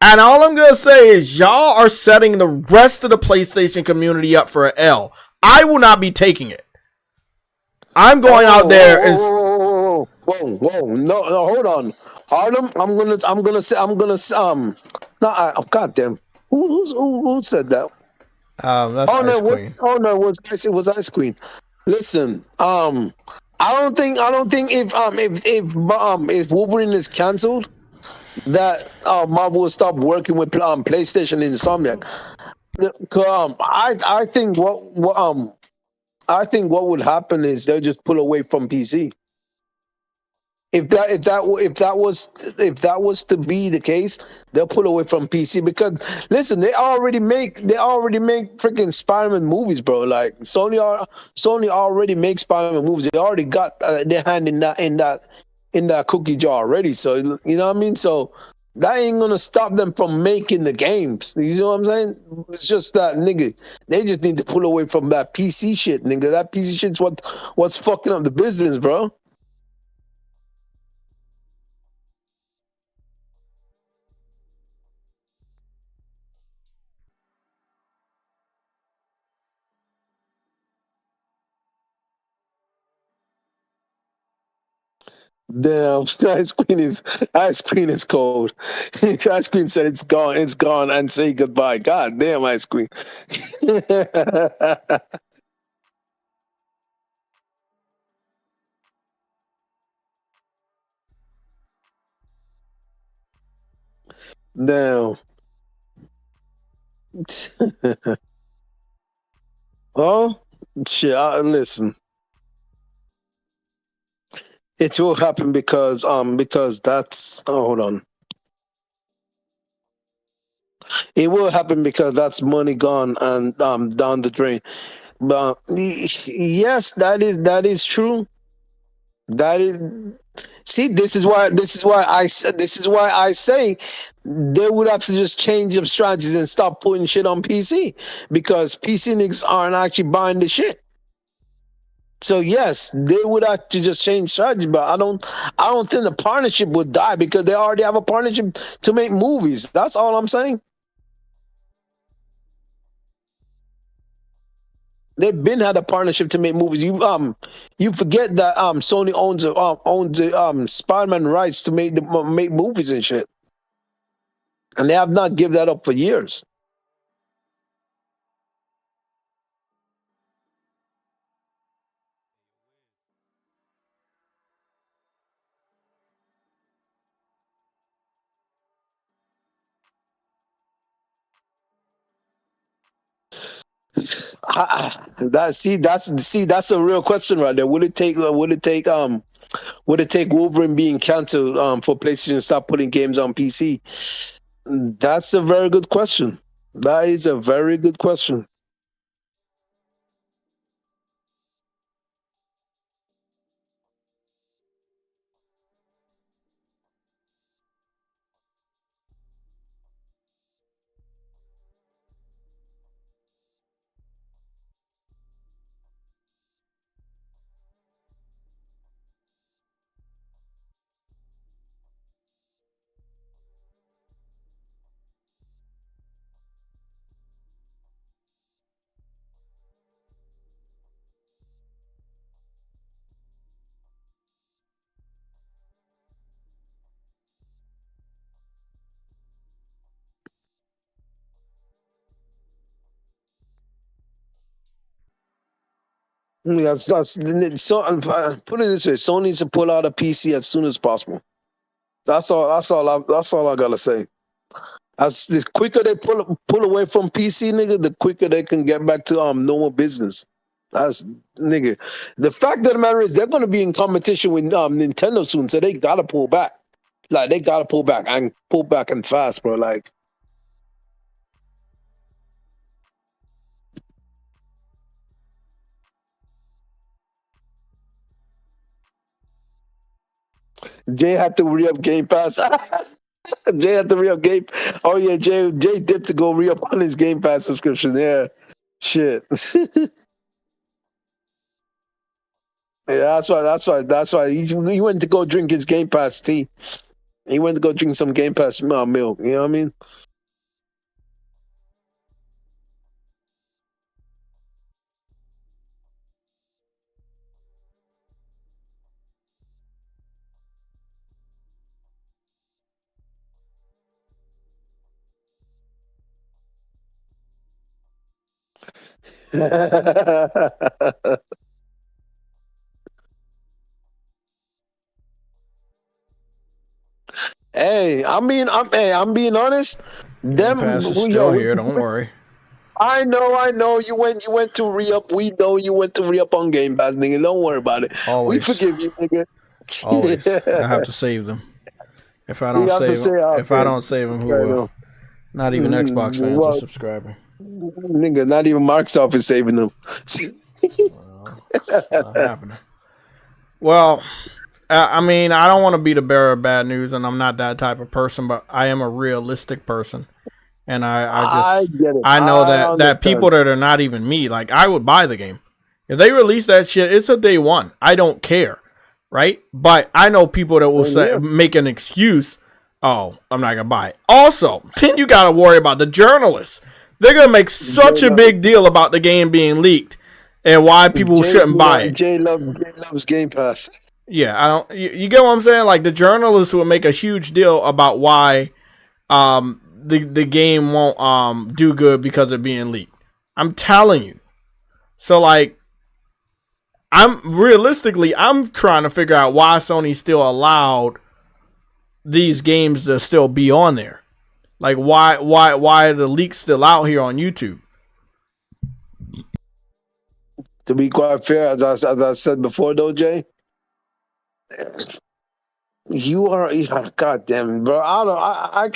And all I'm going to say is y'all are setting the rest of the PlayStation community up for an L. I will not be taking it. I'm going out there and whoa. No, hold on. Harlem, goddamn. Who said that? That's Ice Queen. It was Ice Queen. Listen, I don't think if Wolverine is canceled, that Marvel will stop working with PlayStation and Insomniac. I think what would happen is they'll just pull away from PC. If that was to be the case, they'll pull away from PC because listen, they already make freaking Spider-Man movies, bro. Like Sony already makes Spider-Man movies. They already got their hand in that cookie jar already. So you know what I mean. So that ain't gonna stop them from making the games. You know what I'm saying? It's just that, nigga, they just need to pull away from that PC shit, nigga. That PC shit's what's fucking up the business, bro. Damn, Ice Queen is cold. Ice Queen said it's gone, and say goodbye. God damn, Ice Queen. Damn. Oh shit! Listen, it will happen because that's hold on. It will happen because that's money gone and down the drain. But yes, that is true. That is see. This is why I say they would have to just change up strategies and stop putting shit on PC because PC niggas aren't actually buying the shit. So yes, they would have to just change strategy, but I don't think the partnership would die because they already have a partnership to make movies. That's all I'm saying. They've been had a partnership to make movies. You forget that Sony owns the Spider-Man rights to make movies and shit, and they have not give that up for years. That's a real question right there. Would it take Wolverine being canceled for PlayStation to stop putting games on PC? That's a very good question. That is a very good question. So. Put it this way: Sony needs to pull out a PC as soon as possible. That's all. That's all I gotta say. As the quicker they pull away from PC, nigga, the quicker they can get back to normal business. That's nigga. The fact of the matter is they're gonna be in competition with Nintendo soon, so they gotta pull back. Like they gotta pull back and fast, bro. Like Jay had to re up Game Pass. Jay had to re up Game. Oh yeah, Jay dipped to go re up on his Game Pass subscription. Yeah, shit. Yeah, that's why he went to go drink his Game Pass tea. He went to go drink some Game Pass milk. You know what I mean? Hey, I'm being honest. Game Them, Pass is yo, still here. Don't worry. I know. You went to re up. We know you went to re up on Game Pass, nigga. Don't worry about it. We Always, forgive you, nigga. always. I have to save them. If I don't You have to save them, say, if I okay, don't save them, who fair will? enough. Not even Xbox fans are Well, subscribing. nigga, not even Microsoft is saving them. Well, it's not happening. Well, I mean, I don't want to be the bearer of bad news, and I'm not that type of person, but I am a realistic person. And I just get it. I know I that understand. people that are not even me, like I would buy the game. If they release that shit, it's a day one. I don't care. Right? But I know people that will say make an excuse, oh, I'm not gonna buy it. Also, then you gotta worry about the journalists. They're gonna make such a big deal about the game being leaked and why people shouldn't buy it. Jay loves Game Pass. Yeah, I don't. You get what I'm saying? Like the journalists will make a huge deal about why the game won't do good because of being leaked. I'm telling you. So like, I'm trying to figure out why Sony still allowed these games to still be on there. Like why are the leaks still out here on YouTube? To be quite fair, as I said before, though, Jay, you are God damn, bro. I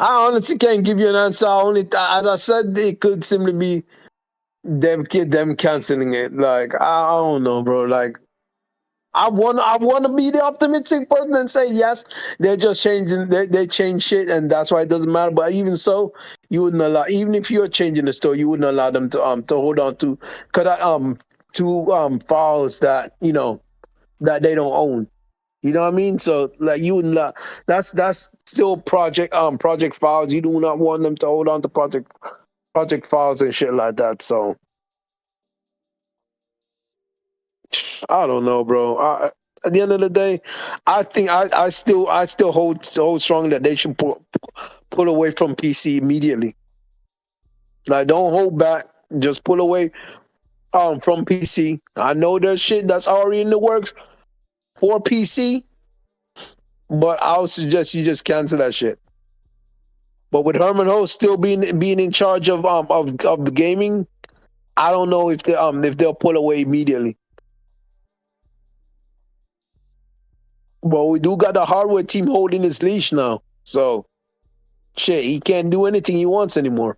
honestly can't give you an answer. As I said, it could simply be them canceling it. Like I don't know, bro. Like I want to be the optimistic person and say yes, they're just changing. They change shit, and that's why it doesn't matter. But even so, you wouldn't allow. Even if you're changing the story, you wouldn't allow them to hold on to files that that they don't own. You know what I mean? So like you wouldn't allow. That's still project files. You do not want them to hold on to project files and shit like that. So I don't know, bro. At the end of the day, I think I still hold strong that they should pull away from PC immediately. Like don't hold back, just pull away from PC. I know there's shit that's already in the works for PC, but I'll suggest you just cancel that shit. But with Herman Host still being in charge of the gaming, I don't know if they'll pull away immediately. But we do got the hardware team holding his leash now. So, shit, he can't do anything he wants anymore.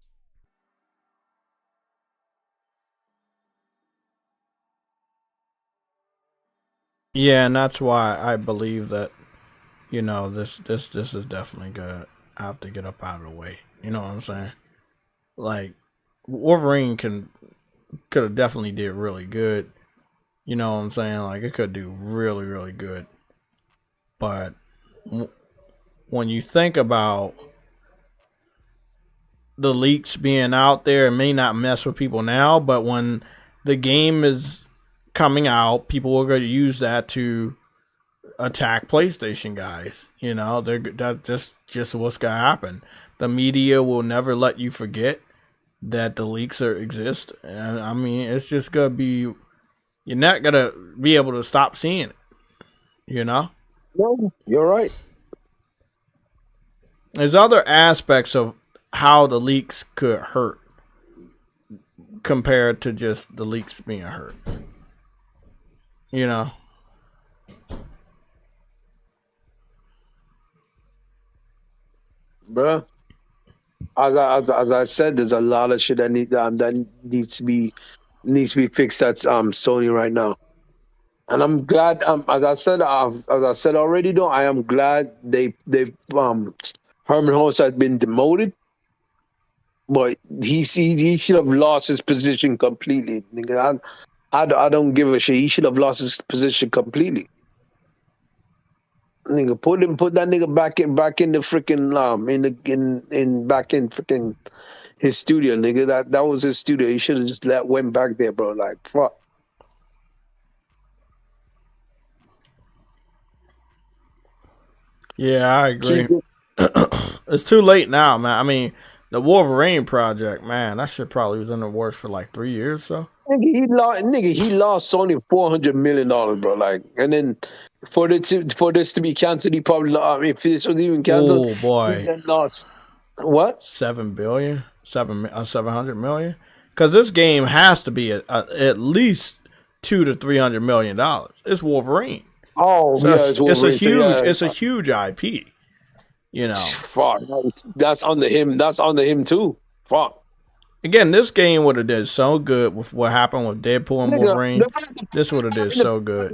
Yeah, and that's why I believe that this is definitely good. I have to get up out of the way. You know what I'm saying? Like Wolverine could have definitely did really good. You know what I'm saying? Like it could do really really good. But when you think about the leaks being out there, it may not mess with people now, but when the game is coming out, people are going to use that to attack PlayStation guys. That's just what's going to happen. The media will never let you forget that the leaks exist. And I mean, it's just going to be, you're not going to be able to stop seeing it. No, you're right. There's other aspects of how the leaks could hurt compared to just the leaks being hurt. Bruh. As I said, there's a lot of shit that needs to be fixed at Sony right now. And I'm glad, as I said already, though, I am glad they've Herman Holtz has been demoted, but he should have lost his position completely. Nigga, I don't give a shit. He should have lost his position completely. Nigga, put that nigga back in the freaking back in freaking his studio, nigga. That was his studio. He should have just went back there, bro. Like fuck. Yeah, I agree. It's too late now, man. I mean, the Wolverine project, man, that shit probably was in the works for like 3 years, so. Nigga, he lost Sony $400 million, bro. Like, and then for this to be canceled, he probably if this was even canceled, oh boy, he then lost what? $700 million, because this game has to be at least $200 to $300 million. It's Wolverine. Oh so yeah, it's Wolverine. It's a huge IP. Fuck, that's under him. That's under him too. Fuck. Again, this game would have did so good with what happened with Deadpool and Wolverine. This would have did so good.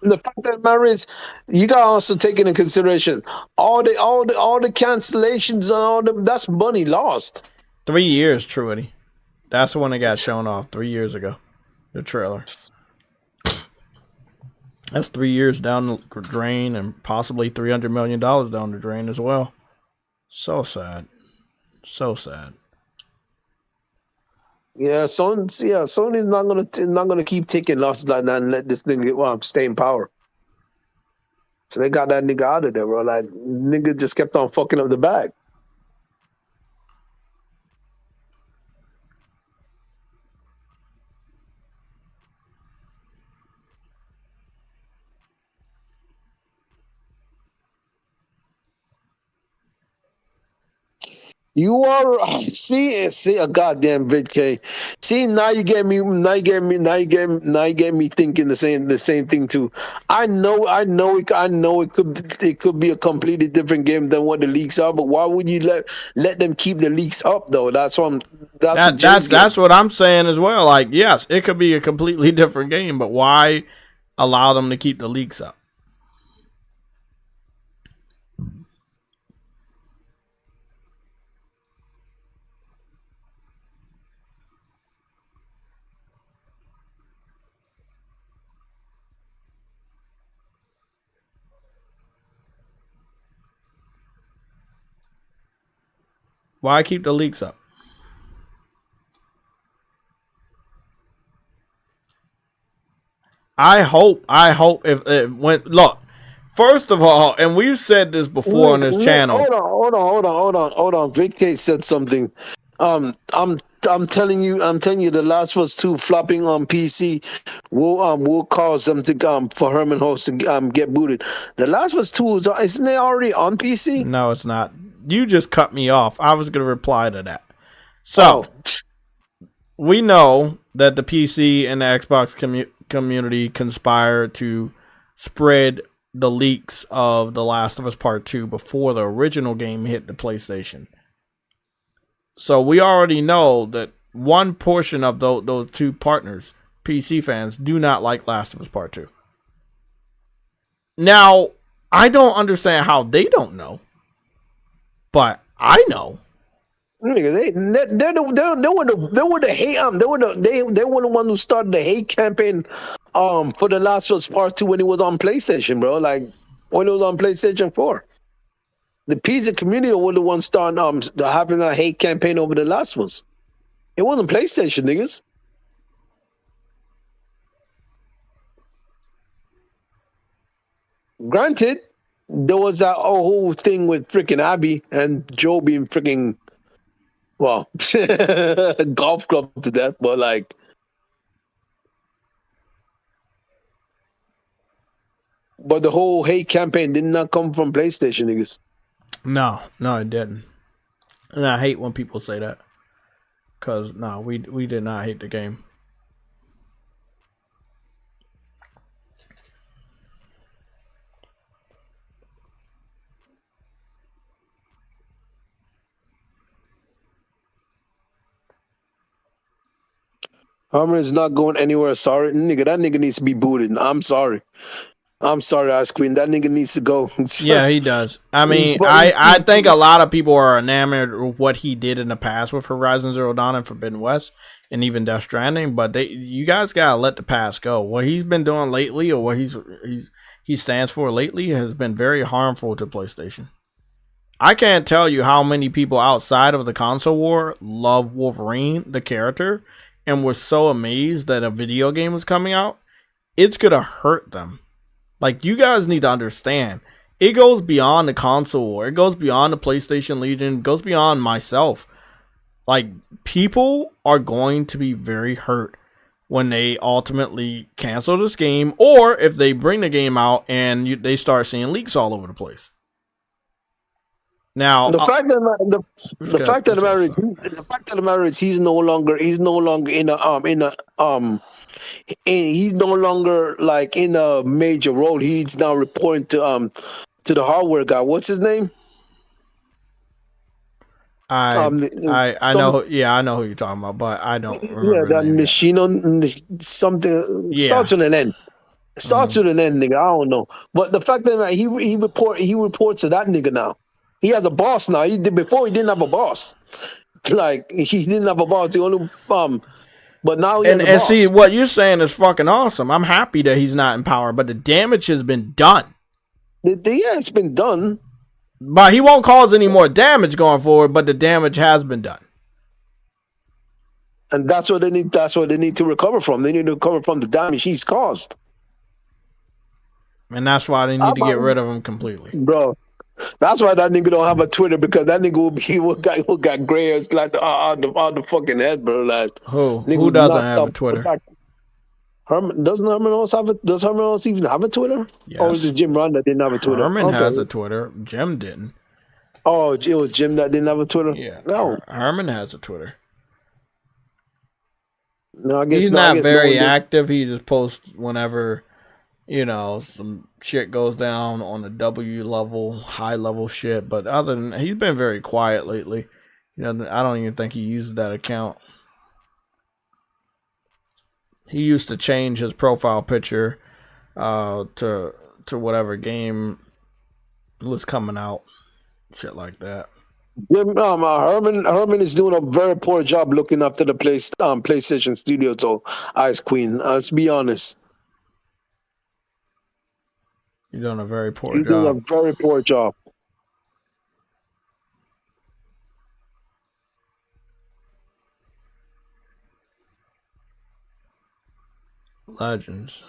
The fact that matter is, you got to also take into consideration all the cancellations and all them. That's money lost. 3 years, Truity. That's when it got shown off 3 years ago. The trailer. That's 3 years down the drain, and possibly $300 million down the drain as well. So sad. So sad. Yeah, Sony's not gonna keep taking losses like that and let this thing stay in power. So they got that nigga out of there, bro. Like, nigga just kept on fucking up the bag. You are see a goddamn VidK. See, now you get me thinking the same thing too. I know it could be a completely different game than what the leaks are, but why would you let them keep the leaks up though? That's what I'm saying as well. Like, yes, it could be a completely different game, but why allow them to keep the leaks up? Why keep the leaks up? I hope if it went, look, first of all, and we've said this before on this channel. Hold on. Vic K said something. I'm telling you, The Last of Us 2 flopping on PC will cause them to for Herman Host to get booted. The Last of Us 2 isn't it already on PC? No, it's not. You just cut me off. I was going to reply to that. So, we know that the PC and the Xbox community conspired to spread the leaks of The Last of Us Part 2 before the original game hit the PlayStation. So, we already know that one portion of those two partners, PC fans, do not like Last of Us Part 2. Now, I don't understand how they don't know. But I know. They were the hate. They were the one who started the hate campaign for The Last of Us Part 2 when it was on PlayStation, bro. Like when it was on PlayStation 4. The PC community were the ones starting having a hate campaign over The Last of Us. It wasn't PlayStation, niggas. Granted, there was that whole thing with freaking Abby and Joe being freaking, well, golf club to death, but like, but the whole hate campaign did not come from PlayStation, niggas. No, it didn't. And I hate when people say that. Because, no, we did not hate the game. Harmon is not going anywhere. Sorry, nigga. That nigga needs to be booted. I'm sorry, Ice Queen. That nigga needs to go. Yeah, he does. I mean, I think a lot of people are enamored with what he did in the past with Horizon Zero Dawn and Forbidden West and even Death Stranding, but you guys gotta let the past go. What he's been doing lately, or what he stands for lately, has been very harmful to PlayStation. I can't tell you how many people outside of the console war love Wolverine, the character, and were so amazed that a video game was coming out. It's gonna hurt them. Like, you guys need to understand, it goes beyond the console war. It goes beyond the PlayStation Legion. It goes beyond myself. Like, people are going to be very hurt when they ultimately cancel this game, or if they bring the game out and they start seeing leaks all over the place. Now, the fact of the matter is he's no longer like in a major role. He's now reporting to the hardware guy. What's his name? I know. Yeah, I know who you're talking about, but I don't remember. Yeah, that Nishino something starts with an N. Starts with an N, nigga. I don't know. But the fact that he reports to that nigga now. He has a boss now. Before he didn't have a boss. Like, he didn't have a boss. He only but now he has a boss. See, what you're saying is fucking awesome. I'm happy that he's not in power, but the damage has been done. Yeah, it's been done. But he won't cause any more damage going forward, but the damage has been done. And that's what they need to recover from. They need to recover from the damage he's caused. And that's why they need to get rid of him completely. Bro, that's why that nigga don't have a Twitter, because that nigga will got gray hairs like on the fucking head, bro. Like Who doesn't have a Twitter? Herman does Herman Owens even have a Twitter? Yes. Or is it Jim Ron that didn't have a Twitter? Herman has a Twitter. Jim didn't. Oh, it was Jim that didn't have a Twitter? Yeah. No. Herman has a Twitter. No, I guess he's not very active. He just posts whenever, some shit goes down on the W level, high level shit. But other than he's been very quiet lately. I don't even think he uses that account. He used to change his profile picture to whatever game was coming out, shit like that. Herman is doing a very poor job looking after the PlayStation Studio. So, Ice Queen, let's be honest. You're doing a very poor job. Doing a very poor job. Legends.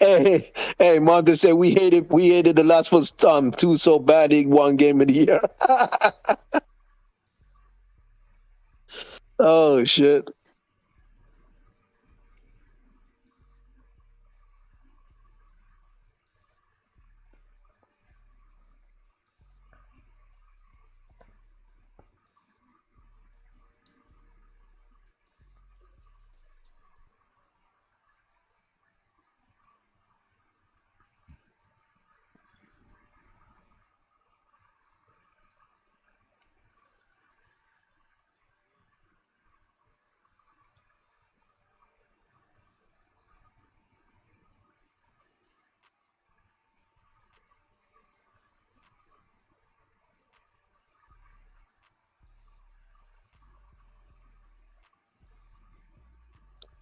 hey, Monte said we hated The Last of Us 2 so bad he won Game of the Year. Oh shit.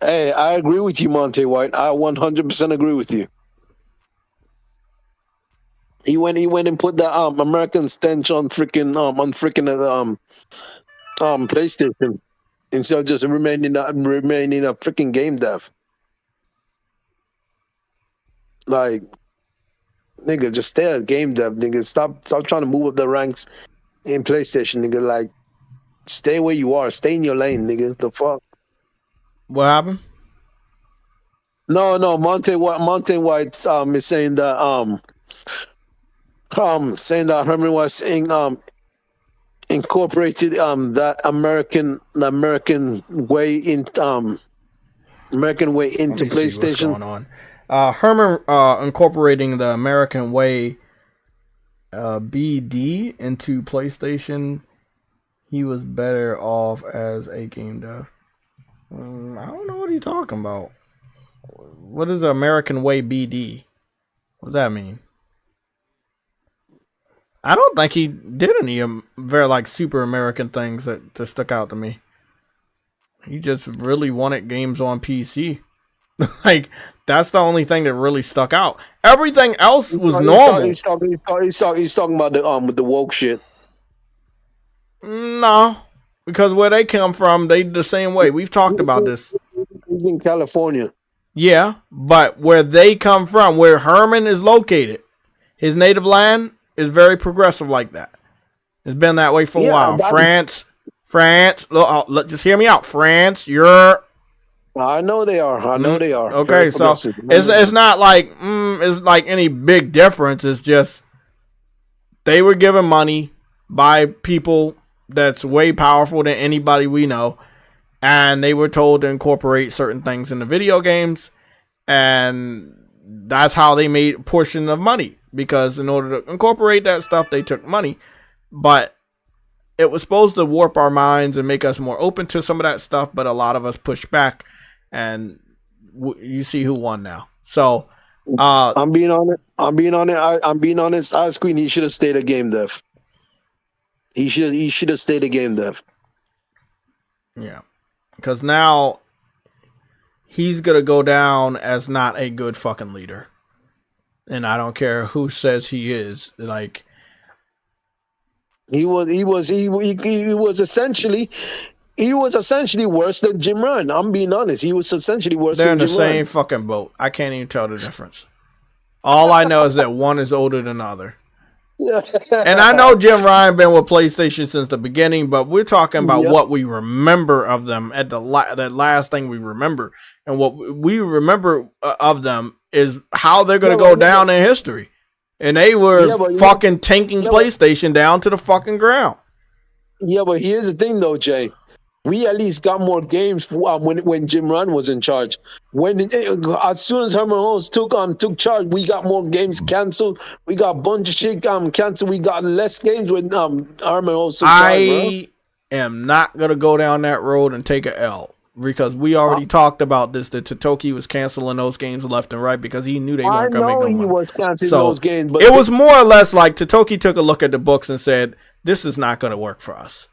Hey, I agree with you, Monte White. I 100% agree with you. He went and put the American stench on freaking PlayStation instead of just remaining a freaking game dev. Like, nigga, just stay a game dev, nigga. Stop trying to move up the ranks in PlayStation, nigga. Like, stay where you are. Stay in your lane, nigga. The fuck. What happened? No, Monte White is saying that Herman was incorporated that American way into PlayStation. What's going on? Herman incorporating the American way BD into PlayStation. He was better off as a game dev. I don't know what he's talking about. What is the American way BD? What does that mean? I don't think he did any very super American things that stuck out to me. He just really wanted games on PC. That's the only thing that really stuck out. Everything else was normal. He's talking about the woke shit. No, because where they come from, they the same way. We've talked about this. He's in California. Yeah, but where they come from, where Herman is located, his native land is very progressive like that. It's been that way for a while. France, look, just hear me out. France, Europe. I know they are. Okay, so it's not like it's like any big difference. It's just they were given money by people that's way powerful than anybody we know, and they were told to incorporate certain things in the video games, and that's how they made a portion of money, because in order to incorporate that stuff, they took money, but it was supposed to warp our minds and make us more open to some of that stuff, but a lot of us pushed back, and you see who won now. So I'm being honest. Ice Queen, he should have stayed a game dev. He should have stayed a game dev. Yeah, because now he's gonna go down as not a good fucking leader, and I don't care who says he is. Like, he was essentially worse than Jim Ryan. I'm being honest. He was essentially worse. They're than in the Jim same Ryan. fucking boat. I can't even tell the difference. All I know is that one is older than the other. Yeah. And I know Jim Ryan been with PlayStation since the beginning, but we're talking about Yep. what we remember of them at that last thing we remember. And what we remember of them is how they're going to go down in history. And they were fucking tanking PlayStation down to the fucking ground. Yeah, but here's the thing, though, Jay. We at least got more games when Jim Ryan was in charge. As soon as Herman Holmes took charge, we got more games canceled. We got a bunch of shit canceled. We got less games when Herman Holmes took charge, I am not gonna go down that road and take a L because we already talked about this. That Totoki was canceling those games left and right because he knew they weren't gonna make no money. He was canceling those games, but it was more or less like Totoki took a look at the books and said, "This is not gonna work for us."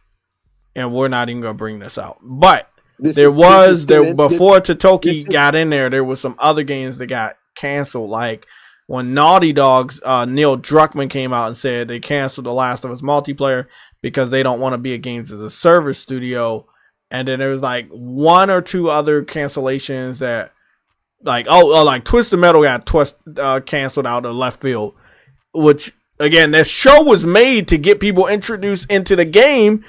And we're not even gonna bring this out. But before Totoki got in there was some other games that got canceled. Like when Naughty Dog's Neil Druckmann came out and said they canceled The Last of Us multiplayer because they don't want to be a games as a service studio. And then there was like one or two other cancellations that like Twisted Metal got canceled out of left field. Which again, that show was made to get people introduced into the game.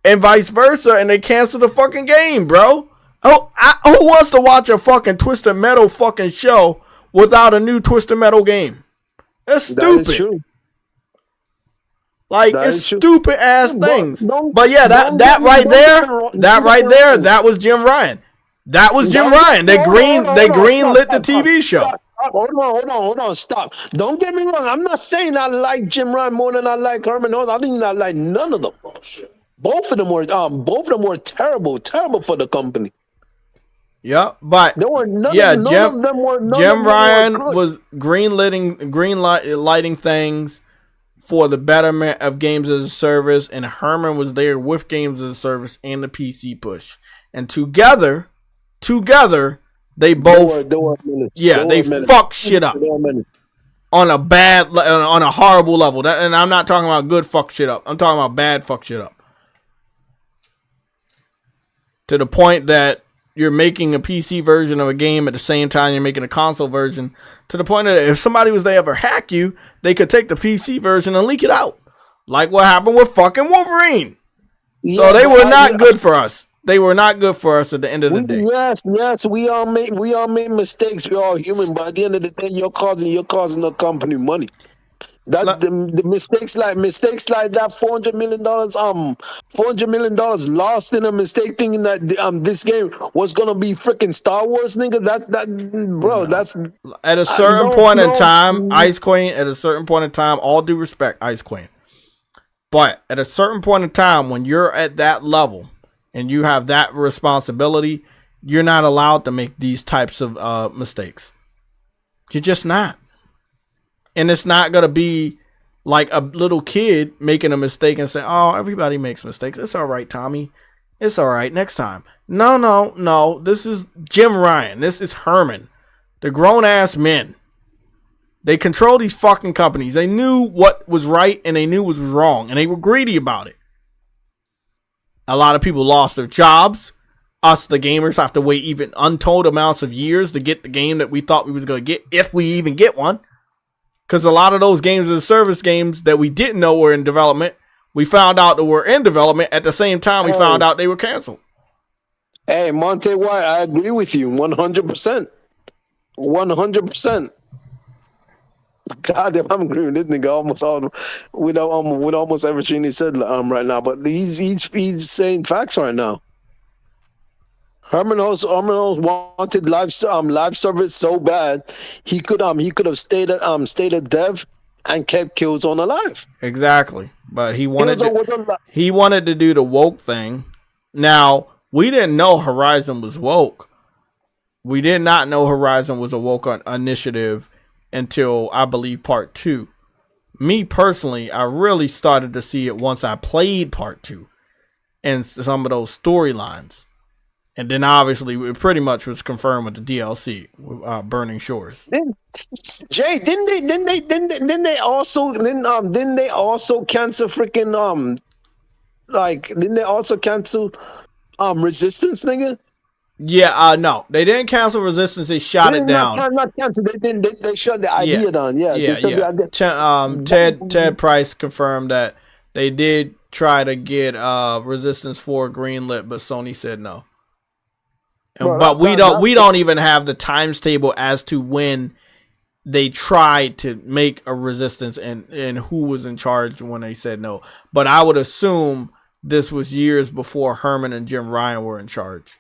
And vice versa, and they canceled the fucking game, bro. Who wants to watch a fucking Twisted Metal fucking show without a new Twisted Metal game? That's stupid. That is true. Like, it's stupid ass things. But yeah, that right there, that was Jim Ryan. That was Jim Ryan. They greenlit the TV show. Hold on, stop. Don't get me wrong. I'm not saying I like Jim Ryan more than I like Herman Holmes. I think I like none of them. Both of them were terrible for the company. Yeah, but Jim Ryan was greenlighting things for the betterment of games as a service, and Herman was there with games as a service and the PC push. And together they both fuck shit up on a horrible level. And I'm not talking about good fuck shit up. I'm talking about bad fuck shit up. To the point that you're making a PC version of a game at the same time you're making a console version. To the point that if somebody was to ever hack you, they could take the PC version and leak it out. Like what happened with fucking Wolverine. Yeah, so they were not good for us. They were not good for us at the end of the day. Yes, we all make mistakes. We're all human, but at the end of the day, you're causing the company money. The mistakes like that $400 million lost in a mistake thinking that this game was gonna be freaking Star Wars, nigga. That's at a certain point in time, Ice Queen. At a certain point in time, all due respect, Ice Queen. But at a certain point in time, when you're at that level and you have that responsibility, you're not allowed to make these types of mistakes. You're just not. And it's not going to be like a little kid making a mistake and saying, "Oh, everybody makes mistakes. It's all right, Tommy. It's all right next time." No. This is Jim Ryan. This is Herman. They're grown-ass men. They control these fucking companies. They knew what was right and they knew what was wrong. And they were greedy about it. A lot of people lost their jobs. Us, the gamers, have to wait even untold amounts of years to get the game that we thought we was going to get, if we even get one. Because a lot of those games as a service games that we didn't know were in development, we found out that were in development at the same time we found out they were canceled. Hey, Monte White, I agree with you 100%. 100%. God damn, I'm agreeing with this nigga with almost everything he said right now. But he's saying facts right now. Herman Holmes wanted live service so bad he could have stayed a dev and kept Killzone alive. Exactly, but he wanted to do the woke thing. Now we didn't know Horizon was woke. We did not know Horizon was a woke initiative until I believe Part 2. Me personally, I really started to see it once I played Part 2 and some of those storylines. And then obviously it pretty much was confirmed with the DLC, Burning Shores. Jay, didn't they also cancel freaking didn't they also cancel Resistance, nigga? Yeah, no, they didn't cancel Resistance. They shot it down. Not cancel. They didn't. They shut the idea down. Yeah, yeah, they shut the idea. Ted Price confirmed that they did try to get Resistance 4 greenlit, but Sony said no. And, but we don't even have the times table as to when they tried to make a Resistance and who was in charge when they said no. But I would assume this was years before Herman and Jim Ryan were in charge.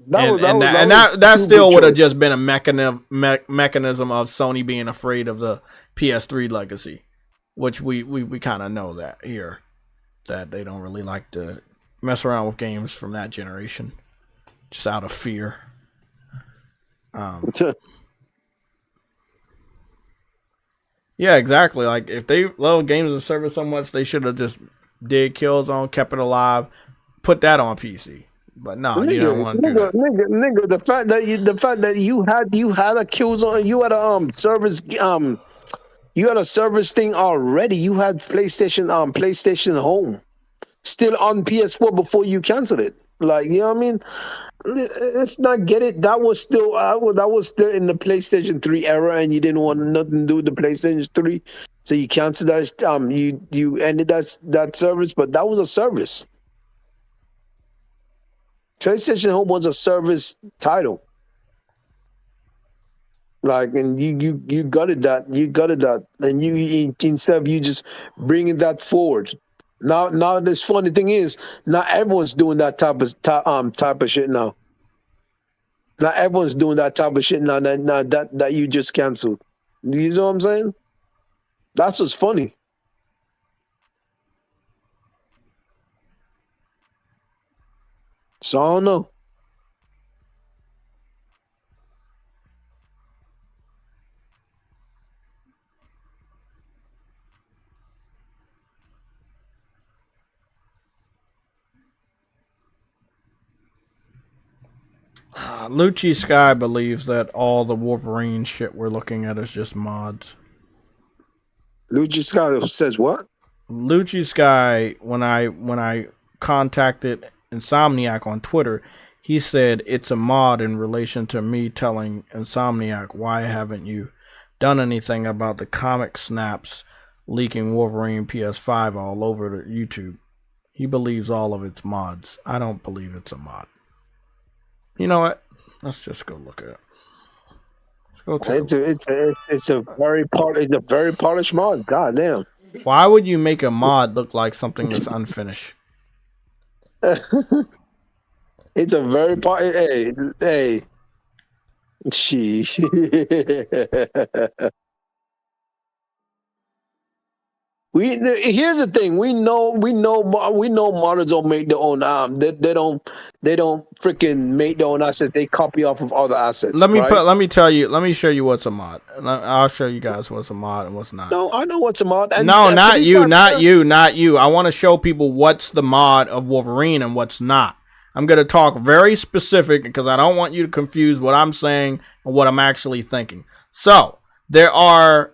That still would have just been a mechanism of Sony being afraid of the PS3 legacy, which we kind of know that here, that they don't really like to mess around with games from that generation, just out of fear. Yeah, exactly. Like, if they love games and service so much, they should have just did Killzone, kept it alive, put that on PC. But no, you don't want to do that. Nigga, the fact that you had a Killzone, you had a service you had a service thing already. You had PlayStation Home still on PS4 before you canceled it. Like, you know what I mean? Let's not get it. That was still in the PlayStation 3 era, and you didn't want nothing to do with the PlayStation 3, so you canceled that. You ended that service, but that was a service. PlayStation Home was a service title. Like, and you gutted that, and you instead of you just bringing that forward. Now this funny thing is, not everyone's doing that type of shit now. Not everyone's doing that type of shit now that you just canceled. You know what I'm saying? That's what's funny. So I don't know. Lucci Sky believes that all the Wolverine shit we're looking at is just mods. Lucci Sky says what? Lucci Sky, when I contacted Insomniac on Twitter, he said it's a mod in relation to me telling Insomniac, why haven't you done anything about the comic snaps leaking Wolverine PS5 all over the YouTube? He believes all of it's mods. I don't believe it's a mod. You know what? Let's just go look at it. Let's go it's a very polished mod. God damn. Why would you make a mod look like something that's unfinished? It's a very hey. Sheesh. Here's the thing. We know modders don't make their own they don't freaking make their own assets. They copy off of other assets. Let me show you what's a mod. I'll show you guys what's a mod and what's not. No, I know what's a mod. And no, not you. I want to show people what's the mod of Wolverine and what's not. I'm going to talk very specific because I don't want you to confuse what I'm saying and what I'm actually thinking. So, there's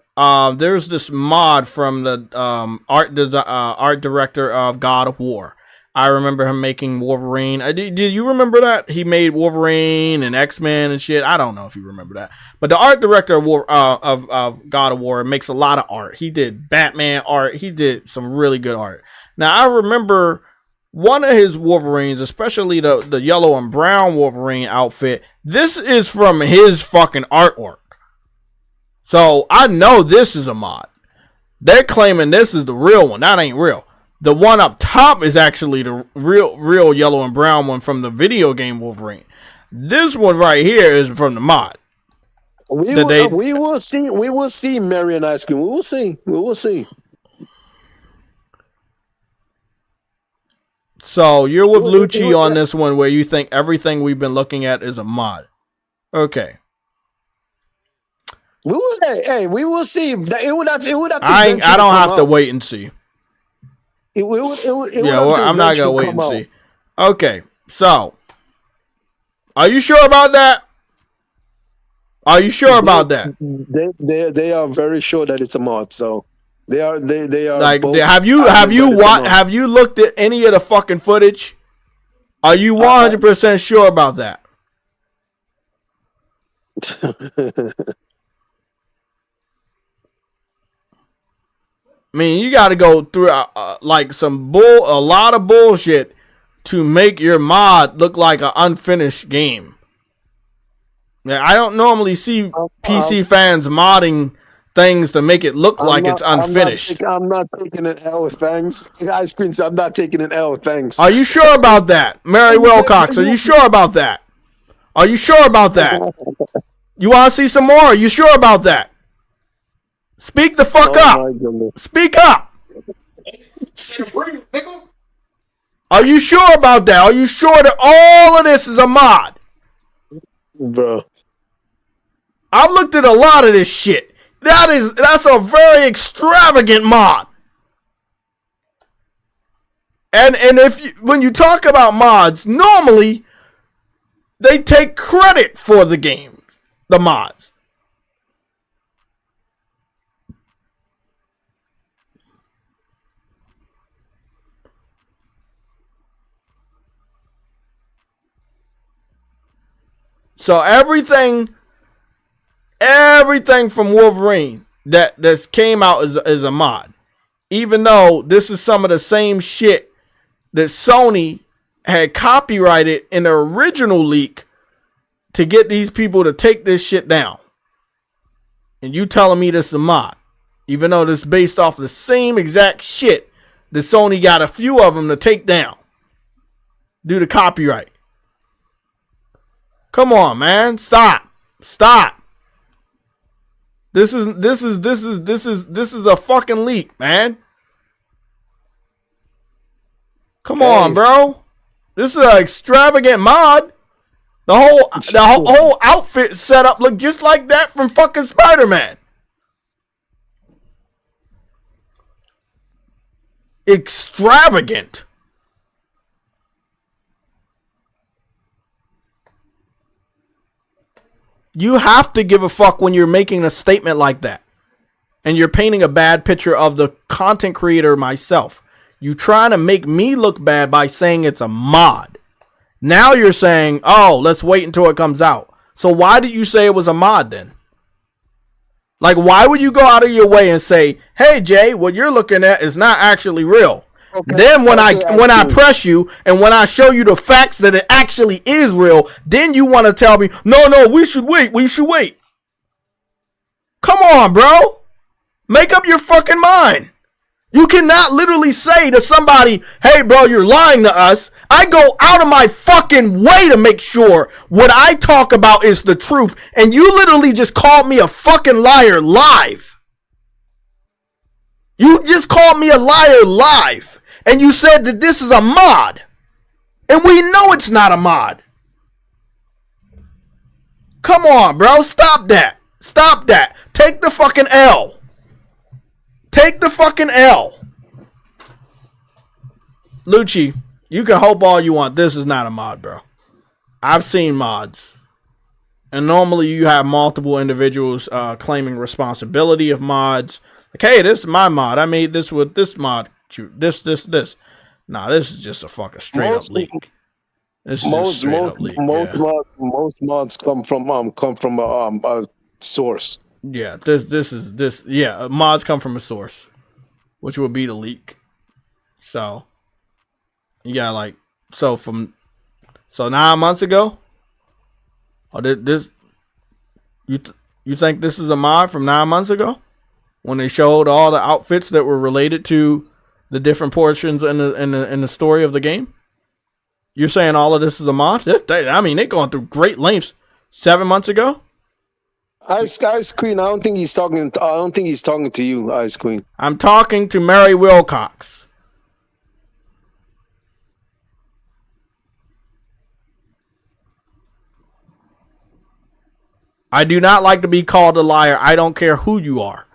this mod from the art director of God of War. I remember him making Wolverine. Did you remember that? He made Wolverine and X-Men and shit. I don't know if you remember that. But the art director of God of War makes a lot of art. He did Batman art. He did some really good art. Now, I remember one of his Wolverines, especially the yellow and brown Wolverine outfit. This is from his fucking artwork. So I know this is a mod. They're claiming this is the real one. That ain't real. The one up top is actually the real yellow and brown one from the video game Wolverine. This one right here is from the mod. We will see. We will see, Marion Ice Cream. We will see. So you're with Lucci on this one, where you think everything we've been looking at is a mod. Okay. We will see. It would have. I don't have to wait and see. I'm not gonna wait and see. Okay, so are you sure about that? Are you sure about that? They are very sure that it's a mod. So they are. They are. Like, have you looked at any of the fucking footage? Are you 100% sure about that? I mean, you got to go through like a lot of bullshit to make your mod look like an unfinished game. Now, I don't normally see PC fans modding things to make it look like it's unfinished. I'm not taking an L with thanks. Ice Cream said, I'm not taking an L with thanks. Are you sure about that, Mary Wilcox? Are you sure about that? Are you sure about that? You want to see some more? Are you sure about that? Speak the fuck up. Speak up. Are you sure about that? Are you sure that all of this is a mod? Bro. I've looked at a lot of this shit. That's a very extravagant mod. And when you talk about mods, normally they take credit for the game, the mods. So everything from Wolverine that came out is a mod. Even though this is some of the same shit that Sony had copyrighted in the original leak to get these people to take this shit down. And you telling me this is a mod. Even though this is based off the same exact shit that Sony got a few of them to take down due to copyright. Come on, man. Stop. This is a fucking leak, man. Come on, bro. This is an extravagant mod. The whole outfit setup looked just like that from fucking Spider-Man. Extravagant. You have to give a fuck when you're making a statement like that. And you're painting a bad picture of the content creator myself. You trying to make me look bad by saying it's a mod. Now you're saying, oh, let's wait until it comes out. So why did you say it was a mod then? Like, why would you go out of your way and say, hey, Jay, what you're looking at is not actually real? Okay. Then when I press you and when I show you the facts that it actually is real, then you want to tell me, no, we should wait. Come on, bro. Make up your fucking mind. You cannot literally say to somebody, hey, bro, you're lying to us. I go out of my fucking way to make sure what I talk about is the truth. And you literally just called me a fucking liar live. You just called me a liar live. And you said that this is a mod. And we know it's not a mod. Come on, bro. Stop that. Take the fucking L. Take the fucking L. Lucci, you can hope all you want. This is not a mod, bro. I've seen mods. And normally you have multiple individuals claiming responsibility of mods. Like, hey, this is my mod. I made this with this mod. This. Nah, this is just a fucking straight up leak. This is just straight up leak. Most mods come from a source. Yeah, this. Yeah, mods come from a source, which would be the leak. So, yeah, so 9 months ago, or did this? You think this is a mod from 9 months ago when they showed all the outfits that were related to the different portions in the story of the game? You're saying all of this is a mod? I mean, they're going through great lengths. 7 months ago. Ice Queen, I don't think he's talking to you, Ice Queen. I'm talking to Mary Wilcox. I do not like to be called a liar. I don't care who you are.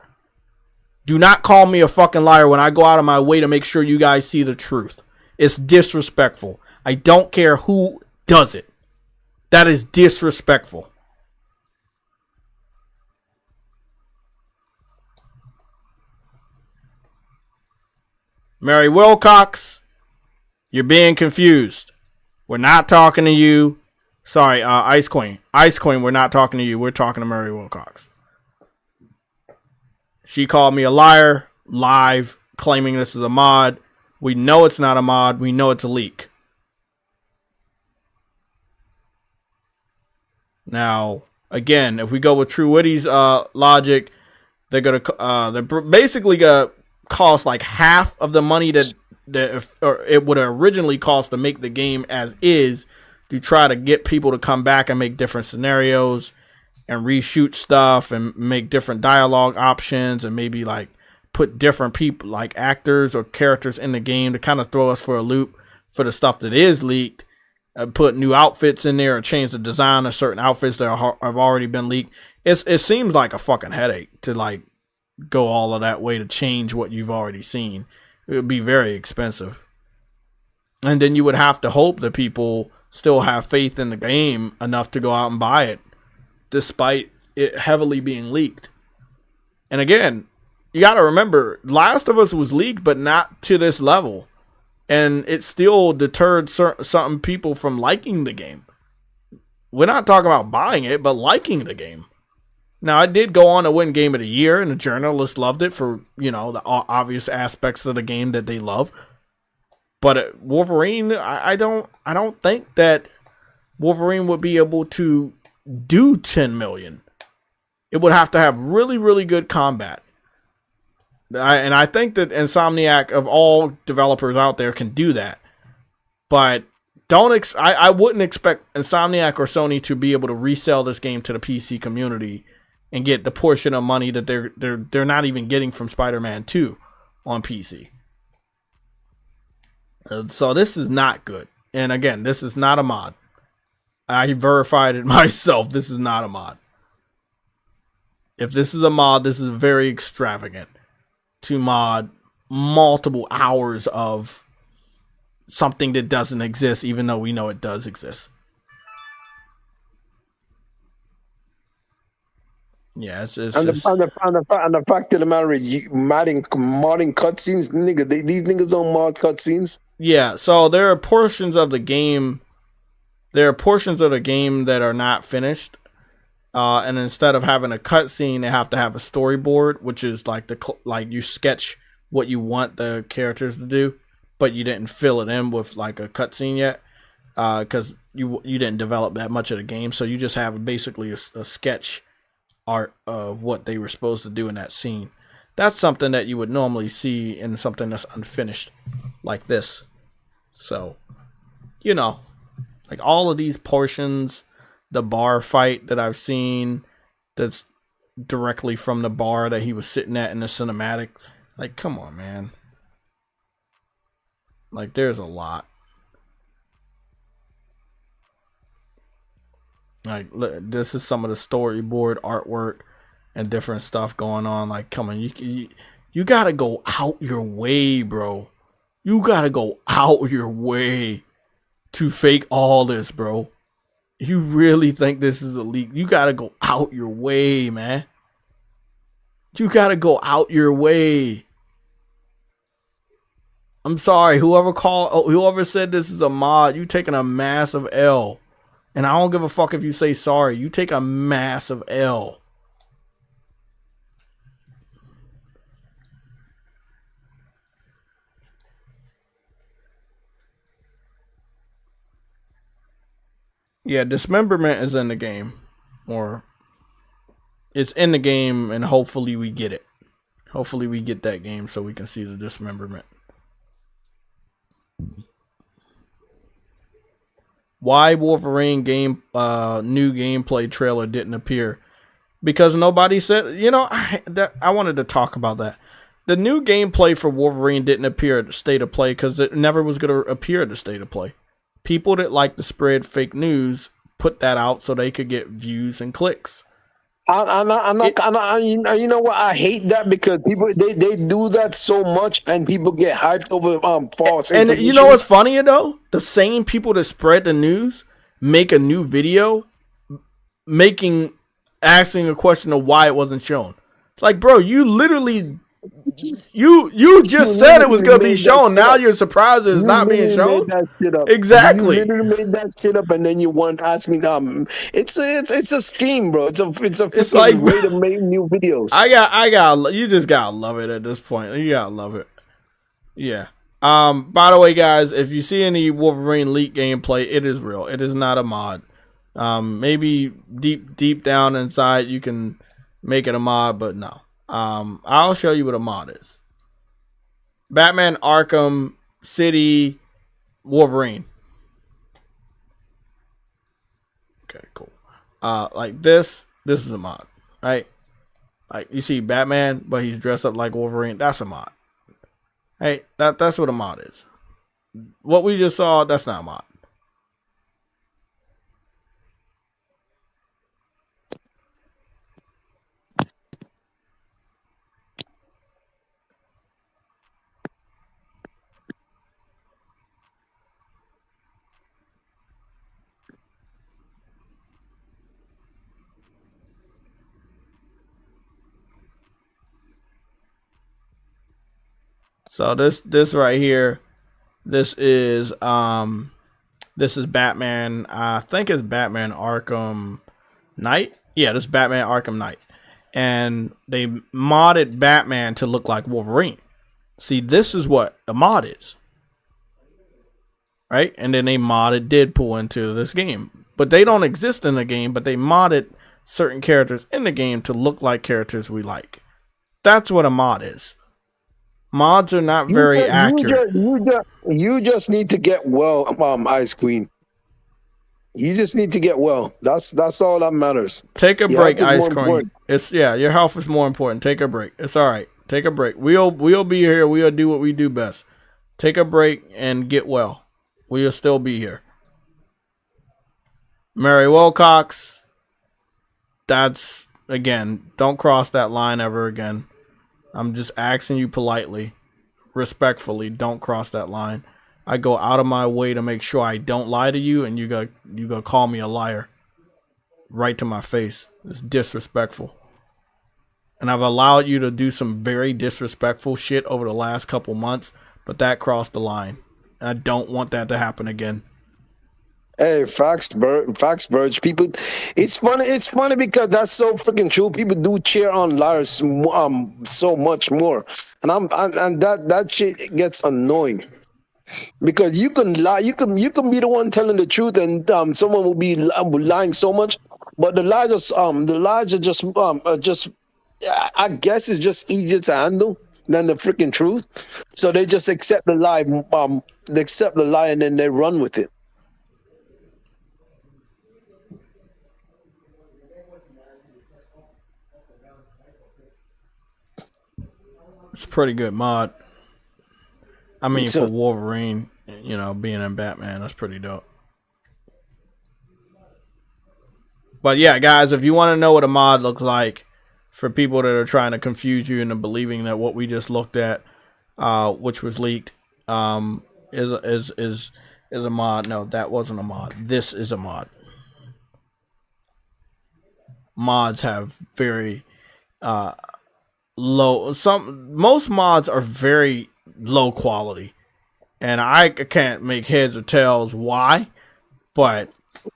Do not call me a fucking liar when I go out of my way to make sure you guys see the truth. It's disrespectful. I don't care who does it. That is disrespectful. Mary Wilcox, you're being confused. We're not talking to you. Sorry, Ice Queen. Ice Queen, we're not talking to you. We're talking to Murray Wilcox. She called me a liar live, claiming this is a mod. We know it's not a mod. We know it's a leak. Now, again, if we go with True Witty's logic, they're basically gonna cost like half of the money that it would have originally cost to make the game as is, to try to get people to come back and make different scenarios and reshoot stuff and make different dialogue options and maybe like put different people, like actors or characters in the game to kind of throw us for a loop for the stuff that is leaked. Put new outfits in there or change the design of certain outfits that have already been leaked. It seems like a fucking headache to like go all of that way to change what you've already seen. It would be very expensive. And then you would have to hope that people still have faith in the game enough to go out and buy it, despite it heavily being leaked. And again, you got to remember, Last of Us was leaked, but not to this level. And it still deterred certain people from liking the game. We're not talking about buying it, but liking the game. Now, I did go on to win Game of the Year, and the journalists loved it for, you know, the obvious aspects of the game that they love. But Wolverine, I don't think that Wolverine would be able to do 10 million. It would have to have really, really good combat. And I think that Insomniac, of all developers out there, can do that. But I wouldn't expect Insomniac or Sony to be able to resell this game to the PC community and get the portion of money that they're not even getting from Spider-Man 2 on PC. So this is not good. And again, this is not a mod. I verified it myself. This is not a mod. If this is a mod, this is very extravagant to mod multiple hours of something that doesn't exist, even though we know it does exist. Yeah, it's and the fact of the matter is, modding cutscenes, nigga. These niggas don't mod cutscenes. Yeah, so there are portions of the game. There are portions of the game that are not finished, and instead of having a cutscene, they have to have a storyboard, which is like like you sketch what you want the characters to do, but you didn't fill it in with like a cutscene yet, because you didn't develop that much of the game, so you just have basically a sketch art of what they were supposed to do in that scene. That's something that you would normally see in something that's unfinished like this. So, you know, like all of these portions, the bar fight that I've seen that's directly from the bar that he was sitting at in the cinematic, like, come on, man. Like, there's a lot. Like, look, this is some of the storyboard artwork and different stuff going on. Like, come on, you gotta go out your way, bro. You gotta go out your way to fake all this, bro. You really think this is a leak? You gotta go out your way, man. You gotta go out your way. I'm sorry, whoever said this is a mod, you taking a massive L. And I don't give a fuck if you say sorry. You take a massive L. Yeah, dismemberment is in the game. Or it's in the game, and hopefully we get it. Hopefully we get that game so we can see the dismemberment. Why Wolverine game new gameplay trailer didn't appear? Because nobody said, you know, I wanted to talk about that. The new gameplay for Wolverine didn't appear at the State of Play because it never was going to appear at the State of Play. People that like to spread fake news put that out so they could get views and clicks. You know what? I hate that because people they do that so much and people get hyped over false information. And you know what's funny though? The same people that spread the news make a new video asking a question of why it wasn't shown. It's like, bro, you literally You just said it was gonna be made that shown. shit Now up. you're surprised it's You not being literally shown. made that shit up. Exactly. You literally made that shit up, and then you want to ask me. It's a scheme, bro. It's a It's freaking like way to make new videos. you just gotta love it at this point. You gotta love it. Yeah. By the way, guys, if you see any Wolverine leak gameplay, it is real. It is not a mod. Maybe deep down inside you can make it a mod, but no. I'll show you what a mod is. Batman Arkham City Wolverine. Okay, cool. Like this is a mod, right? Like you see Batman, but he's dressed up like Wolverine. That's a mod. Hey, that's what a mod is. What we just saw, that's not a mod. So this right here, this is Batman. I think it's Batman Arkham Knight. Yeah, this is Batman Arkham Knight. And they modded Batman to look like Wolverine. See, this is what a mod is. Right? And then they modded Deadpool into this game. But they don't exist in the game, but they modded certain characters in the game to look like characters we like. That's what a mod is. Mods are not very accurate. You just need to get well, Ice Queen. You just need to get well. That's all that matters. Take a break, Ice Queen. Important. It's your health is more important. Take a break. It's all right. Take a break. We'll be here. We'll do what we do best. Take a break and get well. We'll still be here. Mary Wilcox. That's again. Don't cross that line ever again. I'm just asking you politely, respectfully, don't cross that line. I go out of my way to make sure I don't lie to you, and you go call me a liar right to my face. It's disrespectful. And I've allowed you to do some very disrespectful shit over the last couple months, but that crossed the line. And I don't want that to happen again. Hey, facts, Burge. People, it's funny because that's so freaking true. People do cheer on liars, so much more, and that shit gets annoying because you can lie, you can be the one telling the truth, and someone will be lying so much, but the lies are just I guess it's just easier to handle than the freaking truth, so they just accept the lie, and then they run with it. It's a pretty good mod. I mean, for Wolverine, being in Batman, that's pretty dope. But yeah, guys, if you want to know what a mod looks like, for people that are trying to confuse you into believing that what we just looked at, which was leaked, is a mod. No, that wasn't a mod. This is a mod. Mods have very most mods are very low quality, and I can't make heads or tails why, but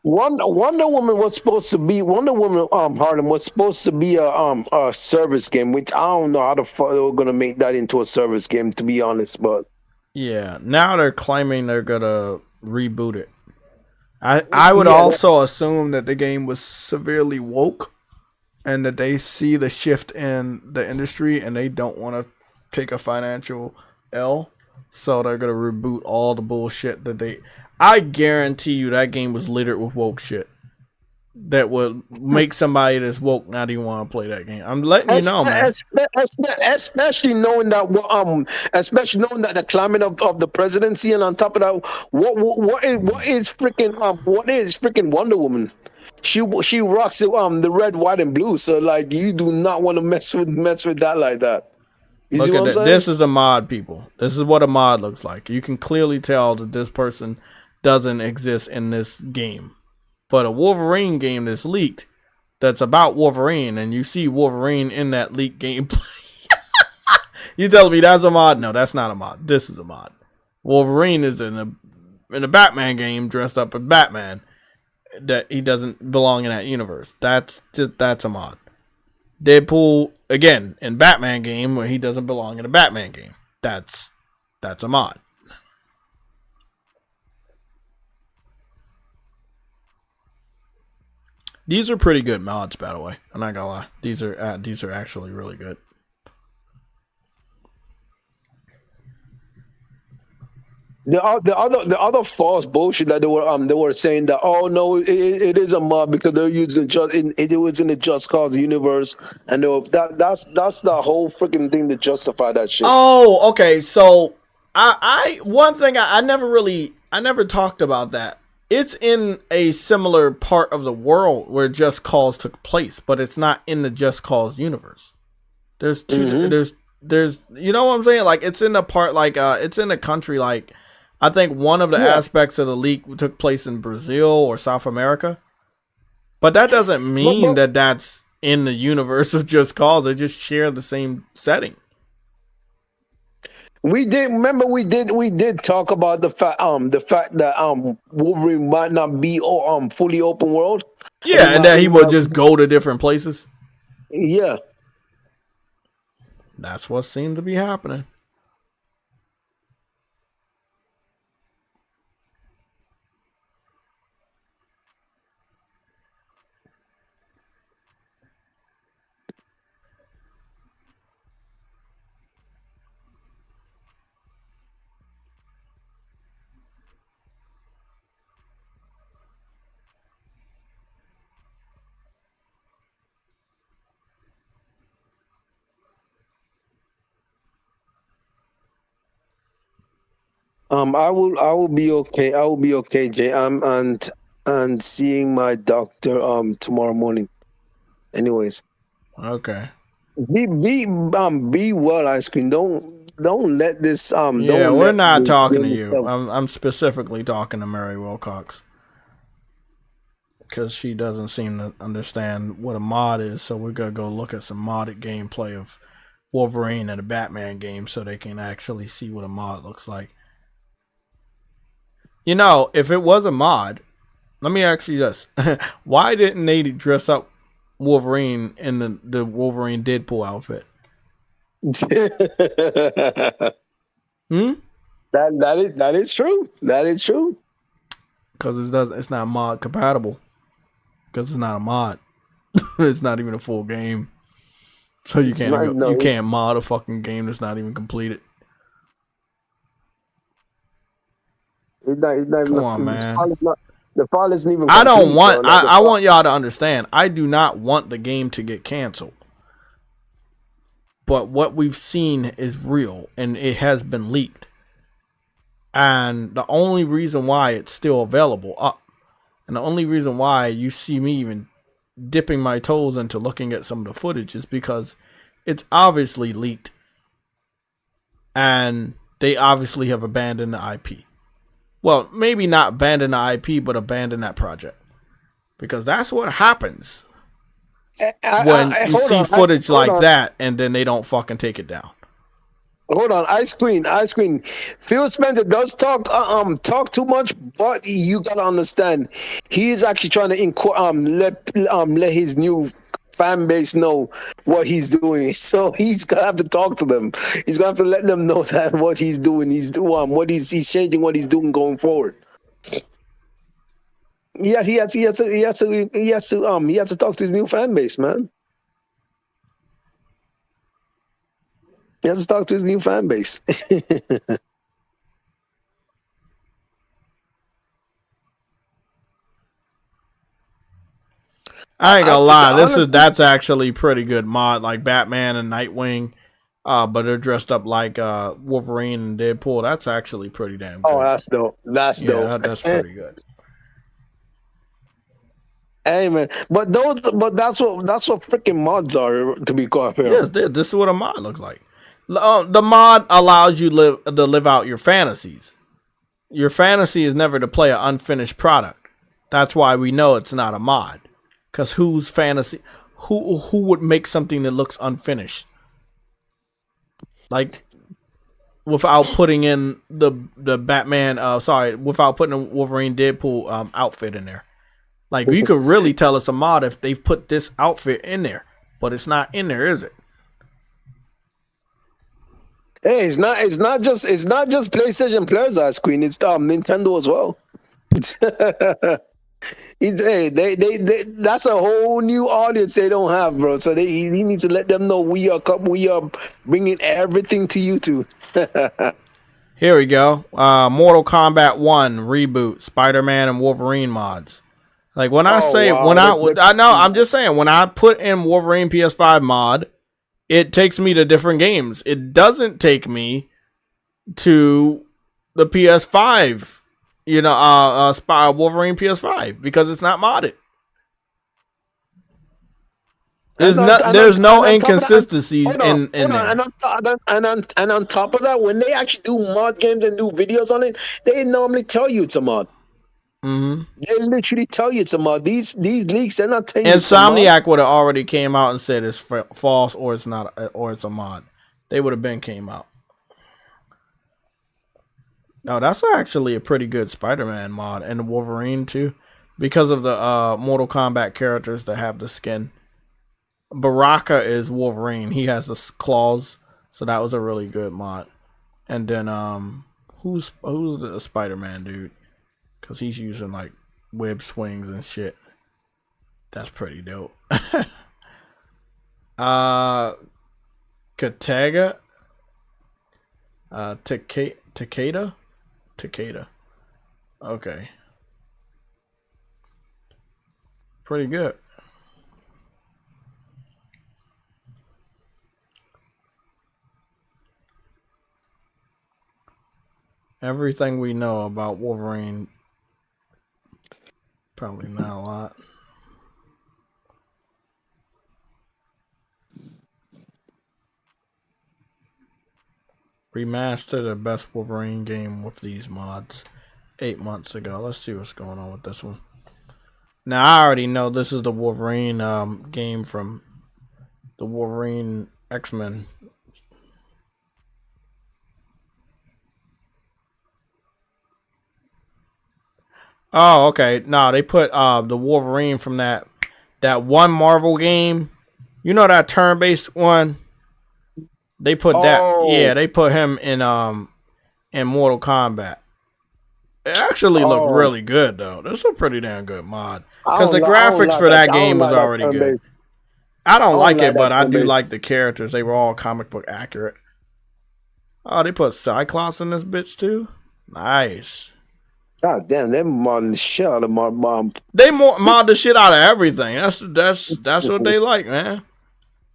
Wonder Woman was supposed to be Harlem was supposed to be a service game, which I don't know how the fuck they were gonna make that into a service game, to be honest. But yeah, now they're claiming they're gonna reboot it. I would also assume that the game was severely woke, and that they see the shift in the industry and they don't want to take a financial L, so they're gonna reboot all the bullshit that they. I guarantee you that game was littered with woke shit that would make somebody that's woke not even want to play that game. I'm letting you know, man. Especially knowing that the climate of the presidency, and on top of that, what is freaking Wonder Woman? She rocks the red, white, and blue. So like, you do not want to mess with that like that. You Look see what at I'm saying? This is a mod, people. This is what a mod looks like. You can clearly tell that this person doesn't exist in this game. But a Wolverine game that's leaked, that's about Wolverine, and you see Wolverine in that leaked gameplay. You telling me that's a mod? No, that's not a mod. This is a mod. Wolverine is in a Batman game dressed up as Batman. That he doesn't belong in that universe. That's a mod. Deadpool again in Batman game where he doesn't belong in a Batman game. That's a mod. These are pretty good mods, by the way. I'm not gonna lie. These are actually really good. The other false bullshit that they were saying that, oh no, it is a mod because they're using it was in the Just Cause universe, and that's the whole freaking thing to justify that shit. Oh, okay. So I one thing I never talked about that. It's in a similar part of the world where Just Cause took place, but it's not in the Just Cause universe. There's two. There's you know what I'm saying? Like it's in a part like it's in a country like. I think one of the aspects of the leak took place in Brazil or South America. But that doesn't mean that that's in the universe of Just Cause. They just share the same setting. We did talk about the fact that Wolverine might not be fully open world. Yeah, and that he would just go to different places. Yeah. That's what seemed to be happening. I will be okay. I will be okay, Jay. And seeing my doctor tomorrow morning. Anyways. Okay. Be well, Ice Cream. Don't let this Yeah, we're not talking to you. I'm specifically talking to Mary Wilcox. Because she doesn't seem to understand what a mod is, so we're gonna go look at some modded gameplay of Wolverine and a Batman game so they can actually see what a mod looks like. You know, if it was a mod, let me ask you this. Why didn't they dress up Wolverine in the Wolverine Deadpool outfit? That is true. That is true. Because it's not mod compatible. Because it's not a mod. It's not even a full game. So you can't mod a fucking game that's not even completed. Come on, man. The file isn't even complete. I want y'all to understand. I do not want the game to get canceled. But what we've seen is real, and it has been leaked. And the only reason why it's still available, and the only reason why you see me even dipping my toes into looking at some of the footage is because it's obviously leaked. And they obviously have abandoned the IP. Well, maybe not abandon the IP, but abandon that project. Because that's what happens when you see footage like that and then they don't fucking take it down. Hold on, Ice Queen. Phil Spencer does talk too much, but you gotta understand, he is actually trying to let his new fan base know what he's doing. So he's gonna have to talk to them. He's gonna have to let them know that what he's doing, he's changing what he's doing going forward. Yeah, he has to talk to his new fan base, man. He has to talk to his new fan base. I ain't gonna lie, that's actually pretty good mod, like Batman and Nightwing, but they're dressed up like Wolverine and Deadpool. That's actually pretty damn good. Oh, that's dope. That's dope. That's pretty good. Hey man, but that's what freaking mods are, to be quite fair. Yes, this is what a mod looks like. The mod allows you to live out your fantasies. Your fantasy is never to play an unfinished product. That's why we know it's not a mod. Because whose fantasy? Who would make something that looks unfinished? like without putting in the Batman. Without putting a Wolverine Deadpool outfit in there. Like you could really tell it's a mod if they put this outfit in there, but it's not in there, is it? Hey, it's not just PlayStation players are Queen. It's Nintendo as well. Hey, they that's a whole new audience they don't have, bro. So he needs to let them know we are bringing everything to you too. Here we go. Mortal Kombat 1 reboot, Spider-Man and Wolverine mods. Like when I I'm just saying when I put in Wolverine PS5 mod, it takes me to different games. It doesn't take me to the PS5. Wolverine PS5 because it's not modded. There's no inconsistencies in there. And on top of that, when they actually do mod games and do videos on it, they normally tell you it's a mod. Mm-hmm. They literally tell you it's a mod. These leaks, they're not telling you it's a mod. Insomniac would have already came out and said it's false or it's not, or it's a mod. They would have been came out. No, that's actually a pretty good Spider-Man mod and the Wolverine too, because of the Mortal Kombat characters that have the skin. Baraka is Wolverine. He has the claws, so that was a really good mod. And then who's the Spider-Man dude? Because he's using like web swings and shit. That's pretty dope. Takeda. Takeda. Okay. Pretty good. Everything we know about Wolverine. Probably not a lot. Remastered the best Wolverine game with these mods 8 months ago. Let's see what's going on with this one. Now I already know this is the Wolverine game from the Wolverine X-Men. Oh, okay. No, they put the Wolverine from that one Marvel game. You know that turn-based one? They put that. Yeah, they put him in Mortal Kombat. It actually looked really good though. This is a pretty damn good mod because the graphics for that game was already good. I don't like it, but I do like the characters. They were all comic book accurate. Oh, they put Cyclops in this bitch too. Nice. God damn, they mod the shit out of my mom. They mod the shit out of everything. That's what they like, man.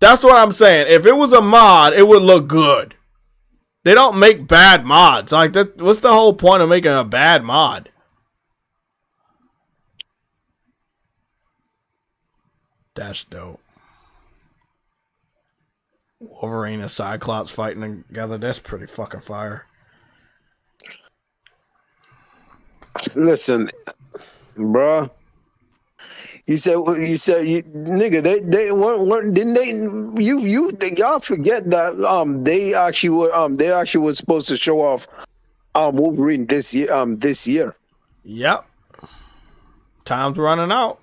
That's what I'm saying. If it was a mod, it would look good. They don't make bad mods. Like that. What's the whole point of making a bad mod? That's dope. Wolverine and Cyclops fighting together. That's pretty fucking fire. Listen, bruh. You said nigga, they weren't didn't they y'all forget that they actually were supposed to show off Wolverine this year. Yep. Time's running out.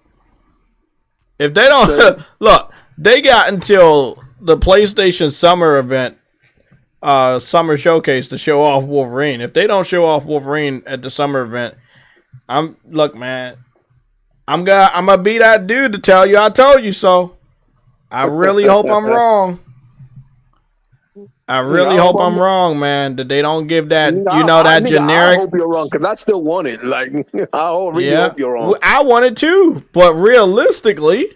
If they don't look, they got until the PlayStation Summer event, Summer Showcase to show off Wolverine. If they don't show off Wolverine at the summer event, look, man. I'm gonna be that dude to tell you I told you so. I really hope I'm wrong. I really hope I'm wrong, man. That they don't give that, that generic. I hope you're wrong because I still want it. Like I really hope you're wrong. I want it too, but realistically,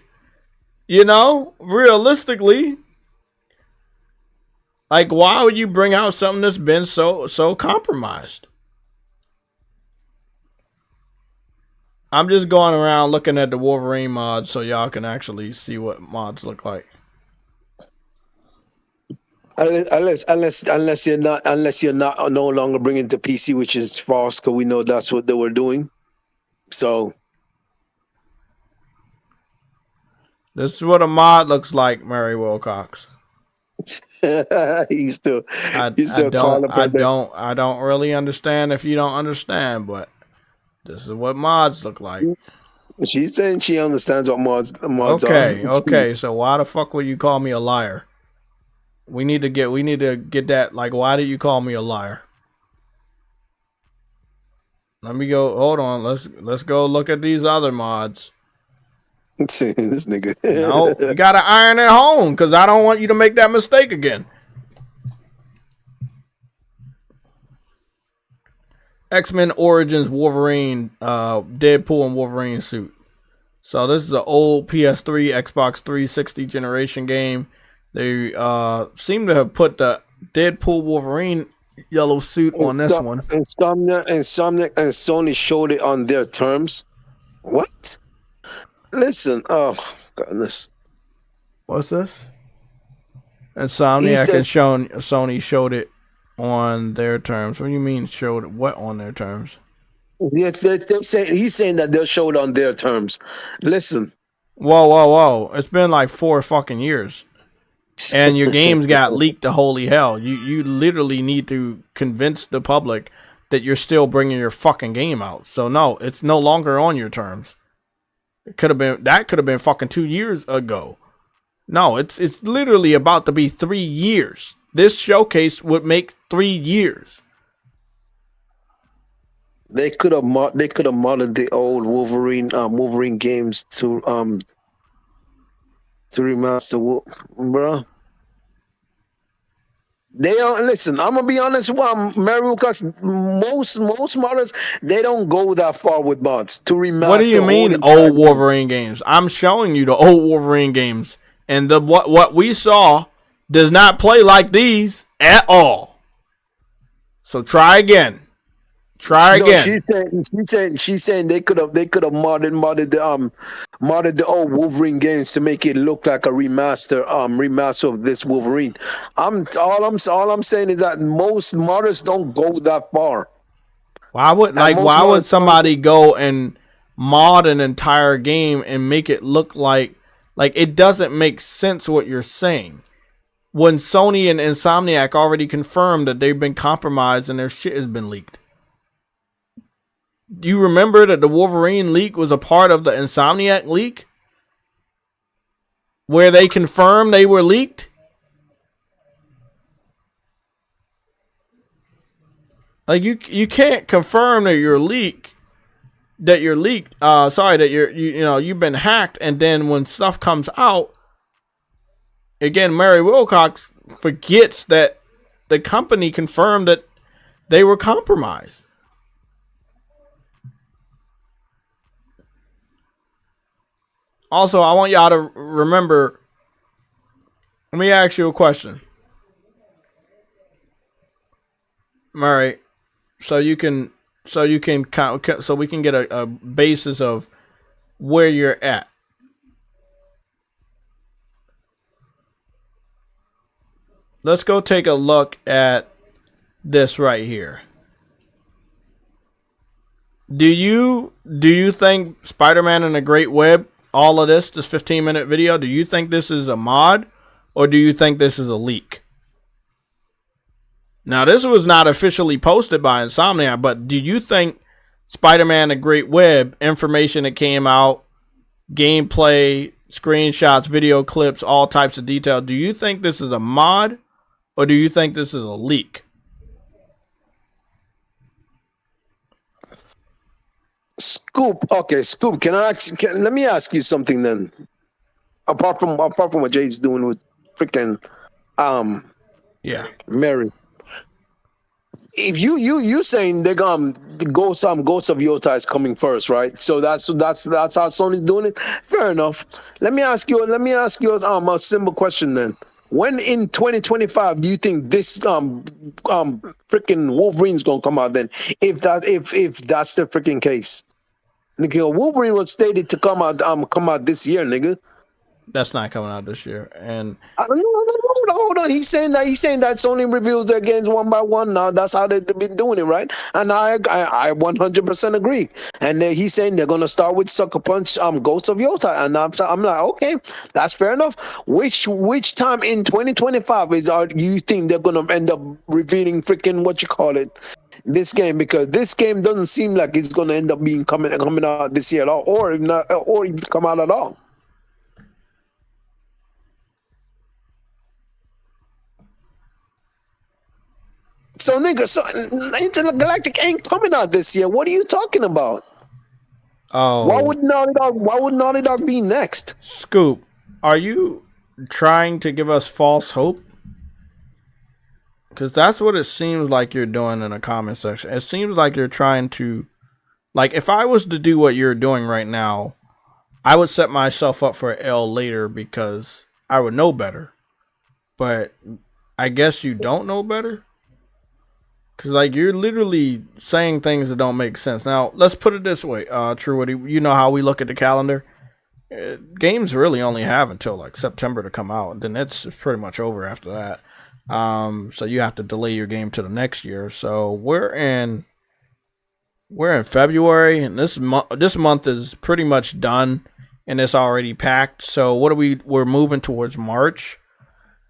like why would you bring out something that's been so compromised? I'm just going around looking at the Wolverine mods so y'all can actually see what mods look like. Unless you're not no longer bringing to PC, which is false, because we know that's what they were doing. So this is what a mod looks like, Mary Wilcox. he's still I calling up her name. I don't really understand if you don't understand, but this is what mods look like. She's saying she understands what mods Okay, are. okay. So why the fuck would you call me a liar? We need to get that. Like, why did you call me a liar? Let me go. Hold on. Let's go look at these other mods. This nigga. No, you gotta iron it home because I don't want you to make that mistake again. X-Men Origins Wolverine, Deadpool and Wolverine suit. So this is an old PS3, Xbox 360 generation game. They seem to have put the Deadpool Wolverine yellow suit on this one. Insomniac and Sony showed it on their terms. What? Listen, oh goodness. What's this? Insomniac and Sony showed it on their terms. What do you mean showed it? What on their terms? Yes, he's saying that they'll show it on their terms. Listen. Whoa. It's been like 4 fucking years. And your games got leaked to holy hell. You literally need to convince the public that you're still bringing your fucking game out. So no, it's no longer on your terms. It could have been fucking 2 years ago. No, it's literally about to be 3 years. This showcase would make 3 years. They could have modded the old Wolverine games to remaster, bro. They don't listen. I'm gonna be honest. Mary Wilcox, most modders, they don't go that far with mods to remaster. What do you mean old Wolverine games? I'm showing you the old Wolverine games, and what we saw does not play like these at all. So try again. She's saying they could have modded the old Wolverine games to make it look like a remaster of this Wolverine. All I'm saying is that most modders don't go that far. Why would somebody go and mod an entire game and make it look like it doesn't make sense what you're saying? When Sony and Insomniac already confirmed that they've been compromised and their shit has been leaked. Do you remember that the Wolverine leak was a part of the Insomniac leak? Where they confirmed they were leaked? Like you can't confirm that you're leaked. You've been hacked, and then when stuff comes out, again, Mary Wilcox forgets that the company confirmed that they were compromised. Also, I want y'all to remember. Let me ask you a question, Murray, so we can get a basis of where you're at. Let's go take a look at this right here. Do you think Spider-Man and the Great Web, all of this 15-minute video, do you think this is a mod or do you think this is a leak? Now, this was not officially posted by Insomniac, but do you think Spider-Man the Great Web, information that came out, gameplay, screenshots, video clips, all types of detail, do you think this is a mod or do you think this is a leak? Scoop, okay, Scoop. Let me ask you something then. Apart from what Jay's doing with freaking, Mary. If you saying they're gonna Ghost of Yota is coming first, right? So that's how Sony's doing it. Fair enough. Let me ask you a simple question then. When in 2025 do you think this freaking Wolverine's gonna come out then? If that's the freaking case, nigga, Wolverine was stated to come out this year, nigga. That's not coming out this year. And hold on. He's saying that Sony reveals their games one by one now. That's how they've been doing it, right? And I 100% agree. And he's saying they're gonna start with Sucker Punch, Ghost of Yota, and I'm like, okay, that's fair enough. Which time in 2025 you think they're gonna end up revealing freaking what you call it? This game, because this game doesn't seem like it's gonna end up being coming out this year at all, or if not, or even come out at all. So nigga, Intergalactic ain't coming out this year. What are you talking about? Oh, Why would Naughty Dog be next? Scoop, are you trying to give us false hope? Because that's what it seems like you're doing in the comment section. It seems like you're trying to, like, if I was to do what you're doing right now, I would set myself up for an L later because I would know better. But I guess you don't know better. Because, like, you're literally saying things that don't make sense. Now, let's put it this way. True Woody, you know how we look at the calendar? Games really only have until, like, September to come out. And then it's pretty much over after that. So you have to delay your game to the next year. So we're in February. And this month is pretty much done. And it's already packed. So what we're moving towards March.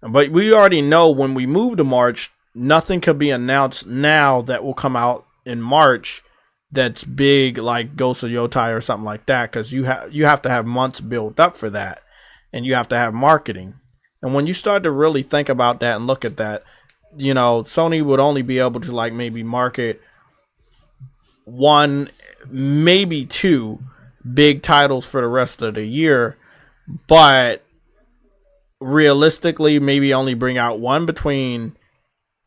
But we already know when we move to March, nothing could be announced now that will come out in March that's big, like Ghost of Yotai or something like that, because you have to have months built up for that, and you have to have marketing. And when you start to really think about that and look at that, you know, Sony would only be able to like maybe market one, maybe two big titles for the rest of the year, but realistically maybe only bring out one between,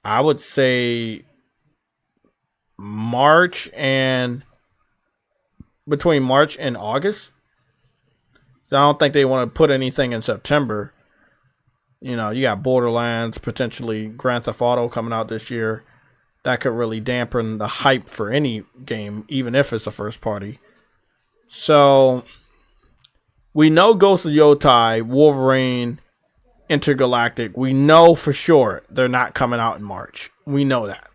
I would say, between March and August. I don't think they want to put anything in September. You know, you got Borderlands, potentially Grand Theft Auto coming out this year. That could really dampen the hype for any game, even if it's a first party. So, we know Ghost of Yotai, Wolverine, Intergalactic, we know for sure they're not coming out in March. We know that.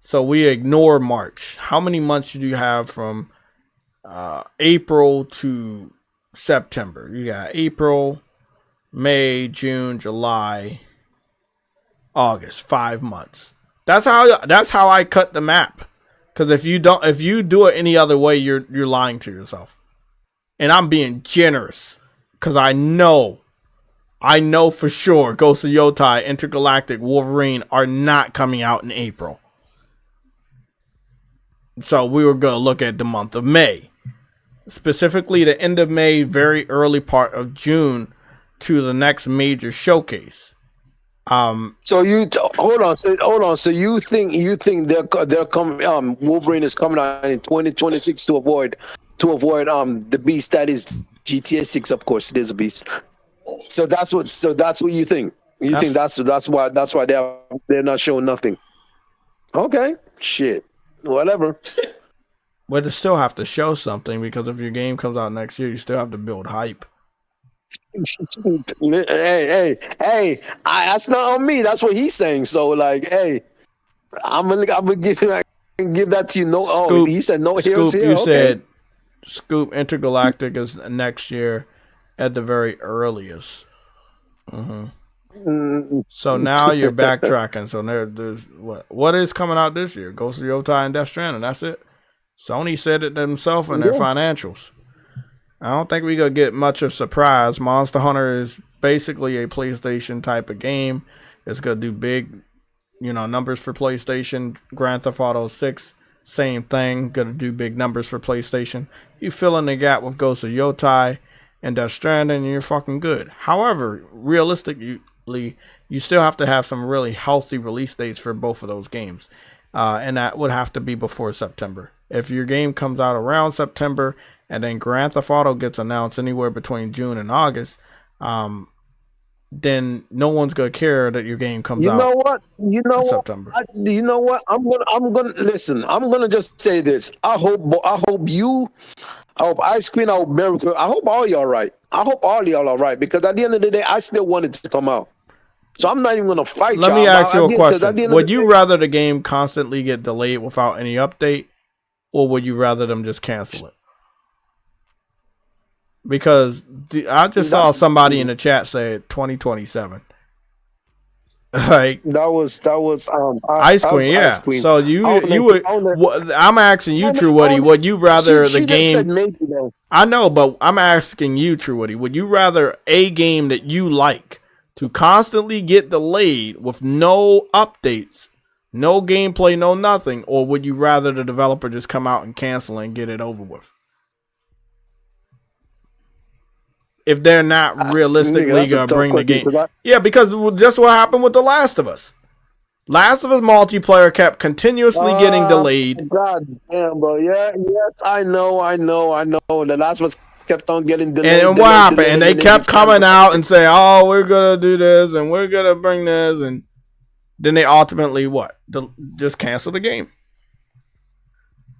So we ignore March. How many months do you have from April to September? You got April, May, June, July, August. 5 months. That's how I cut the map. Because if you do it any other way, you're lying to yourself. And I'm being generous because I know for sure Ghost of Yotai, Intergalactic, Wolverine are not coming out in April. So we were going to look at the month of May. Specifically the end of May, very early part of June to the next major showcase. So you hold on. So you think they're coming? Wolverine is coming out in 2026 to avoid the beast that is GTA 6. Of course, there's a beast. So that's what you think. You think that's why they're not showing nothing. Okay, shit, whatever. But they still have to show something, because if your game comes out next year, you still have to build hype. Hey, that's not on me. That's what he's saying. So like, hey, I'm gonna give that to you. No, Scoop, he said no. Scoop, here. You okay. said Scoop, Intergalactic is next year at the very earliest. So now you're backtracking. So there's what is coming out this year? Ghost of Yotai and Death Stranding. That's it. Sony said it themselves in their financials. I don't think we're going to get much of a surprise. Monster Hunter is basically a PlayStation type of game. It's going to do big, numbers for PlayStation. Grand Theft Auto 6, same thing. Going to do big numbers for PlayStation. You fill in the gap with Ghost of Yotai and Death Stranding, and you're fucking good. However, realistically, you still have to have some really healthy release dates for both of those games. And that would have to be before September. If your game comes out around September and then Grand Theft Auto gets announced anywhere between June and August, then no one's gonna care that your game comes out. You know what? September. You know what? I'm gonna listen. I'm gonna just say this. I hope I hope Ice Queen. I hope Miracle. I hope all y'all right. I hope all y'all are right because at the end of the day, I still want it to come out. So I'm not even gonna fight y'all. Let me ask you a question. Would you day, rather the game constantly get delayed without any update, or would you rather them just cancel it? Because I just saw somebody in the chat say 2027. Like that was Ice Queen, yeah. Ice Queen. So you would. I'm asking you, True Woody. Would you rather the game? Said maybe, though. I know, but I'm asking you, True Woody. Would you rather a game that you like to constantly get delayed with no updates, no gameplay, no nothing, or would you rather the developer just come out and cancel and get it over with? If they're not realistically gonna bring the game, yeah, because just what happened with The Last of Us. Last of Us multiplayer kept continuously getting delayed. God damn, bro. Yeah, yes, I know. The Last of Us kept on getting delayed. And what happened? And they kept coming out and say, "Oh, we're gonna do this and we're gonna bring this," and then they ultimately just canceled the game.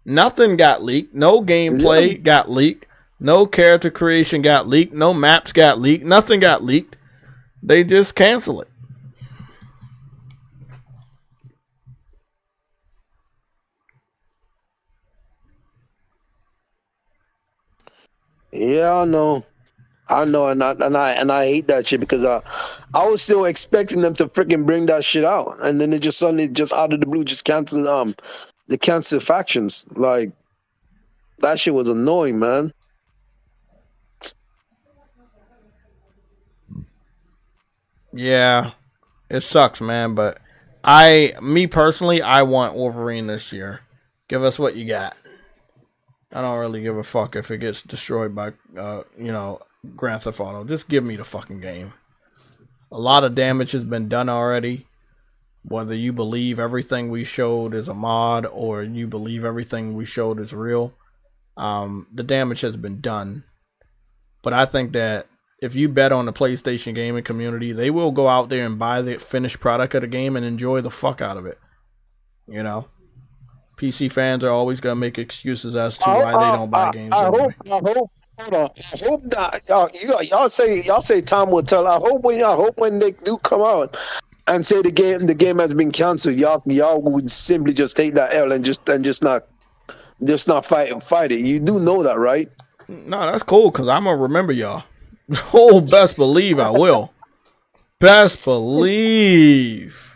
Nothing got leaked. No gameplay got leaked. No character creation got leaked. No maps got leaked. Nothing got leaked. They just cancel it. Yeah, I know, and I hate that shit because I was still expecting them to freaking bring that shit out, and then they just suddenly, just out of the blue, just cancel the cancel factions. Like that shit was annoying, man. Yeah, it sucks, man. But me personally, I want Wolverine this year. Give us what you got. I don't really give a fuck if it gets destroyed by, Grand Theft Auto. Just give me the fucking game. A lot of damage has been done already. Whether you believe everything we showed is a mod or you believe everything we showed is real, the damage has been done. But I think that if you bet on the PlayStation gaming community, they will go out there and buy the finished product of the game and enjoy the fuck out of it. You know? PC fans are always going to make excuses as to why they don't buy games. I hope that y'all say time will tell. I hope when they do come out and say the game has been canceled, y'all would simply just take that L and just not fight it. You do know that, right? No, that's cool because I'm gonna remember y'all. Oh, best believe I will. Best believe.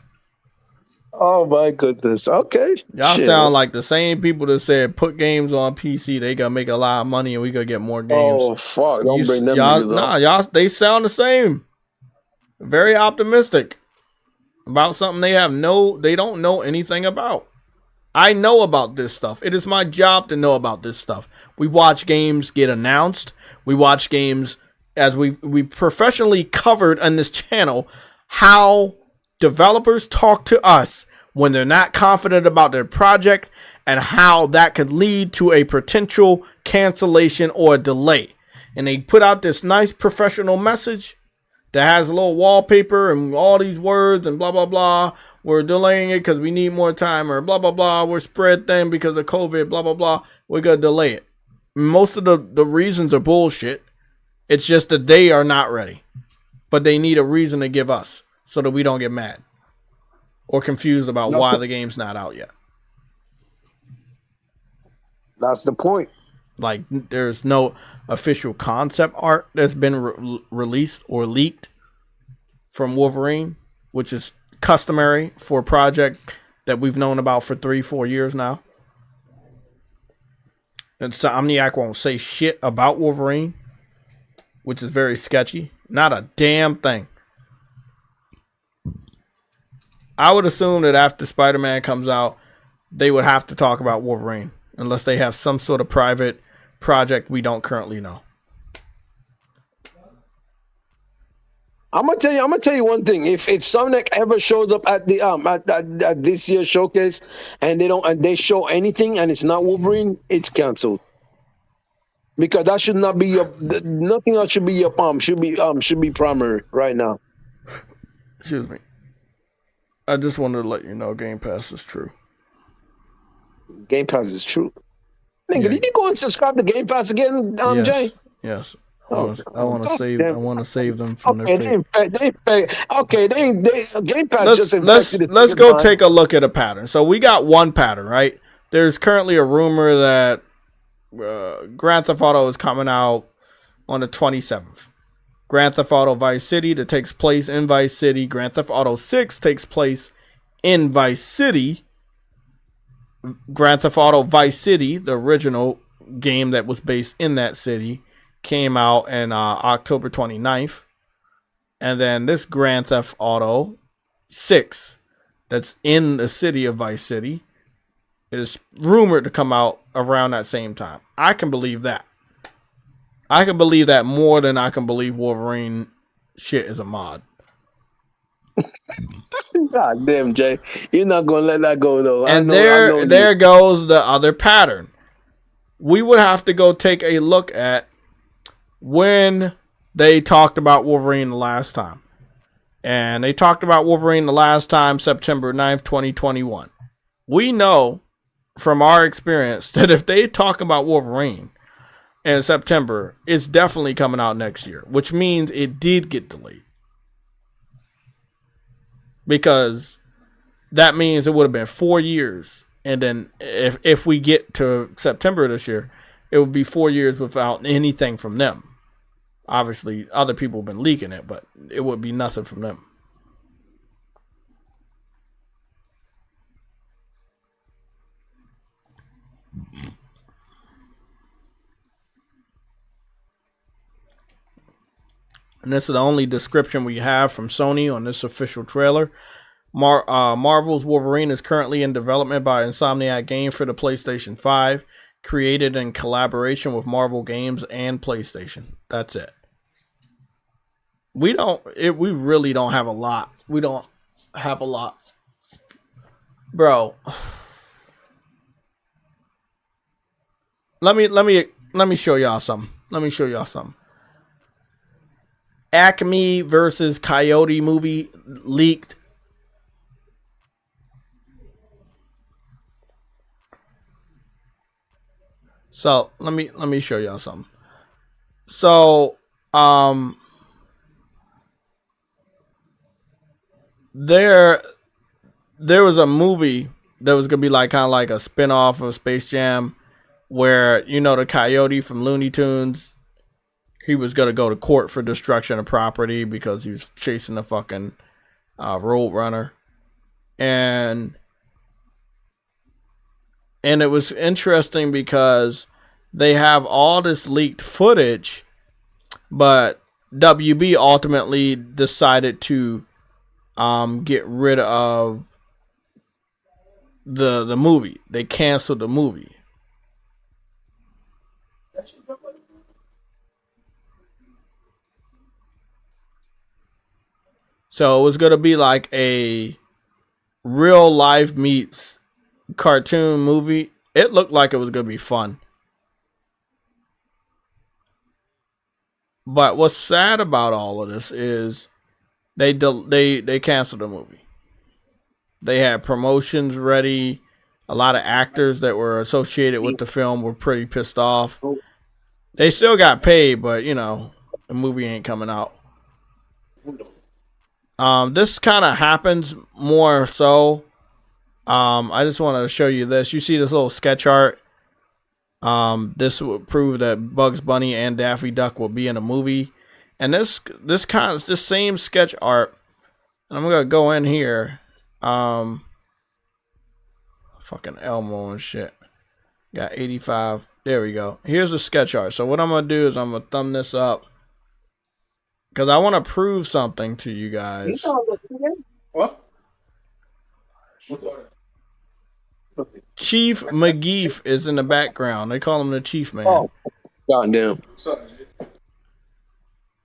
Oh my goodness. Okay. Y'all sound like the same people that said put games on PC. They gonna make a lot of money and we gonna get more games. Oh fuck! Don't bring them niggas up. Y'all. They sound the same. Very optimistic about something they don't know anything about. I know about this stuff. It is my job to know about this stuff. We watch games get announced. We watch games as we professionally covered on this channel how developers talk to us when they're not confident about their project and how that could lead to a potential cancellation or delay. And they put out this nice professional message that has a little wallpaper and all these words and blah, blah, blah. We're delaying it because we need more time or blah, blah, blah. We're spread thin because of COVID, blah, blah, blah. We're going to delay it. Most of the reasons are bullshit. It's just that they are not ready. But they need a reason to give us so that we don't get mad or confused about why the game's not out yet. That's the point. Like, there's no official concept art that's been released or leaked from Wolverine, which is customary for a project that we've known about for 3-4 years now. And Insomniac won't say shit about Wolverine, which is very sketchy. Not a damn thing. I would assume that after Spider-Man comes out, they would have to talk about Wolverine, unless they have some sort of private project we don't currently know. I'm gonna tell you one thing. If Sonic ever shows up at the at this year's showcase and they show anything and it's not Wolverine, it's canceled. Because that should not be nothing else should be your should be primary right now. Excuse me. I just wanted to let you know Game Pass is true. Game Pass is true. Nigga, Yeah. did you go and subscribe to Game Pass again, Yes. Jay? Yes. Oh, I want to God save. damn. I want to save them from Okay, their fate. they Game Pass just infected Let's the go mind. take a look at a pattern. So we got one pattern, right? There's currently a rumor that Grand Theft Auto is coming out on the 27th. Grand Theft Auto Vice City that takes place in Vice City. Grand Theft Auto 6 takes place in Vice City. Grand Theft Auto Vice City, the original game that was based in that city, came out on October 29th. And then this Grand Theft Auto 6 that's in the city of Vice City is rumored to come out around that same time. I can believe that. I can believe that more than I can believe Wolverine shit is a mod. God damn, Jay. You're not going to let that go, though. And I know there goes the other pattern. We would have to go take a look at when they talked about Wolverine the last time. And they talked about Wolverine the last time, September 9th, 2021. We know from our experience that if they talk about Wolverine in September, it's definitely coming out next year, which means it did get delayed. Because that means it would have been 4 years. And then if we get to September this year, it would be 4 years without anything from them. Obviously, other people have been leaking it, but it would be nothing from them. And this is the only description we have from Sony on this official trailer. Marvel's Wolverine is currently in development by Insomniac Games for the PlayStation 5, created in collaboration with Marvel Games and PlayStation. That's it. We really don't have a lot. We don't have a lot. Bro. Let me show y'all something. Acme versus Coyote movie leaked. So let me show y'all something. So there was a movie that was gonna be like kind of like a spin-off of Space Jam, where the Coyote from Looney Tunes, he was gonna go to court for destruction of property because he was chasing a fucking road runner, and it was interesting because they have all this leaked footage, but WB ultimately decided to get rid of the movie. They canceled the movie. So it was going to be like a real life meets cartoon movie. It looked like it was going to be fun. But what's sad about all of this is they canceled the movie. They had promotions ready. A lot of actors that were associated with the film were pretty pissed off. They still got paid, but the movie ain't coming out. This kind of happens more so. I just wanted to show you this. You see this little sketch art? This would prove that Bugs Bunny and Daffy Duck will be in a movie. And this same sketch art, and I'm gonna go in here. Fucking Elmo and shit. Got 85. There we go. Here's the sketch art. So what I'm gonna do is I'm gonna thumb this up because I want to prove something to you guys. What? Chief McGeef is in the background. They call him the Chief Man. Oh, goddamn.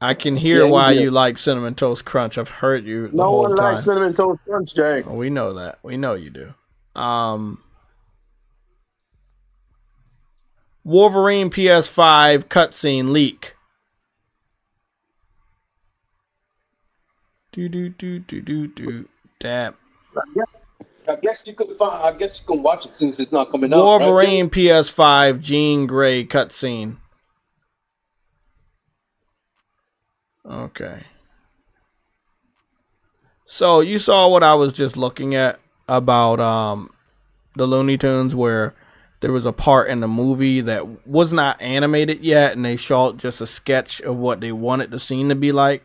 I can hear why you like Cinnamon Toast Crunch. I've heard you the No whole one time. likes Cinnamon Toast Crunch, Jay. Oh, we know that. We know you do. Wolverine PS5 cutscene leak. Do. Damn. I guess you could find. I guess you can watch it since it's not coming out. Wolverine Right, PS5 Jean Grey cutscene. Okay. So you saw what I was just looking at about the Looney Tunes, where there was a part in the movie that was not animated yet, and they showed just a sketch of what they wanted the scene to be like.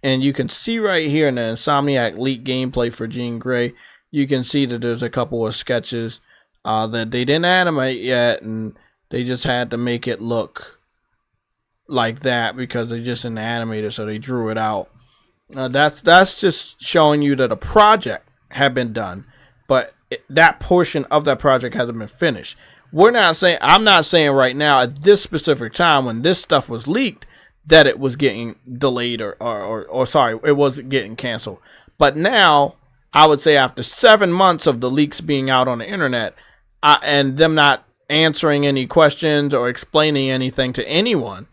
And you can see right here in the Insomniac leaked gameplay for Jean Grey, you can see that there's a couple of sketches that they didn't animate yet, and they just had to make it look like that because they just didn't animate it, so they drew it out. That's just showing you that a project had been done, but that portion of that project hasn't been finished. I'm not saying right now at this specific time when this stuff was leaked that it was getting delayed or sorry, it wasn't getting canceled. But now, I would say after 7 months of the leaks being out on the internet and them not answering any questions or explaining anything to anyone,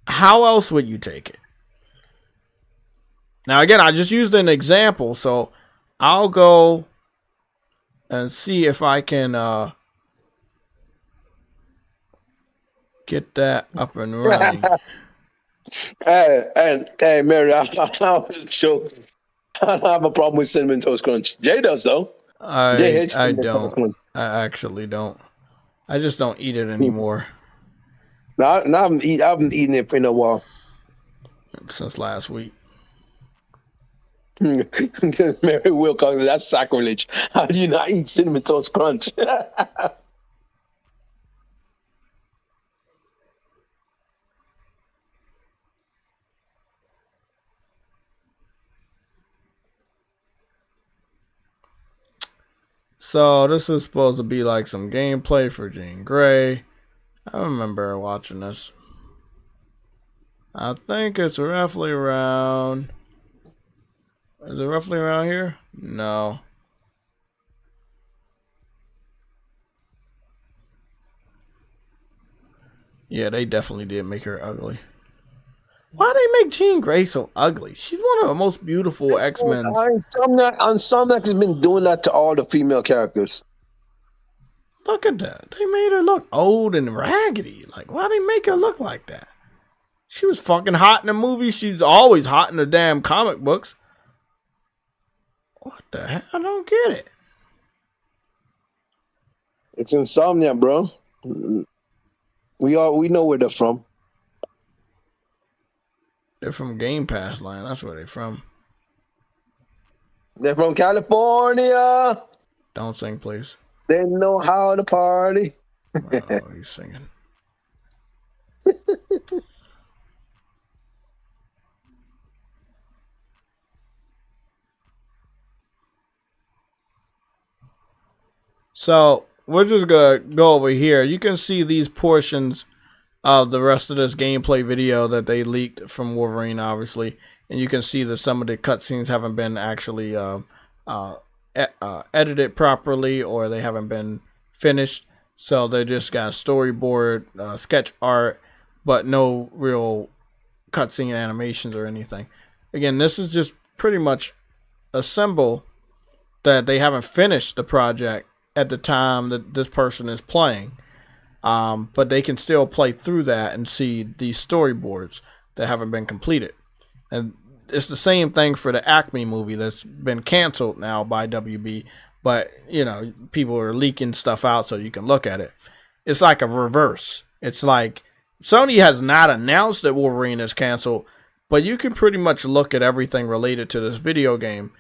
how else would you take it? Now, again, I just used an example, so I'll go and see if I can get that up and running. Hey, Mary, I was sure. I don't have a problem with Cinnamon Toast Crunch. Jay does, though. I don't. I actually don't. I just don't eat it anymore. Now I haven't eaten it in a while. Since last week. Mary Wilcox, that's sacrilege. How do you not eat Cinnamon Toast Crunch? So this is supposed to be like some gameplay for Jean Grey. I remember watching this. I think it's roughly around... Is it roughly around here? No. Yeah, they definitely did make her ugly. Why they make Jean Grey so ugly? She's one of the most beautiful X-Men. Insomniac has been doing that to all the female characters. Look at that. They made her look old and raggedy. Like, why they make her look like that? She was fucking hot in the movie. She's always hot in the damn comic books. What the hell? I don't get it. It's Insomniac, bro. We know where they're from. They're from Game Pass Line. That's where they're from. They're from California. Don't sing, please. They know how to party. Oh, he's singing. So we're just gonna go over here. You can see these portions of the rest of this gameplay video that they leaked from Wolverine, obviously, and you can see that some of the cutscenes haven't been actually edited properly, or they haven't been finished. So they just got storyboard, sketch art, but no real cutscene animations or anything. Again, this is just pretty much a symbol that they haven't finished the project at the time that this person is playing. But they can still play through that and see these storyboards that haven't been completed. And it's the same thing for the Acme movie that's been canceled now by WB. But, you know, people are leaking stuff out so you can look at it. It's like a reverse. It's like Sony has not announced that Wolverine is canceled, but you can pretty much look at everything related to this video game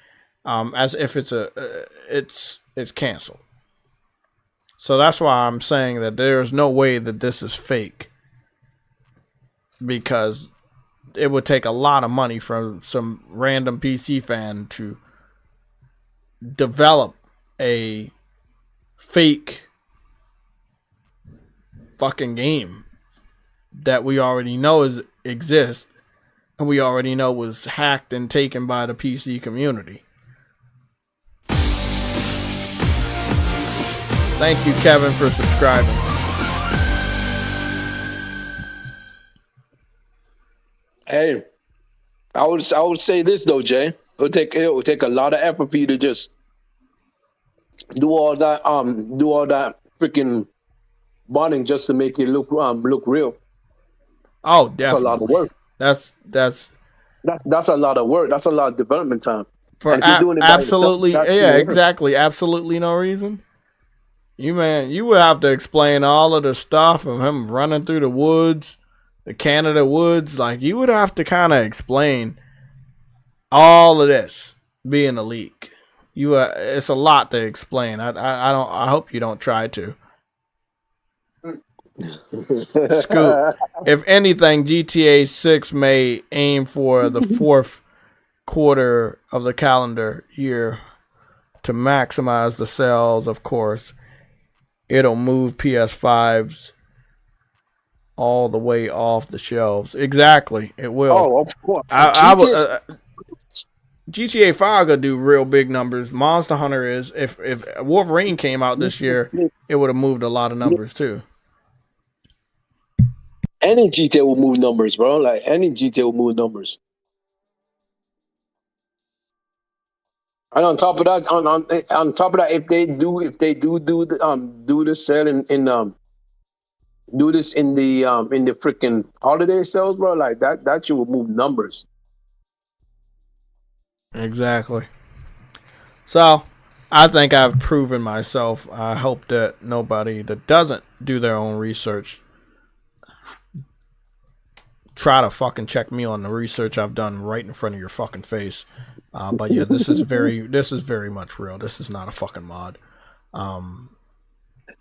as if it's canceled. So that's why I'm saying that there's no way that this is fake, because it would take a lot of money from some random PC fan to develop a fake fucking game that we already know exists and we already know was hacked and taken by the PC community. Thank you, Kevin, for subscribing. Hey, I would say this though, Jay. It would take a lot of effort for you to just do all that freaking modding just to make it look real. Oh, That's a lot of definitely. work. That's That's a lot of work. That's a lot of development time. for And if you're doing it by yourself, absolutely, that's yeah, even worse. exactly, absolutely no reason. You would have to explain all of the stuff of him running through the woods, the Canada woods. Like you would have to kind of explain all of this being a leak. It's a lot to explain. I hope you don't try to. Scoop. If anything, GTA 6 may aim for the fourth quarter of the calendar year to maximize the sales, of course. It'll move PS5s all the way off the shelves. Exactly, it will. Oh, of course. GTA 5 gonna do real big numbers. Monster Hunter is. If Wolverine came out this year, it would have moved a lot of numbers too. Any GTA will move numbers, bro. Like any GTA will move numbers. And on top of that, on top of that, if they do do the sale do this in the freaking holiday sales, bro, like that shit will move numbers. Exactly. So, I think I've proven myself. I hope that nobody that doesn't do their own research try to fucking check me on the research I've done right in front of your fucking face. But yeah, this is very much real. This is not a fucking mod.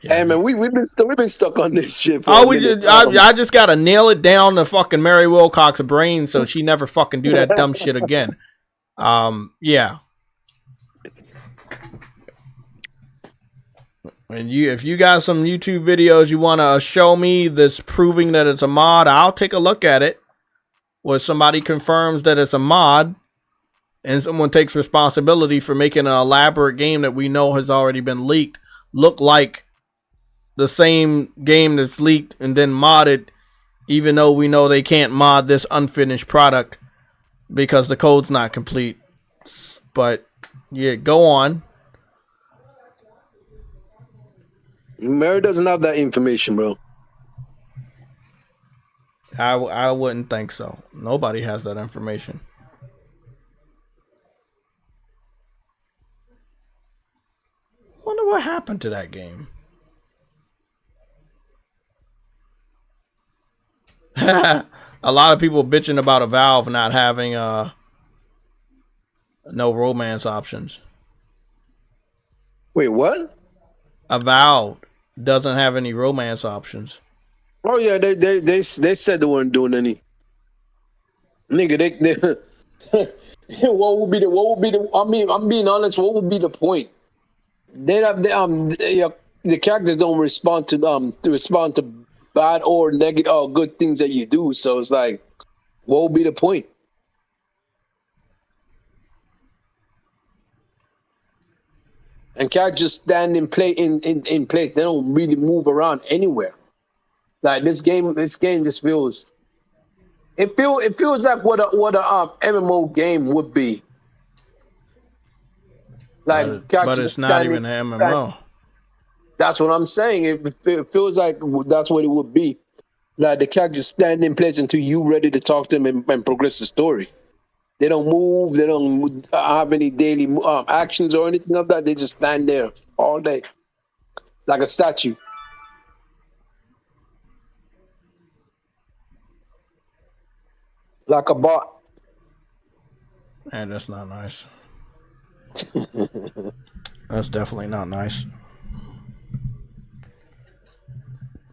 Hey man, we've been stuck on this shit. I just gotta nail it down to fucking Mary Wilcox's brain so she never fucking do that dumb shit again. Yeah. And if you got some YouTube videos you want to show me that's proving that it's a mod, I'll take a look at it. Where somebody confirms that it's a mod, and someone takes responsibility for making an elaborate game that we know has already been leaked look like the same game that's leaked and then modded, even though we know they can't mod this unfinished product because the code's not complete. But yeah, go on. Mary doesn't have that information, bro. I wouldn't think so. Nobody has that information. Wonder what happened to that game. A lot of people bitching about Avowed not having no romance options. Wait, what? Avowed doesn't have any romance options. Oh yeah, they said they weren't doing any. Nigga, they what would be the I mean, I'm being honest, what would be the point? They have the characters don't respond to bad or negative or good things that you do, so it's like, what would be the point? And can't just stand in place. They don't really move around anywhere. Like this game just feels. It feels like what a MMO game would be. Like, but it's not even an MMO. That's what I'm saying. It feels like that's what it would be. Like the characters stand in place until you ready to talk to them and progress the story. They don't move. They don't have any daily actions or anything of that. They just stand there all day, like a statue. Like a bot. And that's not nice. That's definitely not nice.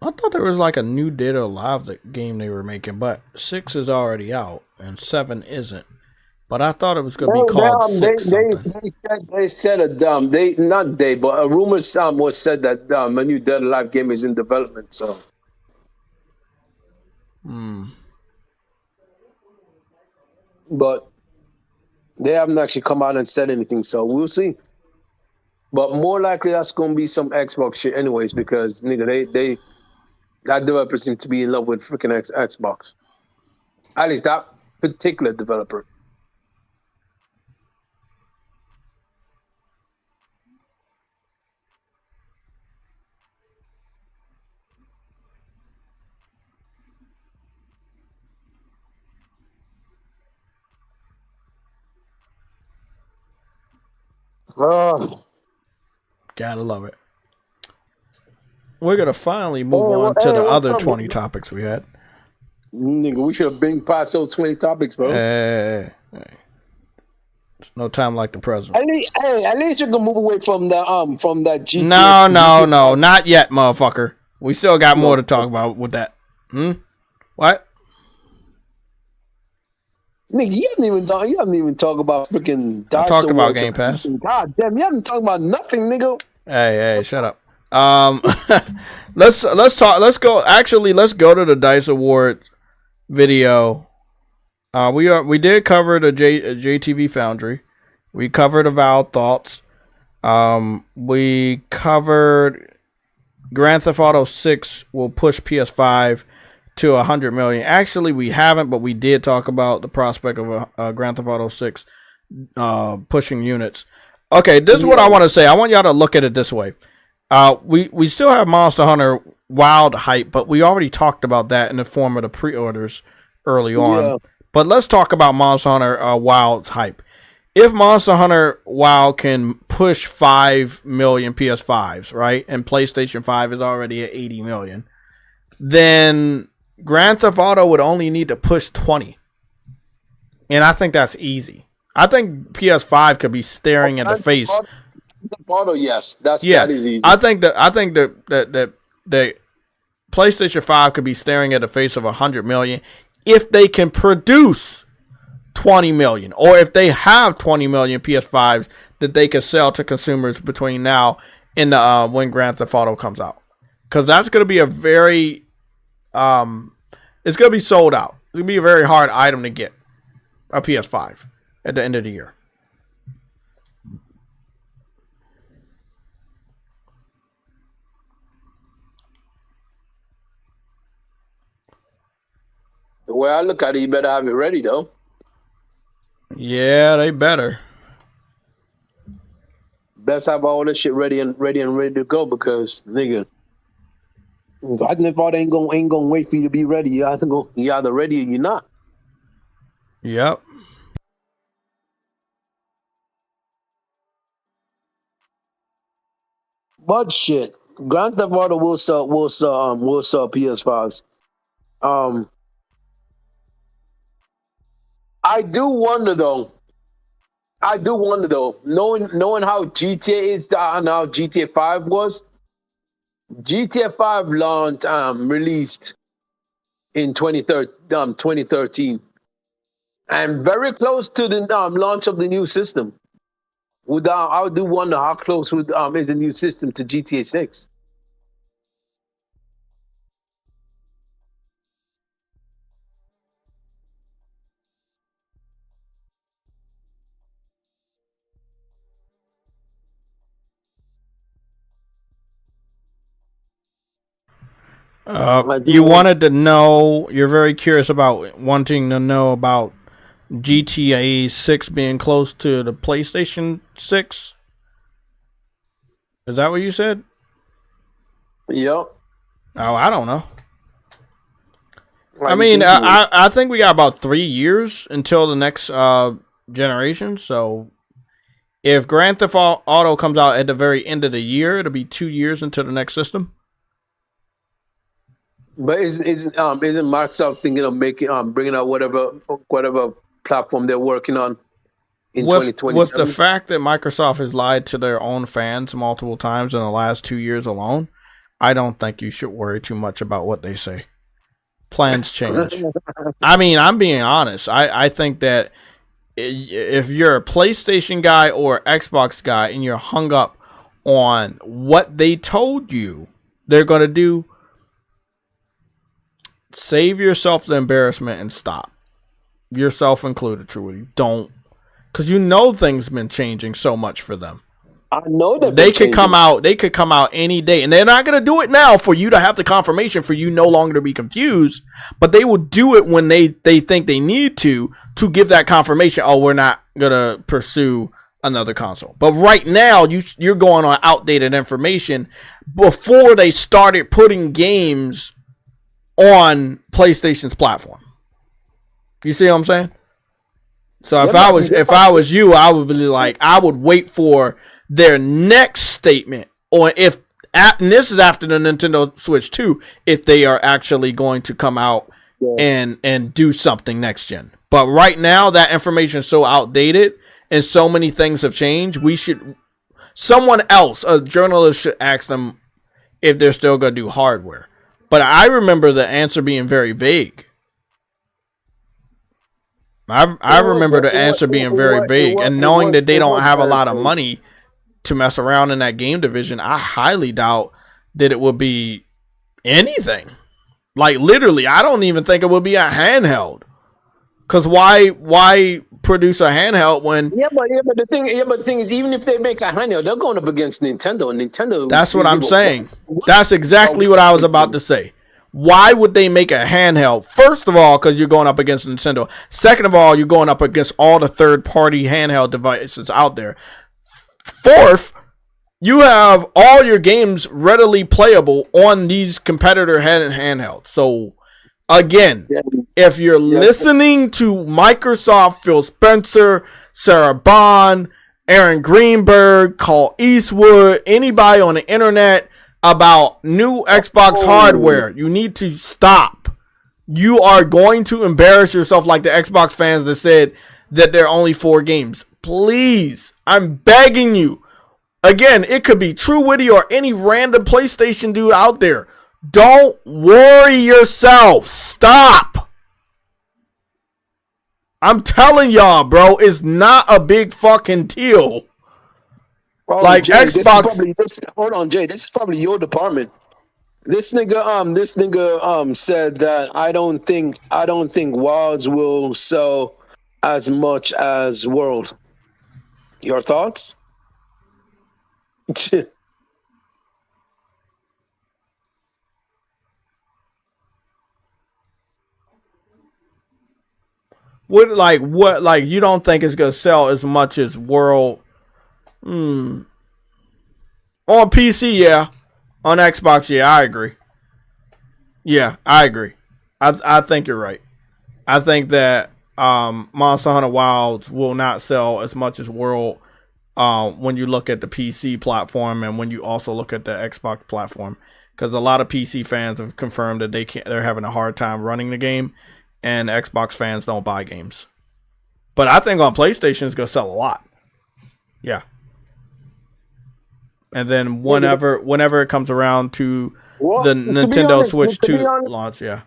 I thought there was like a new Dead or Alive game they were making, but 6 is already out and 7 isn't. But I thought it was going to be called 6 something. They said but a rumor was said that a new Dead or Alive game is in development. So. But they haven't actually come out and said anything, so we'll see. But more likely that's gonna be some Xbox shit anyways, because nigga, that developer seems to be in love with freaking Xbox. At least that particular developer. Gotta love it. We're gonna finally move on to the other 20 topics we had. Nigga, we should have been past those 20 topics, bro. Hey. There's no time like the present. At least you can move away from that GTA. No, not yet, motherfucker. We still got more to talk about with that. What? Nigga, you haven't even talked about freaking. I talked about Game Pass. God damn, you haven't talked about nothing, nigga. Hey, shut up. Let's talk. Let's go. Actually, let's go to the DICE Awards video. We did cover the JTV Foundry. We covered Avowed Thoughts. We covered Grand Theft Auto 6 will push PS5 to 100 million. Actually, we haven't, but we did talk about the prospect of Grand Theft Auto 6 pushing units. Okay, this is what I want to say. I want y'all to look at it this way. We still have Monster Hunter Wild hype, but we already talked about that in the form of the pre-orders early on. Yeah. But let's talk about Monster Hunter Wild's hype. If Monster Hunter Wild can push 5 million PS5s, right, and PlayStation 5 is already at 80 million, then Grand Theft Auto would only need to push 20. And I think that's easy. I think PS5 could be staring at the face. Auto, yes, that is easy. I think that PlayStation 5 could be staring at the face of 100 million if they can produce 20 million, or if they have 20 million PS5s that they can sell to consumers between now and when Grand Theft Auto comes out, because that's going to be a very it's going to be sold out. It's going to be a very hard item to get, a PS5 at the end of the year. The way I look at it, you better have it ready, though. Yeah, they better. Best have all this shit ready to go, because nigga, I think Auto ain't gonna wait for you to be ready. You have to go. You either ready or you're not. Yep. But shit, Grand Theft Auto will sell PS5s. I do wonder though, knowing how GTA is and how GTA 5 was. GTA 5 launched, released in 2013, and very close to the launch of the new system. I do wonder how close is the new system to GTA 6. You wanted to know, you're very curious about wanting to know about GTA 6 being close to the PlayStation 6? Is that what you said? Yep. Oh, I don't know. I mean, I think we got about 3 years until the next generation. So if Grand Theft Auto comes out at the very end of the year, it'll be 2 years into the next system. But isn't Microsoft thinking of bringing out whatever platform they're working on in 2020? With the fact that Microsoft has lied to their own fans multiple times in the last 2 years alone, I don't think you should worry too much about what they say. Plans change. I mean, I'm being honest. I think that if you're a PlayStation guy or Xbox guy and you're hung up on what they told you they're going to do, save yourself the embarrassment and stop. Yourself included, truly. Don't. Because you know things been changing so much for them. I know that they could come out. They could come out any day, and they're not going to do it now for you to have the confirmation for you no longer to be confused. But they will do it when they think they need to give that confirmation. Oh, we're not going to pursue another console. But right now, you're going on outdated information before they started putting games on PlayStation's platform. You see what I'm saying? So if I was you, I would be like, I would wait for their next statement, or if, and this is after the Nintendo Switch 2, if they are actually going to come out and do something next gen. But right now, that information is so outdated and so many things have changed. Someone else, a journalist, should ask them if they're still going to do hardware. But I remember the answer being very vague. I remember the answer being very vague, and knowing that they don't have a lot of money to mess around in that game division, I highly doubt that it would be anything. Like, literally, I don't even think it would be a handheld. Cause why produce a handheld when? But the thing is, even if they make a handheld, they're going up against Nintendo. And Nintendo. That's what I'm saying. That's exactly what I was about to say. Why would they make a handheld? First of all, because you're going up against Nintendo. Second of all, you're going up against all the third-party handheld devices out there. Fourth, you have all your games readily playable on these competitor handhelds. So, again, if you're listening to Microsoft, Phil Spencer, Sarah Bond, Aaron Greenberg, Carl Eastwood, anybody on the internet about new Xbox hardware, you need to stop. You are going to embarrass yourself like the Xbox fans that said that there are only 4 games. Please, I'm begging you. Again, it could be True Witty or any random PlayStation dude out there. Don't worry yourself. Stop. I'm telling y'all, bro, it's not a big fucking deal. Oh, like Jay, Xbox. Hold on, Jay. This is probably your department. This nigga said that I don't think Wilds will sell as much as World. Your thoughts? What you don't think it's gonna sell as much as World? On PC, yeah. On Xbox, yeah, I agree. Yeah, I agree. I think you're right. I think that Monster Hunter Wilds will not sell as much as World when you look at the PC platform and when you also look at the Xbox platform, because a lot of PC fans have confirmed that they're having a hard time running the game, and Xbox fans don't buy games. But I think on PlayStation it's gonna sell a lot. Yeah. And then whenever it comes around to the Nintendo Switch 2 launch, yeah.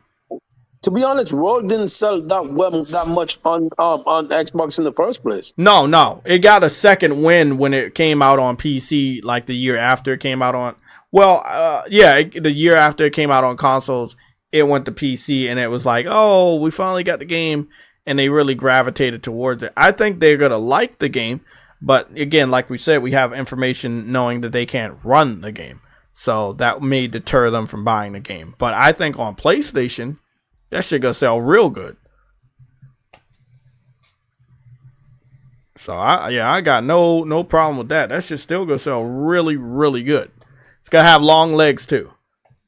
To be honest, World didn't sell that much on Xbox in the first place. No. It got a second win when it came out on PC, like the year after it came out on. Well, the year after it came out on consoles, it went to PC, and it was like, oh, we finally got the game, and they really gravitated towards it. I think they're gonna like the game. But again, like we said, we have information knowing that they can't run the game. So that may deter them from buying the game. But I think on PlayStation, that shit gonna sell real good. So I got no problem with that. That shit still gonna sell really, really good. It's gonna have long legs too.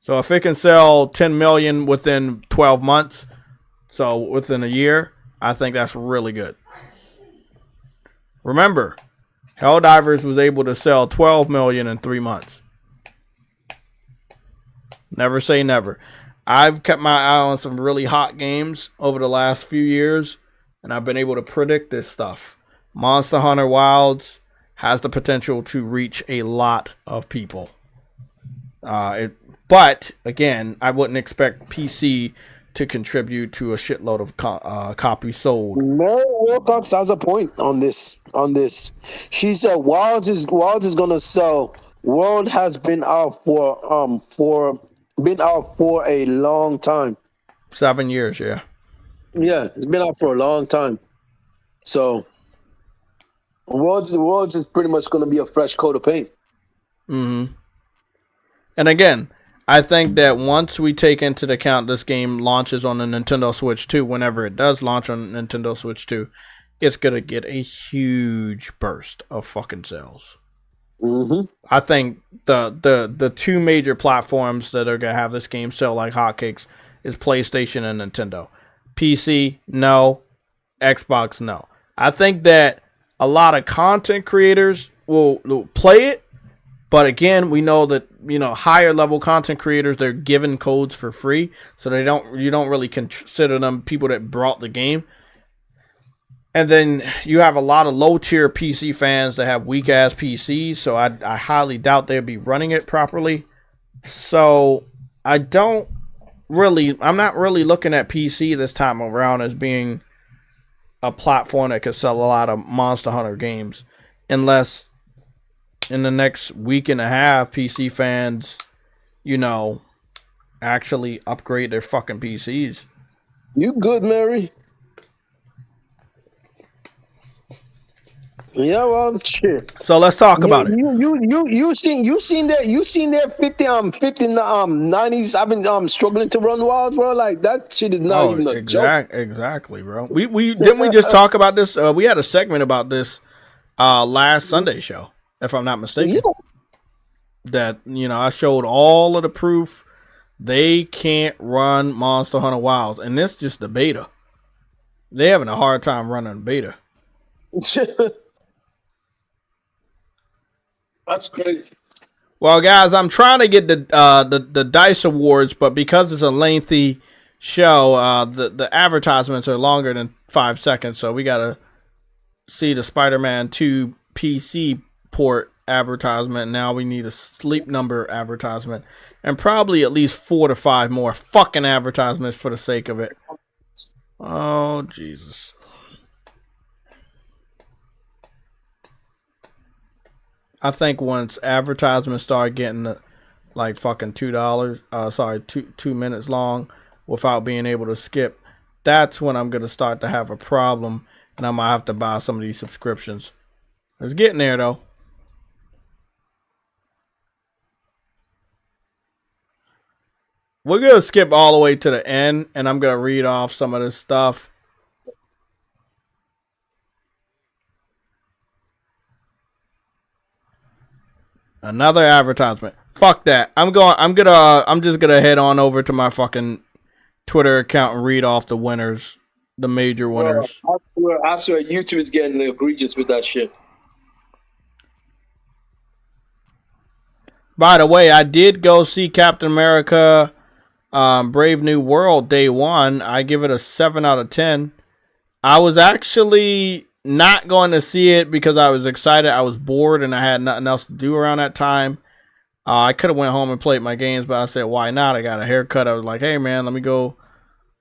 So if it can sell 10 million within 12 months, so within a year, I think that's really good. Remember, Helldivers was able to sell 12 million in 3 months. Never say never. I've kept my eye on some really hot games over the last few years, and I've been able to predict this stuff. Monster Hunter Wilds has the potential to reach a lot of people. But, again, I wouldn't expect PC to contribute to a shitload of copies sold. Mary Wilcox has a point on this. She said Wilds is gonna sell. World has been out for a long time. 7 years, yeah. Yeah, it's been out for a long time. So Worlds is pretty much gonna be a fresh coat of paint. Mm-hmm. And again, I think that once we take into account this game launches on the Nintendo Switch 2, whenever it does launch on Nintendo Switch 2, it's going to get a huge burst of fucking sales. Mm-hmm. I think the two major platforms that are going to have this game sell like hotcakes is PlayStation and Nintendo. PC, no. Xbox, no. I think that a lot of content creators will play it, but again, we know that, you know, higher level content creators, they're given codes for free, so you don't really consider them people that brought the game. And then you have a lot of low tier PC fans that have weak ass PCs, so I highly doubt they'd be running it properly. So I'm not really looking at PC this time around as being a platform that could sell a lot of Monster Hunter games, unless in the next week and a half PC fans, you know, actually upgrade their fucking PCs. You good, Mary? Yeah, well, shit. So let's talk about it. You seen that 50 90s. I've been struggling to run wilds, bro. Like that shit is not even a joke. Exactly, bro. We didn't we just talk about this? We had a segment about this last Sunday show, if I'm not mistaken. Yeah. That, you know, I showed all of the proof they can't run Monster Hunter Wilds, and this is just the beta. They're having a hard time running beta. That's crazy. Well, guys, I'm trying to get the DICE awards, but because it's a lengthy show, the advertisements are longer than 5 seconds, so we gotta see the Spider-Man 2 PC port advertisement. Now we need a Sleep Number advertisement, and probably at least 4 to 5 more fucking advertisements for the sake of it. Oh, Jesus. I think once advertisements start getting like fucking $2, 2 minutes long without being able to skip, that's when I'm gonna start to have a problem, and I might have to buy some of these subscriptions. It's getting there though. We're gonna skip all the way to the end, and I'm gonna read off some of this stuff. Another advertisement. Fuck that. I'm just gonna head on over to my fucking Twitter account and read off the winners, the major winners. I swear YouTube is getting egregious with that shit. By the way, I did go see Captain America Brave New World day one. I give it a 7 out of 10. I was actually not going to see it because I was excited. I was bored and I had nothing else to do around that time. I could have went home and played my games, but I said, why not? I got a haircut. I was like, hey man, let me go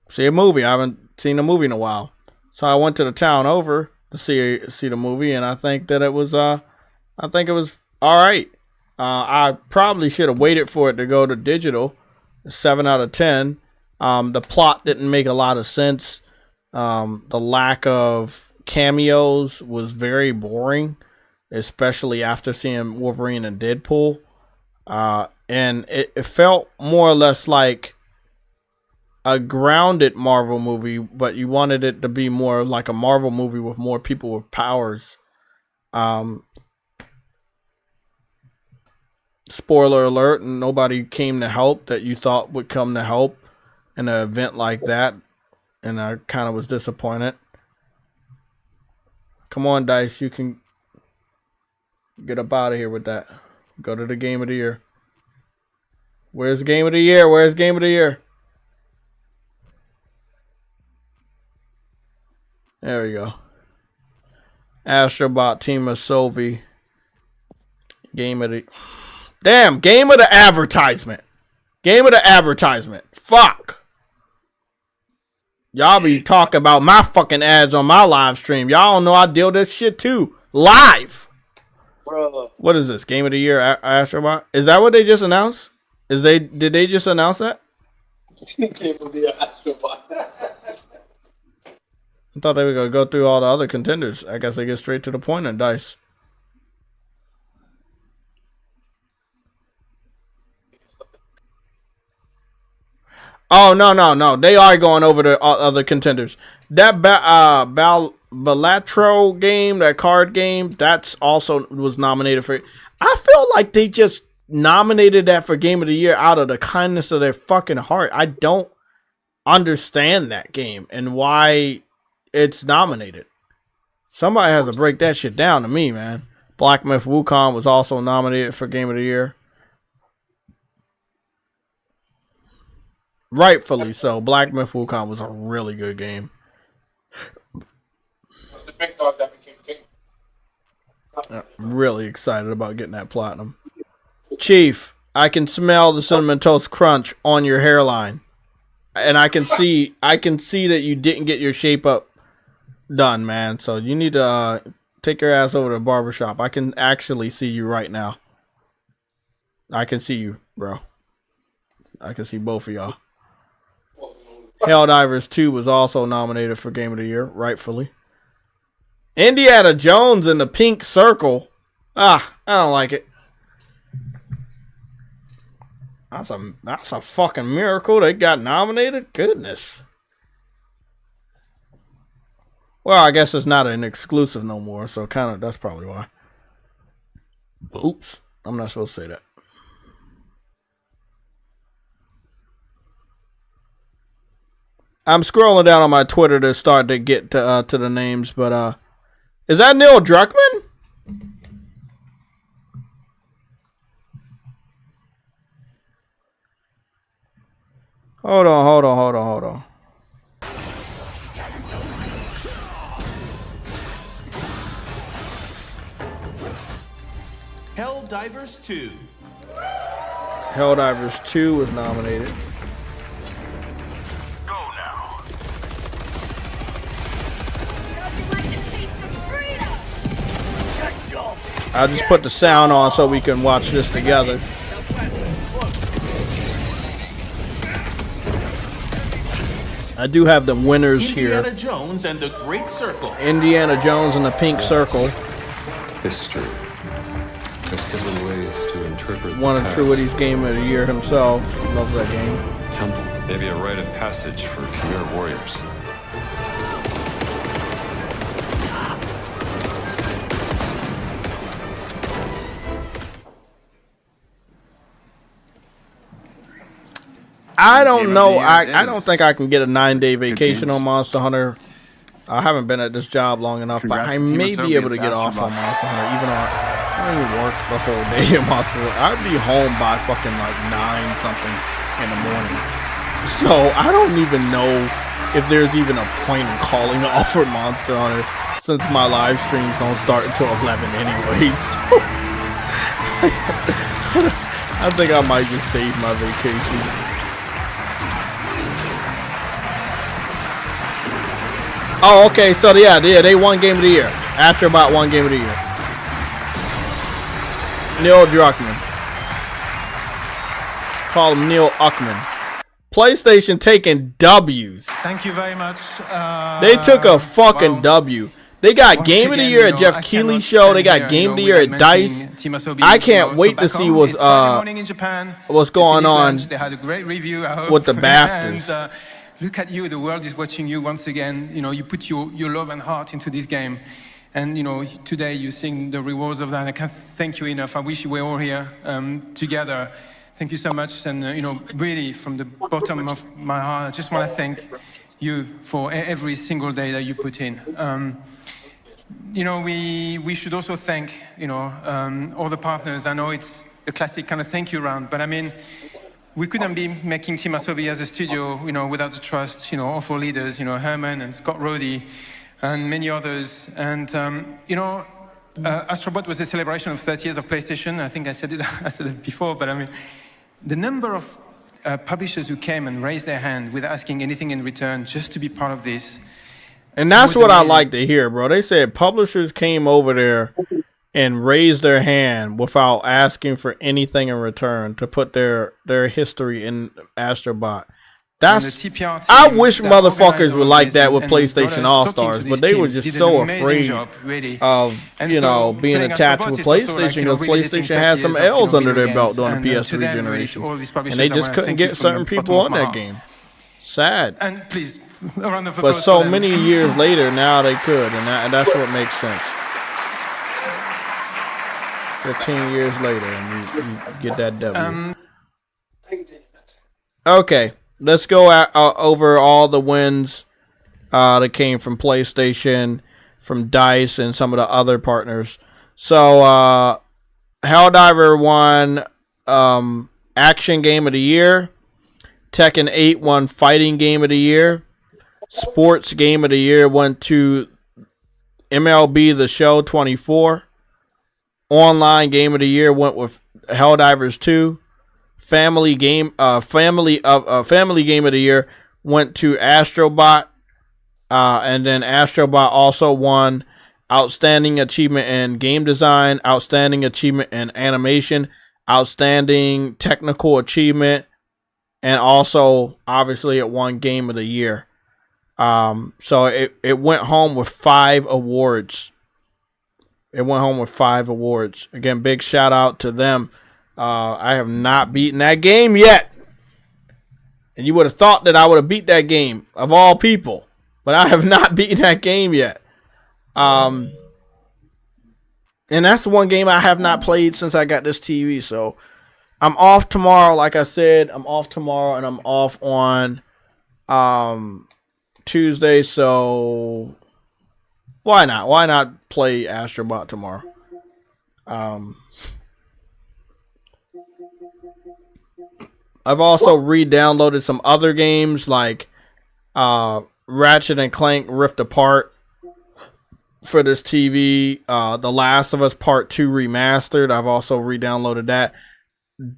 see a movie. I haven't seen a movie in a while. So I went to the town over to see the movie, and I think that it was all right. I probably should have waited for it to go to digital. 7 out of 10. The plot didn't make a lot of sense. The lack of cameos was very boring, especially after seeing Wolverine and Deadpool. And it felt more or less like a grounded Marvel movie, but you wanted it to be more like a Marvel movie with more people with powers. Spoiler alert, nobody came to help that you thought would come to help in an event like that, and I kind of was disappointed. Come on, DICE, you can get up out of here with that. Go to the game of the year. Where's game of the year? Where's game of the year? There we go. Astrobot Team of Sylvie. Game of the... Damn, game of the advertisement. Game of the advertisement. Fuck. Y'all be talking about my fucking ads on my live stream. Y'all don't know I deal this shit too. Live. Bro. What is this? Game of the year, Astrobot? Is that what they just announced? Did they just announce that? Game of the Astrobot. I thought they were gonna go through all the other contenders. I guess they get straight to the point on DICE. Oh, no. They are going over the other contenders. That Balatro game, that card game, that's also was nominated for... I feel like they just nominated that for Game of the Year out of the kindness of their fucking heart. I don't understand that game and why it's nominated. Somebody has to break that shit down to me, man. Black Myth Wukong was also nominated for Game of the Year. Rightfully so. Black Myth Wukong was a really good game. The big dog that became king. I'm really excited about getting that platinum. Chief, I can smell the Cinnamon Toast Crunch on your hairline. And I can see that you didn't get your shape up done, man. So you need to take your ass over to the barbershop. I can actually see you right now. I can see you, bro. I can see both of y'all. Helldivers 2 was also nominated for Game of the Year, rightfully. Indiana Jones in the pink circle. I don't like it. That's a fucking miracle they got nominated. Goodness. Well, I guess it's not an exclusive no more, so that's probably why. Oops, I'm not supposed to say that. I'm scrolling down on my Twitter to start to get to the names, but is that Neil Druckmann? Hold on. Helldivers 2. Helldivers 2 was nominated. I just put the sound on so we can watch this together. I do have the winners here. Indiana Jones and the Great Circle. Indiana Jones and the Pink Circle. History. There's different ways to interpret. One of Truity's Game of the Year himself. Loves that game. Temple. Maybe a rite of passage for Khmer warriors. I don't know. I don't think I can get a 9-day vacation on Monster Hunter. I haven't been at this job long enough, but I may be able to get off on Monster Hunter, even though I don't even work the whole day in Monster Hunter. I'd be home by fucking like 9 something in the morning. So I don't even know if there's even a point in calling off for Monster Hunter, since my live streams don't start until 11 anyway. So I think I might just save my vacation. Oh, okay, so yeah, they won Game of the Year. Astrobot won Game of the Year. Neil Druckmann. Call him Neil Uckman. PlayStation taking W's. Thank you very much. They took a fucking W. They got Game of the Year at Jeff Keighley's show. They got Game of the Year at DICE. I can't wait to see what's going on they had a great review, I hope. with the BAFTAs. And, look at you, the world is watching you once again. You know, you put your love and heart into this game. And, you know, today you're seeing the rewards of that. I can't thank you enough. I wish we were all here together. Thank you so much. And, you know, really, from the bottom of my heart, I just want to thank you for every single day that you put in. You know, we should also thank, you know, all the partners. I know it's the classic kind of thank you round, but I mean, we couldn't be making Team Asobi as a studio, you know, without the trust, you know, of our leaders, you know, Herman and Scott Roddy and many others. And, you know, Astrobot was a celebration of 30 years of PlayStation. I think I said it before, but I mean, the number of publishers who came and raised their hand without asking anything in return just to be part of this. And that's what I like to hear, bro. They said publishers came over there and raised their hand without asking for anything in return to put their history in Astrobot. That's I wish motherfuckers were like that with PlayStation All-Stars, but they were just so afraid of, you know, being attached with PlayStation because PlayStation had some L's under their belt during the PS3 generation, and they just couldn't get certain people on that game. Sad. And please, but so many years later, now they could, and that's what makes sense. 15 years later, and you get that W. Okay, let's go over all the wins that came from PlayStation from DICE and some of the other partners. So Helldiver won Action Game of the Year. Tekken 8 won Fighting Game of the Year. Sports Game of the Year went to MLB The Show 24. Online Game of the Year went with Helldivers 2. Family Game of the Year went to Astrobot. And then Astrobot also won Outstanding Achievement in Game Design, Outstanding Achievement in Animation, Outstanding Technical Achievement, and also, obviously, it won Game of the Year. So it went home with 5 awards. It went home with 5 awards. Again, big shout out to them. I have not beaten that game yet. And you would have thought that I would have beat that game, of all people. But I have not beaten that game yet. And that's the one game I have not played since I got this TV. So I'm off tomorrow. Like I said, I'm off tomorrow and I'm off on Tuesday. So why not? Why not play Astrobot tomorrow? I've also re-downloaded some other games like Ratchet and Clank Rift Apart for this TV. The Last of Us Part 2 Remastered. I've also re-downloaded that.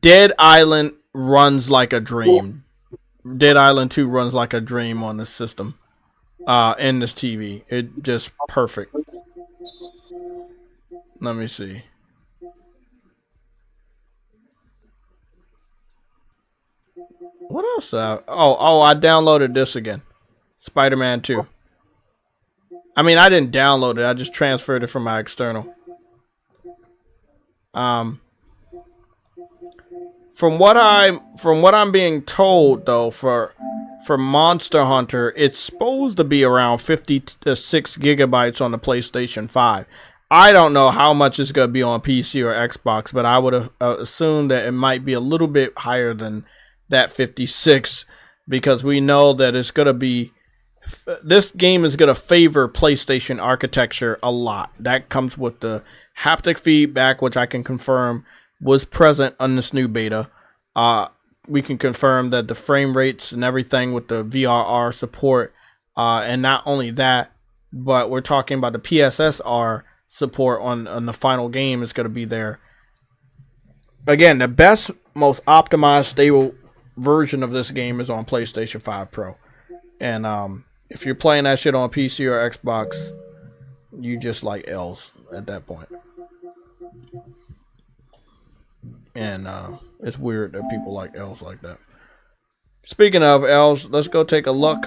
Dead Island runs like a dream. Dead Island 2 runs like a dream on this system. In this TV. It just perfect. Let me see. What else? I downloaded this again. Spider-Man 2. I mean, I didn't download it. I just transferred it from my external. From what I'm being told though, for Monster Hunter, it's supposed to be around 56 gigabytes on the PlayStation 5. I don't know how much it's going to be on PC or Xbox, but I would have assumed that it might be a little bit higher than that 56, because we know that it's going to be, this game is going to favor PlayStation architecture a lot. That comes with the haptic feedback, which I can confirm was present on this new beta. We can confirm that the frame rates and everything with the VRR support, and not only that, but we're talking about the PSSR support on the final game is going to be there. Again, the best, most optimized, stable version of this game is on PlayStation 5 Pro. And if you're playing that shit on PC or Xbox, you just like L's at that point. And it's weird that people like L's like that. Speaking of L's, let's go take a look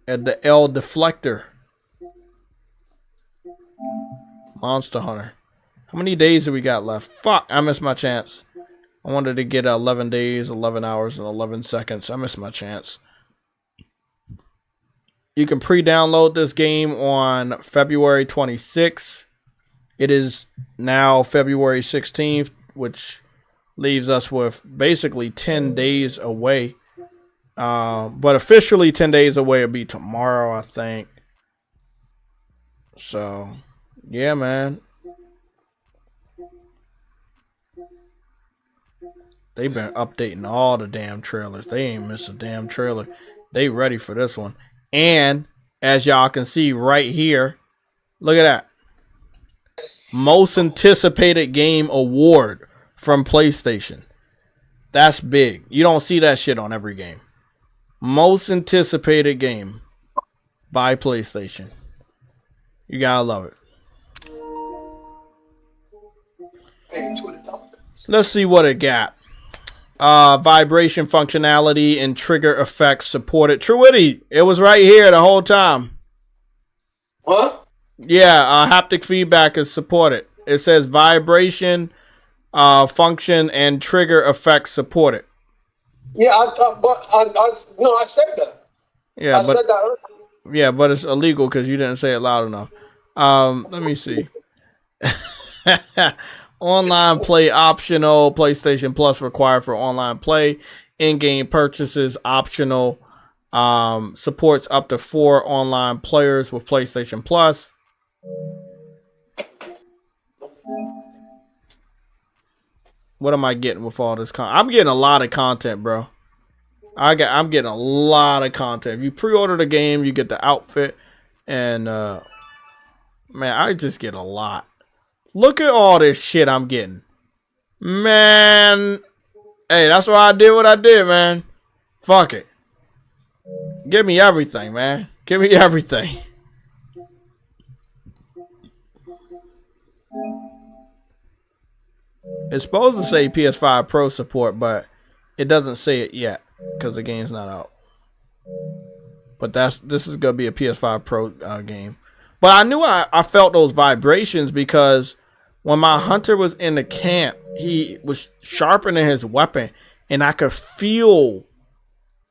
at the L Deflector. Monster Hunter. How many days have we got left? Fuck, I missed my chance. I wanted to get 11 days, 11 hours, and 11 seconds. I missed my chance. You can pre-download this game on February 26th. It is now February 16th, which leaves us with basically 10 days away. But officially 10 days away will be tomorrow, I think. So, yeah, man. They've been updating all the damn trailers. They ain't missed a damn trailer. They ready for this one. And as y'all can see right here, look at that. Most anticipated game award from PlayStation. That's big. You don't see that shit on every game. Most anticipated game by PlayStation. You gotta love it. Let's see what it got. Vibration functionality and trigger effects supported. Truity, it was right here the whole time. What? Yeah, haptic feedback is supported. It says vibration, function, and trigger effects supported. Yeah, I said that. Yeah, I said that earlier. Yeah, but it's illegal because you didn't say it loud enough. Let me see. Online play optional. PlayStation Plus required for online play. In-game purchases optional. Supports up to 4 online players with PlayStation Plus. What am I getting with all this content? I'm getting a lot of content, bro. I'm getting a lot of content. If you pre-order the game, you get the outfit, and man, I just get a lot. Look at all this shit I'm getting, man. Hey, that's why I did what I did, man. Fuck it. Give me everything, man. Give me everything. It's supposed to say PS5 Pro support, but it doesn't say it yet because the game's not out. But this is gonna be a PS5 Pro game. But I knew I felt those vibrations because when my hunter was in the camp, he was sharpening his weapon, and I could feel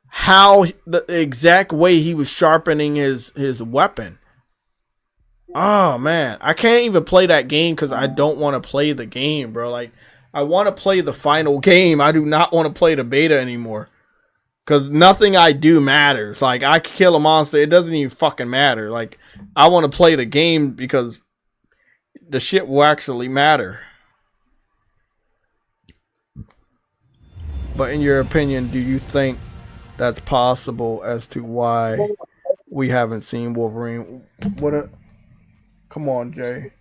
how the exact way he was sharpening his weapon. Oh man, I can't even play that game because I don't want to play the game, bro. Like, I want to play the final game. I do not want to play the beta anymore because nothing I do matters. Like, I could kill a monster, it doesn't even fucking matter. Like, I want to play the game because the shit will actually matter. But in your opinion, do you think that's possible as to why we haven't seen Wolverine? Come on, Jay.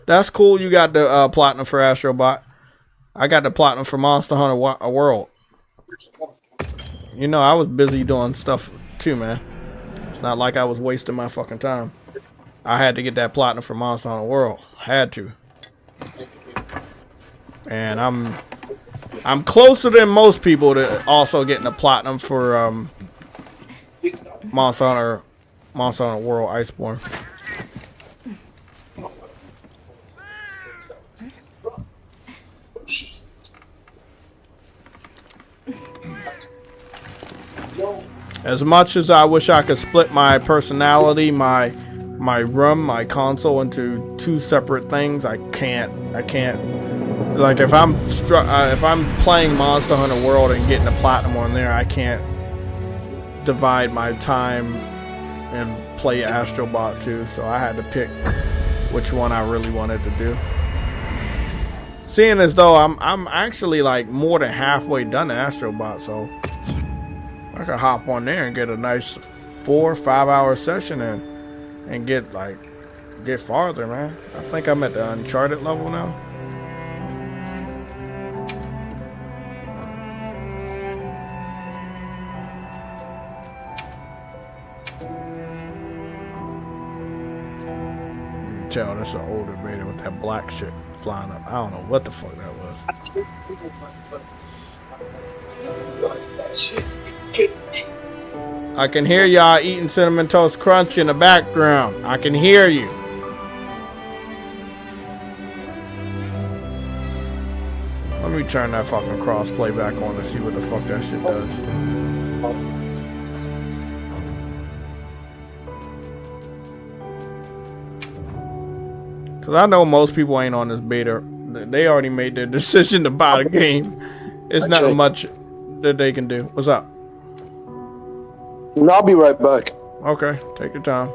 That's cool. You got the platinum for Astrobot. I got the platinum for Monster Hunter World. You know, I was busy doing stuff too, man. It's not like I was wasting my fucking time. I had to get that platinum for Monster Hunter World. Had to. And I'm closer than most people to also getting a platinum for Monster Hunter World Iceborne. As much as I wish I could split my personality, my room, my console into 2 separate things, I can't. Like, if I'm playing Monster Hunter World and getting a platinum on there, I can't divide my time and play Astrobot too. So I had to pick which one I really wanted to do. Seeing as though I'm actually like more than halfway done to Astrobot, so I could hop on there and get a nice 4 or 5 hour session and get farther, man. I think I'm at the Uncharted level now. Tell that's an older beta with that black shit flying up. I don't know what the fuck that was. I can hear y'all eating Cinnamon Toast Crunch in the background. I can hear you. Let me turn that fucking crossplay back on to see what the fuck that shit does. Cause I know most people ain't on this beta. They already made their decision to buy the game. It's not much that they can do. What's up? I'll be right back. Okay, take your time.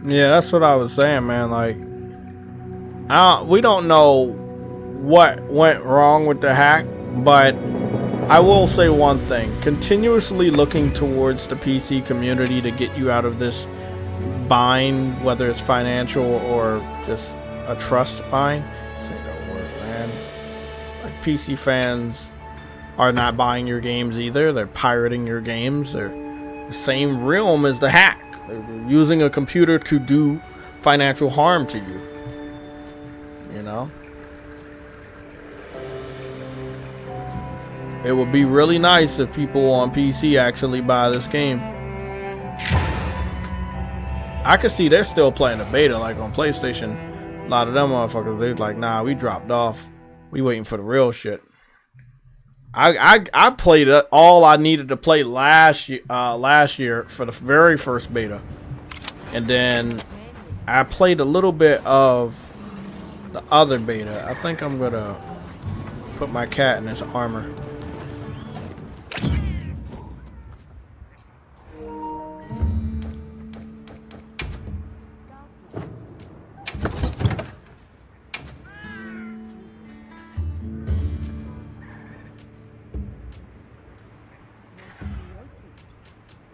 Yeah, that's what I was saying, man. Like, we don't know what went wrong with the hack, but I will say one thing. Continuously looking towards the PC community to get you out of this bind, whether it's financial or just a trust bind, this ain't gonna work, man. Like, PC fans are not buying your games either. They're pirating your games. They're the same realm as the hack. They're using a computer to do financial harm to you. You know? It would be really nice if people on PC actually buy this game. I could see they're still playing the beta, like on PlayStation. A lot of them motherfuckers, they was like, nah, we dropped off. We waiting for the real shit. I played all I needed to play last year for the very first beta, and then I played a little bit of the other beta. I think I'm gonna put my cat in his armor.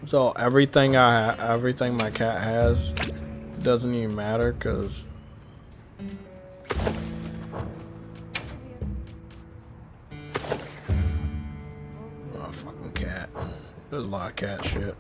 So everything my cat has doesn't even matter, cause oh, fucking cat. There's a lot of cat shit.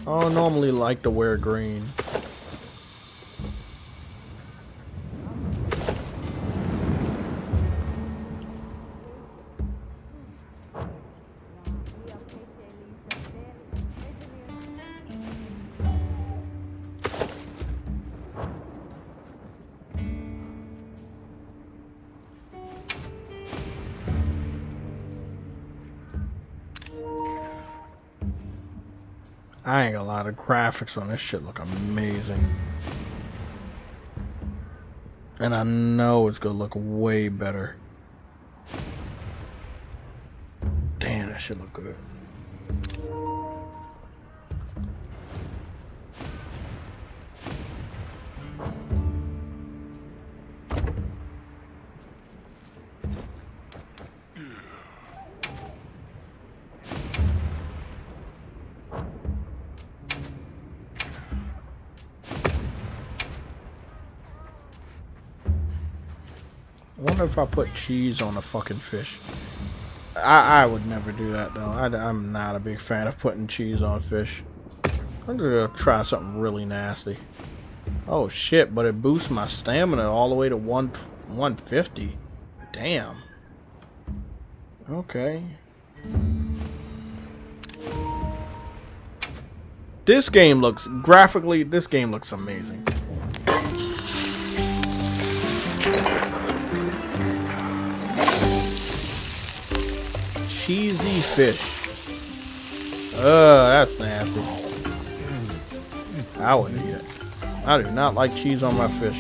I don't normally like to wear green. I ain't gonna lie, the graphics on this shit look amazing. And I know it's gonna look way better. Damn, that shit look good. I wonder if I put cheese on a fucking fish. I would never do that though. I'm not a big fan of putting cheese on fish. I'm gonna try something really nasty. Oh shit, but it boosts my stamina all the way to 150. Damn. Okay. This game looks, graphically, this game looks amazing. Cheesy fish. That's nasty. I wouldn't eat it. I do not like cheese on my fish.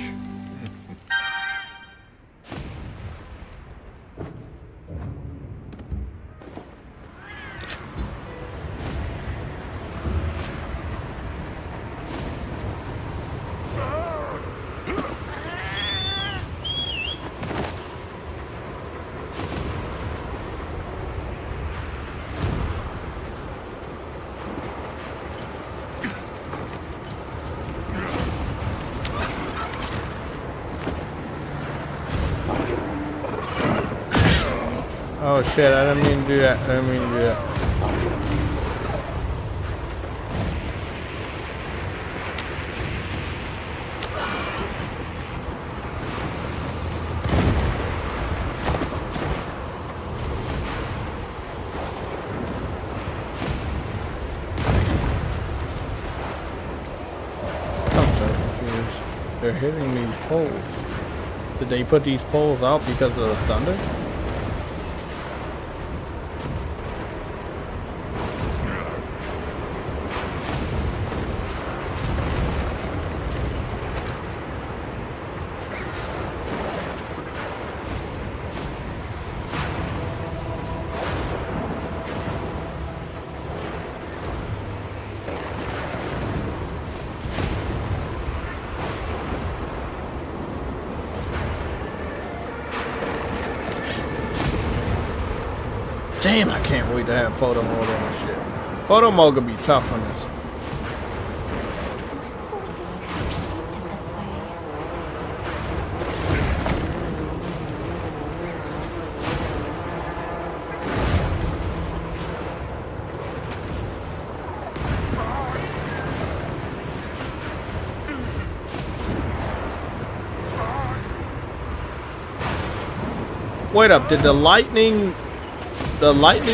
Oh shit, I didn't mean to do that. I didn't mean to do that. I'm so confused. They're hitting these poles. Did they put these poles out because of the thunder? Damn, I can't wait to have photo mode on this shit. Photo mode could be tough on this. Forces could have shaped it this way. Wait up, did the lightning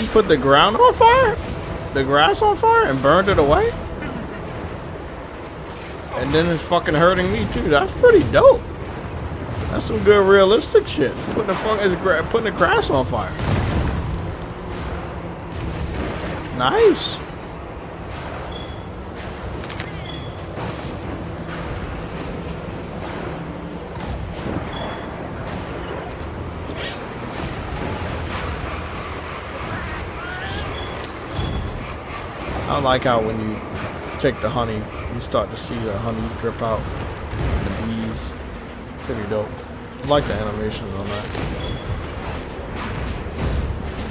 put the ground on fire? The grass on fire and burned it away? And then it's fucking hurting me too. That's pretty dope. That's some good realistic shit. Putting the grass on fire. Nice. I like how when you take the honey, you start to see the honey drip out. The bees. Pretty dope. I like the animations on that.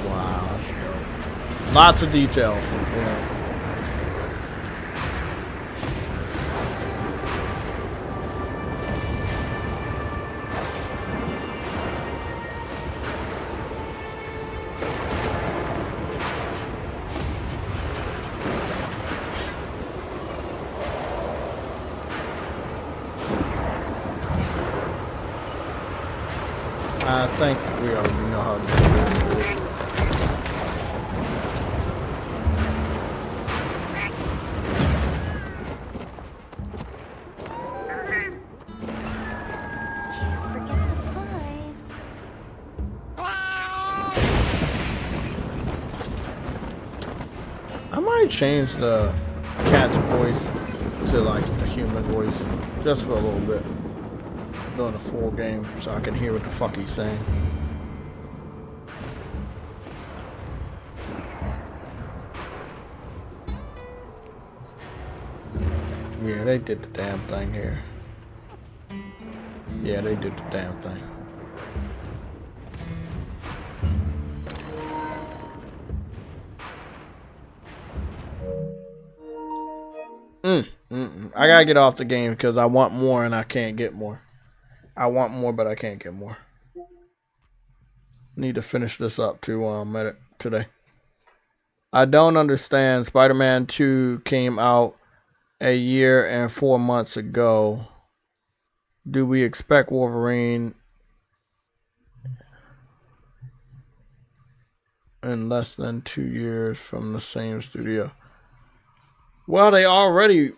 Wow, that's dope. Lots of detail. Yeah. I think we already know how to do this. Can't forget supplies. I might change the cat's voice to like a human voice just for a little bit. During the full game so I can hear what the fuck he's saying. Yeah, they did the damn thing here. Yeah, they did the damn thing. I gotta get off the game because I want more and I can't get more. I want more, but I can't get more. Need to finish this up to edit today. I don't understand. Spider-Man 2 came out a year and 4 months ago. Do we expect Wolverine in less than 2 years from the same studio? Well, they already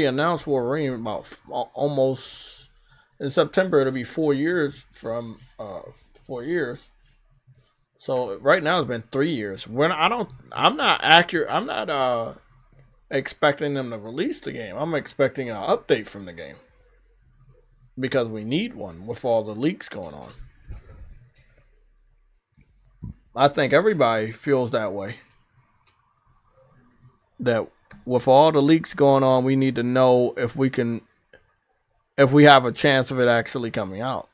announced Wolverine about almost. In September, it'll be 4 years from 4 years. So right now it's been 3 years. I'm not expecting them to release the game. I'm expecting an update from the game because we need one with all the leaks going on. I think everybody feels that way. That with all the leaks going on, we need to know if we have a chance of it actually coming out.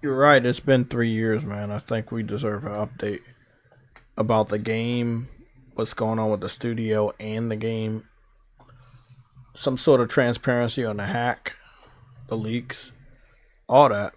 You're right. It's been 3 years, man. I think we deserve an update about the game, what's going on with the studio and the game. Some sort of transparency on the hack, the leaks, all that.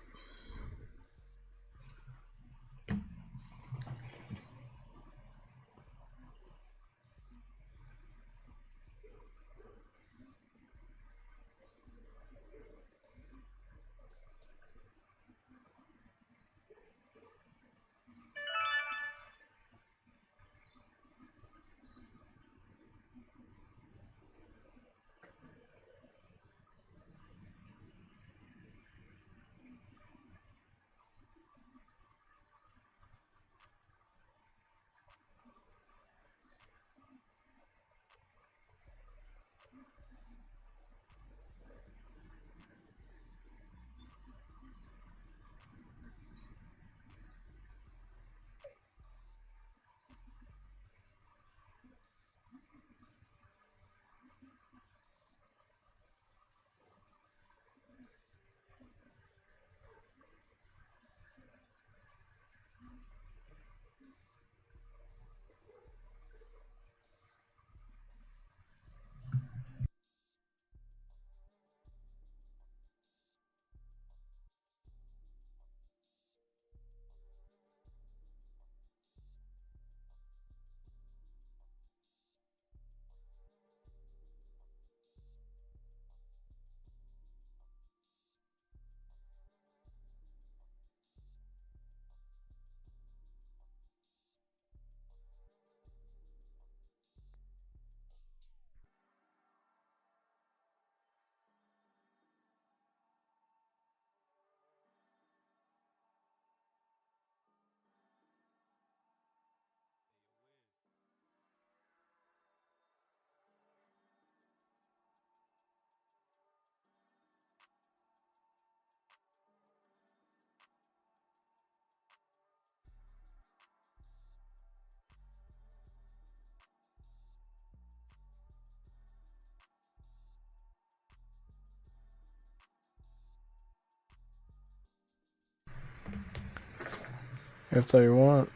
If they want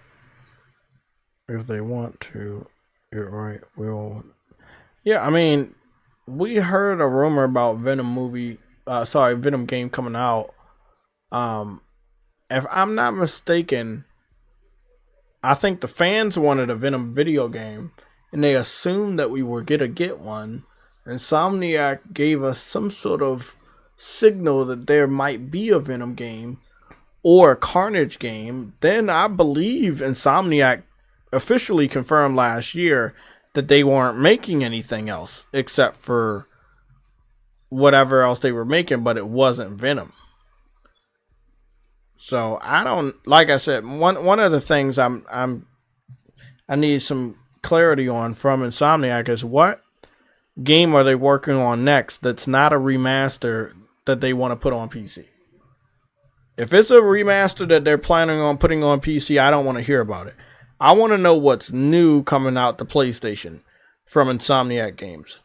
to, you're right. We'll. Yeah, I mean, we heard a rumor about Venom game coming out. If I'm not mistaken, I think the fans wanted a Venom video game, and they assumed that we were gonna get one. Insomniac gave us some sort of signal that there might be a Venom game or a Carnage game. Then I believe Insomniac officially confirmed last year that they weren't making anything else except for whatever else they were making, but it wasn't Venom. So I don't, like I said, one of the things I need some clarity on from Insomniac is what game are they working on next that's not a remaster that they want to put on PC. If it's a remaster that they're planning on putting on PC, I don't want to hear about it. I want to know what's new coming out to PlayStation from Insomniac Games.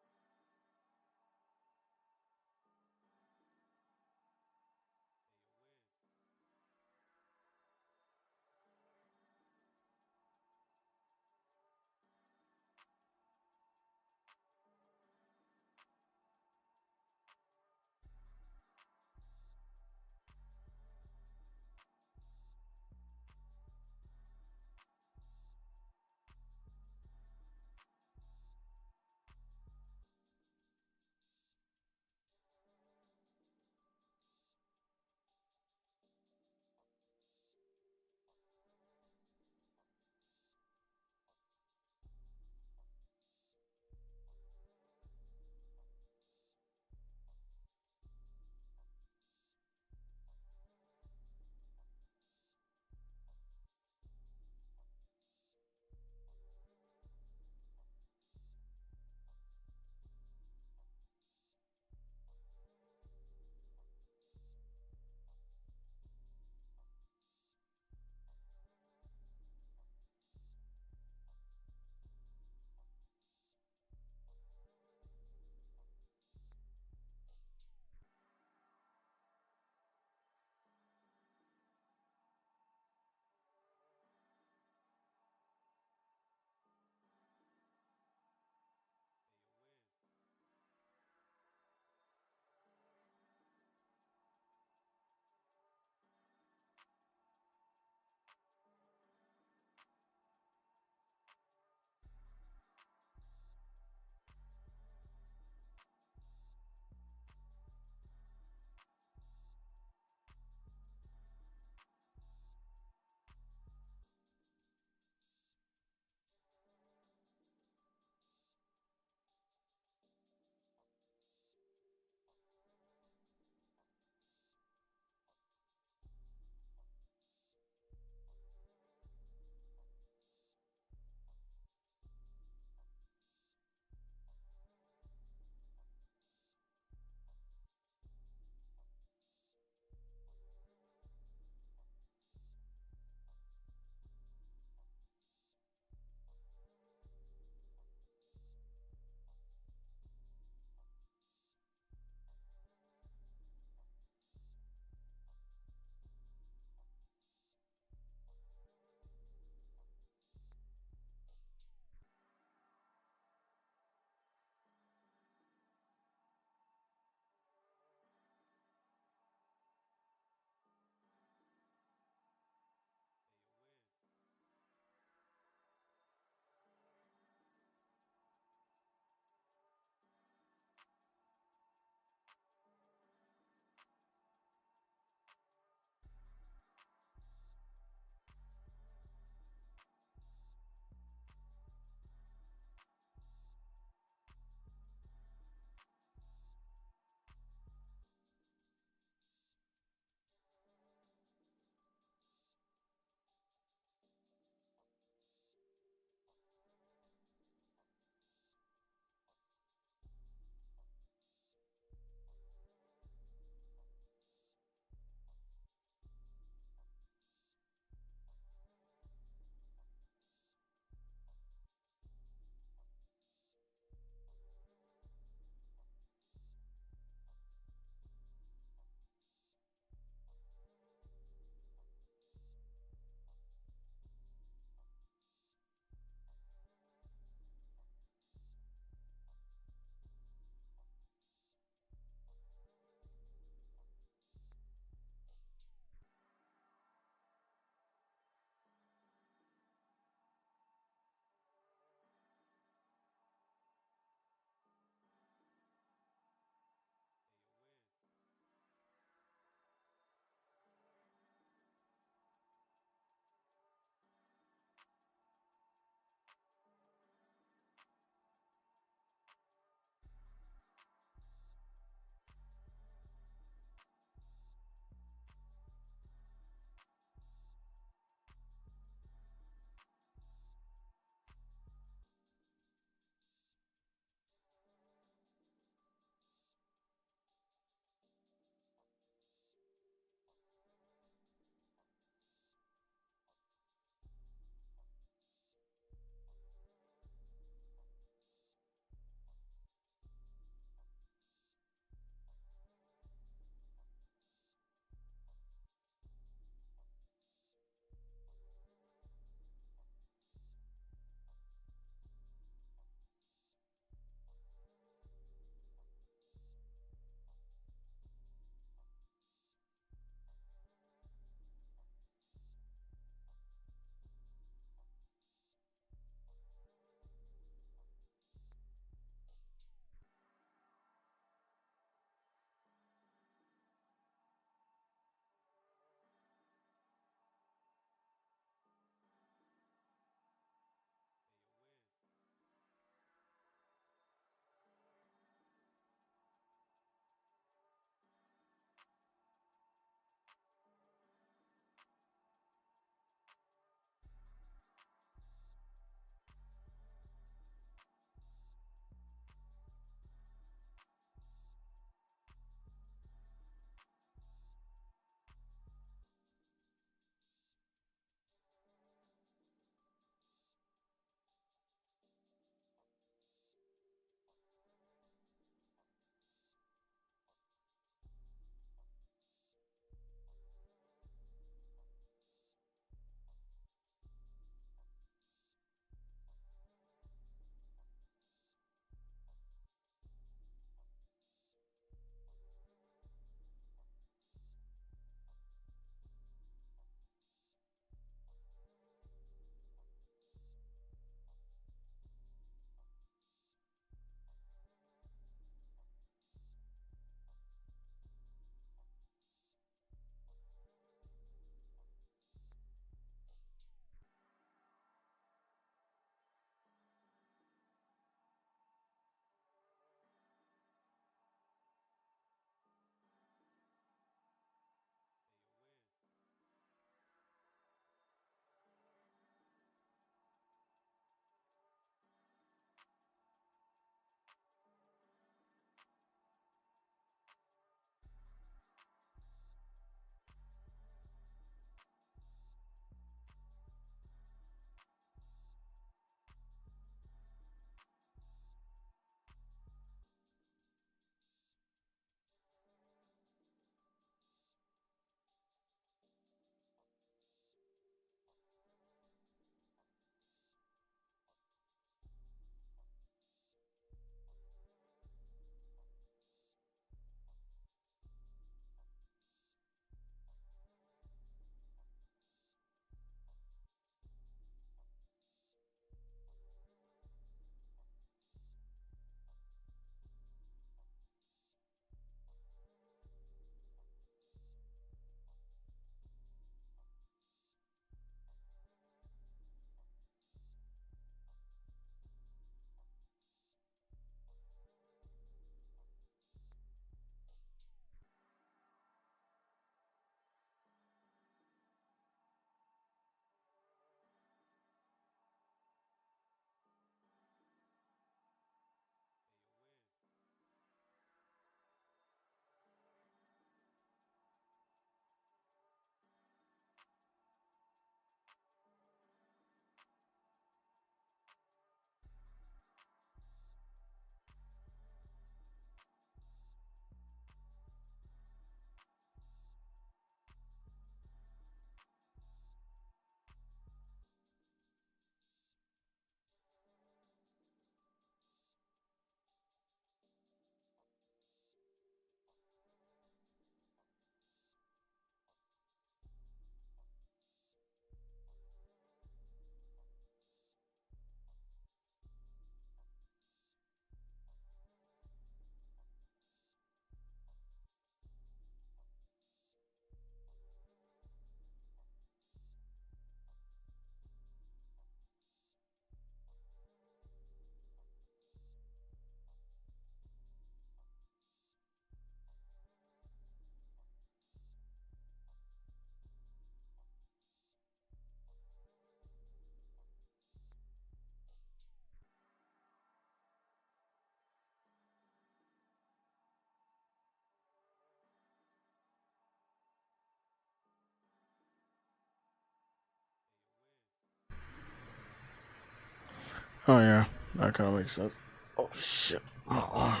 Oh yeah, that kind of makes sense. Oh shit, my arm.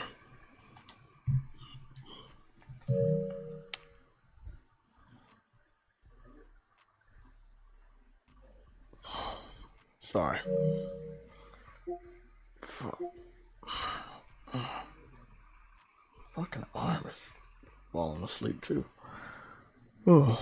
Sorry. Fuck. Fucking arm is falling asleep too. Oh.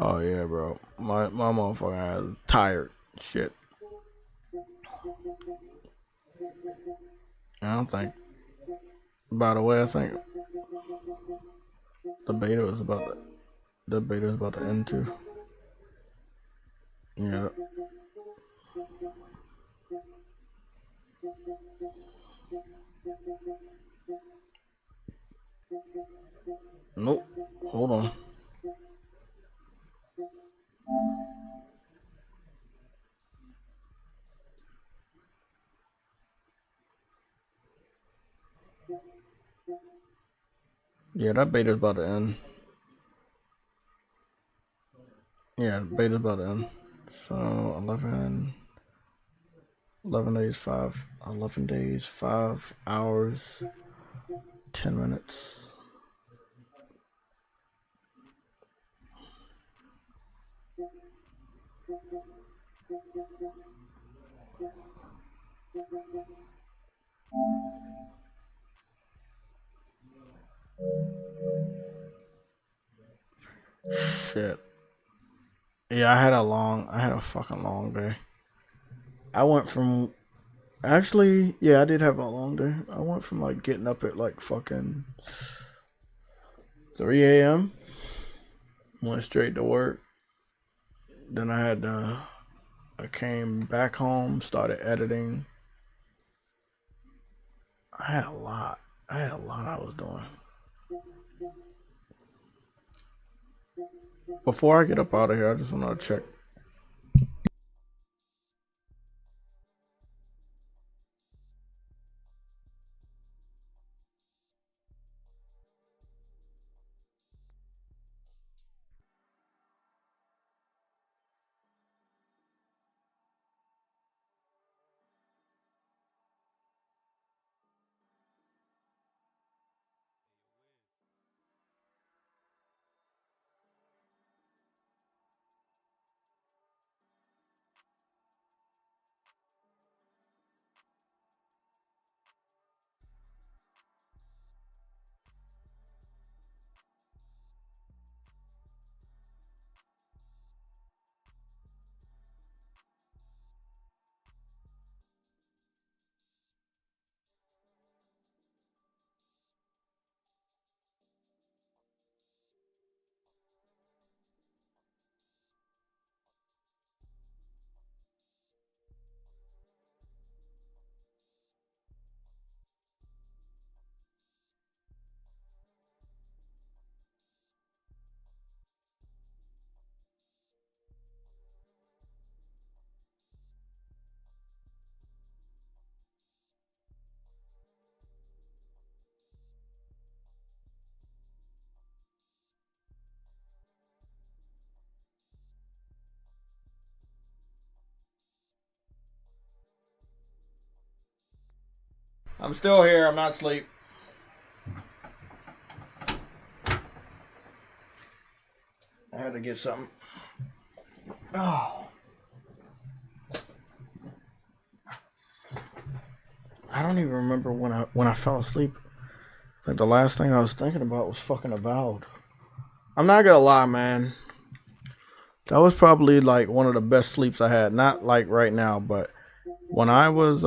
Oh yeah, bro. My motherfucker is tired. Shit. I don't think. By the way, I think the beta is about to end too. Yeah. Nope. Hold on. Yeah, that beta's about to end. Yeah, beta's about to end. So 11 days, 11 days, 5 hours, 10 minutes. Shit. Yeah, I had a fucking long day. I went from, actually, yeah, I did have a long day. I went from like getting up at like fucking 3 a.m. Went straight to work. Then I came back home, started editing. I had a lot I was doing. Before I get up out of here, I just want to check. I'm still here. I'm not asleep. I had to get something. Oh. I don't even remember when I fell asleep. Like the last thing I was thinking about was fucking Avowed. I'm not gonna lie, man. That was probably like one of the best sleeps I had. Not like right now, but when I was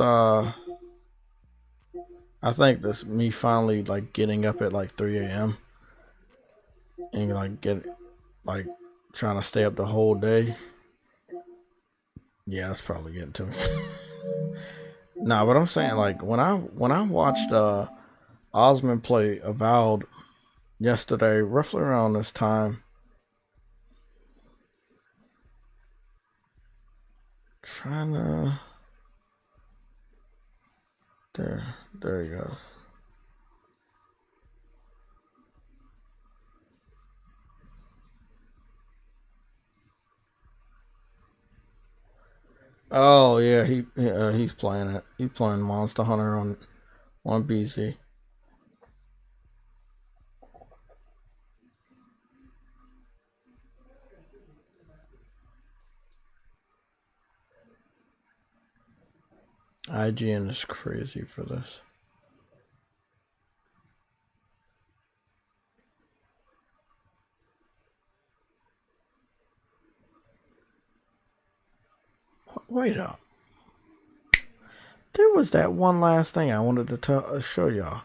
I think this me finally like getting up at like 3 a.m. and like trying to stay up the whole day. Yeah, that's probably getting to me. Nah, but I'm saying like when I watched Osmond play Avowed yesterday, roughly around this time. Trying to there he goes. Oh yeah, he's playing it. He's playing Monster Hunter on PC. IGN is crazy for this. Wait up. There was that one last thing I wanted to show y'all.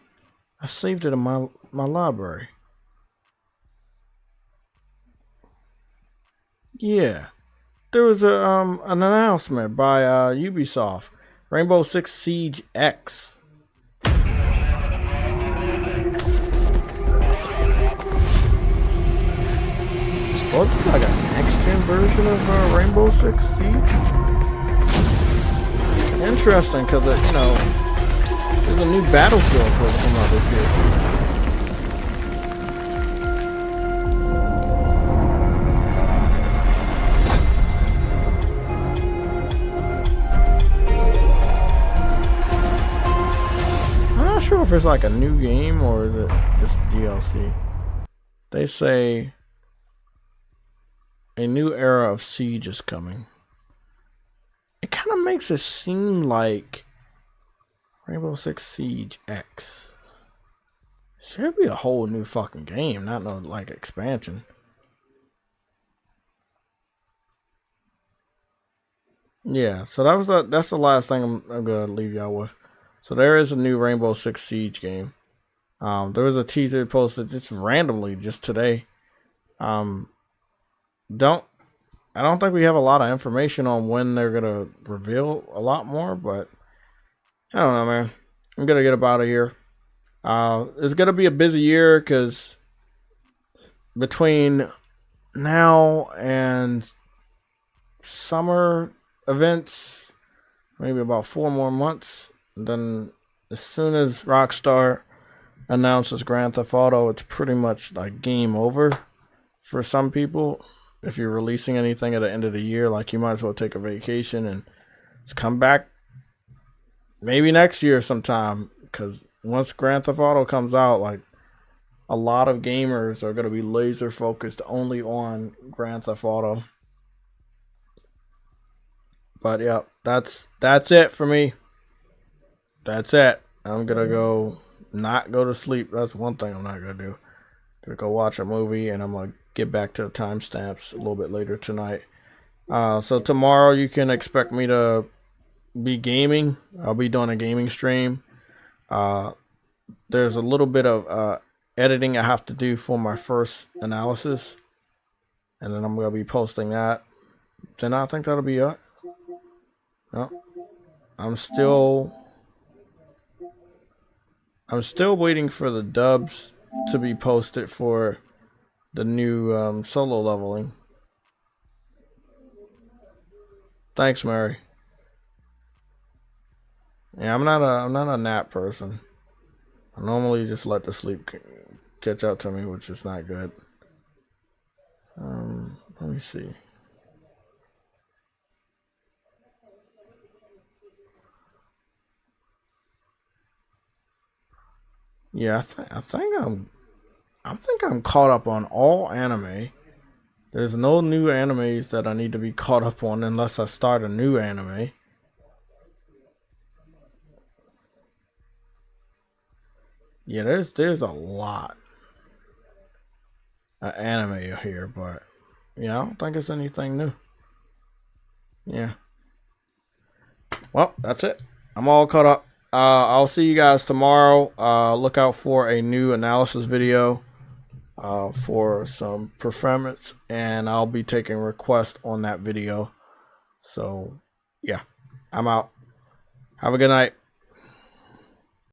I saved it in my library. Yeah. There was an announcement by Ubisoft. Rainbow Six Siege X. Supposed to be like a next-gen version of Rainbow Six Siege. Interesting, because you know, there's a new Battlefield supposed to come out this year too. I'm not sure if it's like a new game or is it just DLC. They say a new era of Siege is coming. It kind of makes it seem like Rainbow Six Siege X. Should be a whole new fucking game, not no like expansion. Yeah, so that's the last thing I'm gonna leave y'all with. So there is a new Rainbow Six Siege game. There was a teaser posted just randomly just today. I don't think we have a lot of information on when they're gonna reveal a lot more, but I don't know, man. I'm gonna get up out of here. It's gonna be a busy year because between now and summer events, maybe about 4 more months. And then as soon as Rockstar announces Grand Theft Auto, it's pretty much like game over for some people. If you're releasing anything at the end of the year, like you might as well take a vacation and just come back maybe next year sometime. Because once Grand Theft Auto comes out, like a lot of gamers are going to be laser focused only on Grand Theft Auto. But yeah, that's it for me. That's it. I'm gonna not go to sleep. That's one thing I'm not gonna do. Gonna go watch a movie, and I'm gonna get back to the timestamps a little bit later tonight. So tomorrow you can expect me to be gaming. I'll be doing a gaming stream. There's a little bit of editing I have to do for my first analysis, and then I'm gonna be posting that. Then I think that'll be it. No, I'm still waiting for the dubs to be posted for the new solo leveling. Thanks, Mary. Yeah, I'm not a nap person. I normally just let the sleep catch up to me, which is not good. Let me see. Yeah, I think I'm caught up on all anime. There's no new animes that I need to be caught up on unless I start a new anime. Yeah, there's a lot of anime here, but yeah, I don't think it's anything new. Yeah. Well, that's it. I'm all caught up. I'll see you guys tomorrow. Look out for a new analysis video for some performance, and I'll be taking requests on that video. So, yeah, I'm out. Have a good night.